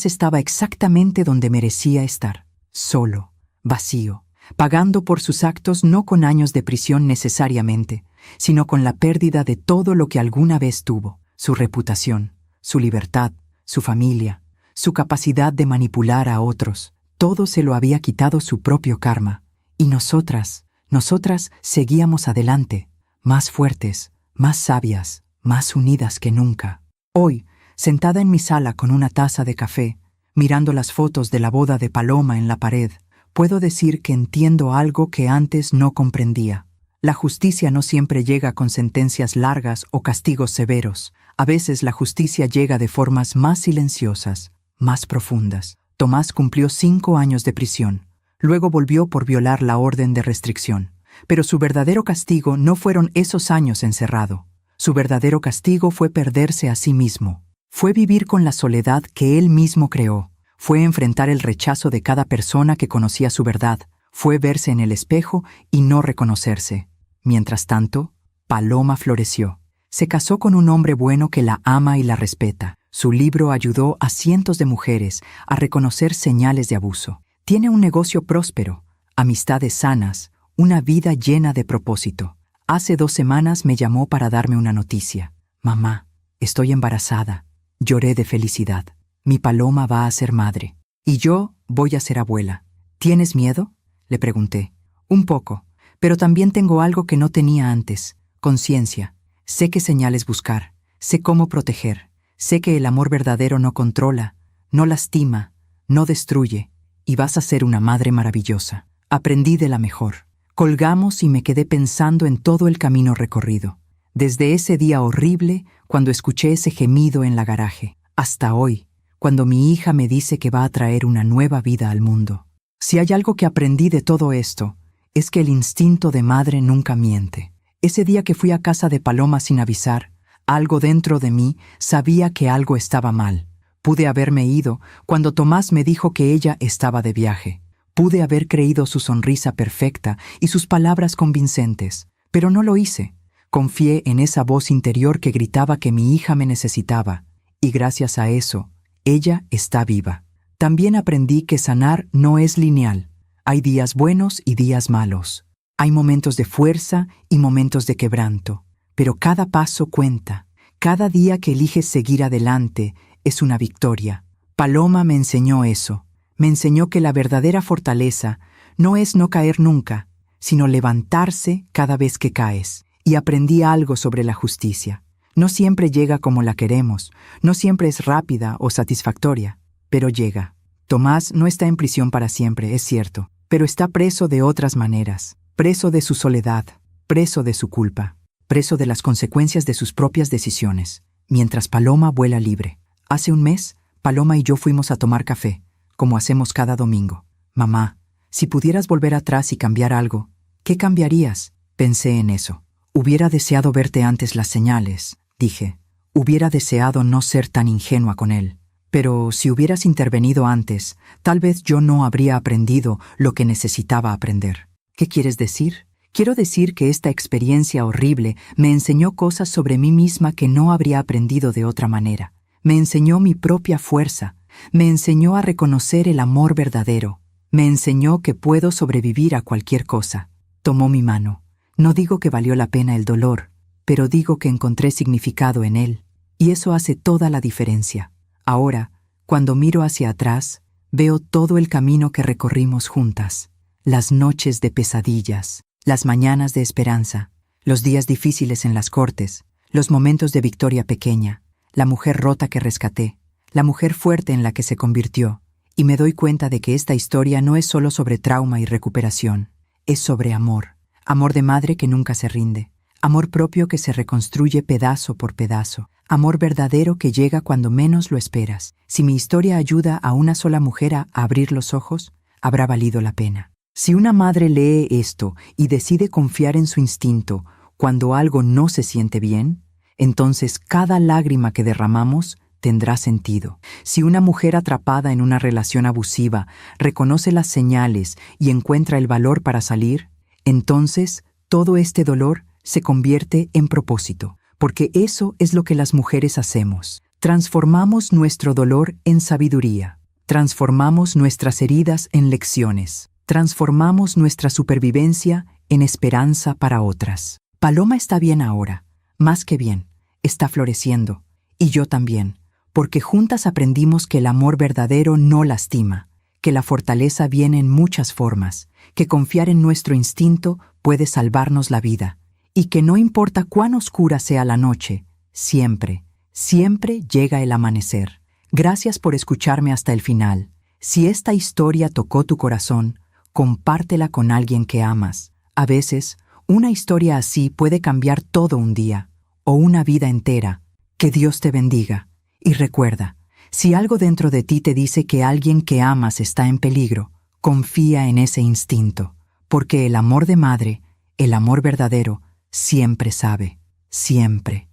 estaba exactamente donde merecía estar, solo, vacío, pagando por sus actos no con años de prisión necesariamente, sino con la pérdida de todo lo que alguna vez tuvo, su reputación, su libertad, su familia, su capacidad de manipular a otros. Todo se lo había quitado su propio karma. Y nosotras seguíamos adelante, más fuertes, más sabias, más unidas que nunca. Hoy, sentada en mi sala con una taza de café, mirando las fotos de la boda de Paloma en la pared, puedo decir que entiendo algo que antes no comprendía. La justicia no siempre llega con sentencias largas o castigos severos. A veces la justicia llega de formas más silenciosas, más profundas. Tomás cumplió 5 años de prisión. Luego volvió por violar la orden de restricción. Pero su verdadero castigo no fueron esos años encerrado. Su verdadero castigo fue perderse a sí mismo. Fue vivir con la soledad que él mismo creó. Fue enfrentar el rechazo de cada persona que conocía su verdad. Fue verse en el espejo y no reconocerse. Mientras tanto, Paloma floreció. Se casó con un hombre bueno que la ama y la respeta. Su libro ayudó a cientos de mujeres a reconocer señales de abuso. Tiene un negocio próspero, amistades sanas, una vida llena de propósito. Hace 2 semanas me llamó para darme una noticia. Mamá, estoy embarazada. Lloré de felicidad. Mi Paloma va a ser madre. Y yo voy a ser abuela. ¿Tienes miedo?, le pregunté. Un poco, pero también tengo algo que no tenía antes, conciencia. Sé qué señales buscar, sé cómo proteger, sé que el amor verdadero no controla, no lastima, no destruye, y vas a ser una madre maravillosa. Aprendí de la mejor. Colgamos y me quedé pensando en todo el camino recorrido. Desde ese día horrible, cuando escuché ese gemido en la garaje, hasta hoy, cuando mi hija me dice que va a traer una nueva vida al mundo. Si hay algo que aprendí de todo esto, es que el instinto de madre nunca miente. Ese día que fui a casa de Paloma sin avisar, algo dentro de mí sabía que algo estaba mal. Pude haberme ido cuando Tomás me dijo que ella estaba de viaje. Pude haber creído su sonrisa perfecta y sus palabras convincentes, pero no lo hice. Confié en esa voz interior que gritaba que mi hija me necesitaba, y gracias a eso, ella está viva. También aprendí que sanar no es lineal. Hay días buenos y días malos. Hay momentos de fuerza y momentos de quebranto, pero cada paso cuenta. Cada día que eliges seguir adelante es una victoria. Paloma me enseñó eso. Me enseñó que la verdadera fortaleza no es no caer nunca, sino levantarse cada vez que caes. Y aprendí algo sobre la justicia. No siempre llega como la queremos, no siempre es rápida o satisfactoria, pero llega. Tomás no está en prisión para siempre, es cierto, pero está preso de otras maneras, preso de su soledad, preso de su culpa, preso de las consecuencias de sus propias decisiones, mientras Paloma vuela libre. Hace un mes, Paloma y yo fuimos a tomar café, como hacemos cada domingo. Mamá, si pudieras volver atrás y cambiar algo, ¿qué cambiarías? Pensé en eso. Hubiera deseado verte antes las señales, dije. Hubiera deseado no ser tan ingenua con él. Pero si hubieras intervenido antes, tal vez yo no habría aprendido lo que necesitaba aprender. ¿Qué quieres decir? Quiero decir que esta experiencia horrible me enseñó cosas sobre mí misma que no habría aprendido de otra manera. Me enseñó mi propia fuerza, me enseñó a reconocer el amor verdadero, me enseñó que puedo sobrevivir a cualquier cosa. Tomó mi mano. No digo que valió la pena el dolor, pero digo que encontré significado en él, y eso hace toda la diferencia. Ahora, cuando miro hacia atrás, veo todo el camino que recorrimos juntas, las noches de pesadillas, las mañanas de esperanza, los días difíciles en las cortes, los momentos de victoria pequeña, la mujer rota que rescaté, la mujer fuerte en la que se convirtió, y me doy cuenta de que esta historia no es solo sobre trauma y recuperación, es sobre amor, amor de madre que nunca se rinde, amor propio que se reconstruye pedazo por pedazo, amor verdadero que llega cuando menos lo esperas. Si mi historia ayuda a una sola mujer a abrir los ojos, habrá valido la pena. Si una madre lee esto y decide confiar en su instinto cuando algo no se siente bien, entonces cada lágrima que derramamos tendrá sentido. Si una mujer atrapada en una relación abusiva reconoce las señales y encuentra el valor para salir, entonces todo este dolor se convierte en propósito, porque eso es lo que las mujeres hacemos. Transformamos nuestro dolor en sabiduría, transformamos nuestras heridas en lecciones, transformamos nuestra supervivencia en esperanza para otras. Paloma está bien ahora, más que bien, está floreciendo, y yo también, porque juntas aprendimos que el amor verdadero no lastima, que la fortaleza viene en muchas formas, que confiar en nuestro instinto puede salvarnos la vida, y que no importa cuán oscura sea la noche, siempre, siempre llega el amanecer. Gracias por escucharme hasta el final. Si esta historia tocó tu corazón, compártela con alguien que amas. A veces, una historia así puede cambiar todo un día, o una vida entera. Que Dios te bendiga. Y recuerda, si algo dentro de ti te dice que alguien que amas está en peligro, confía en ese instinto, porque el amor de madre, el amor verdadero, siempre sabe, siempre.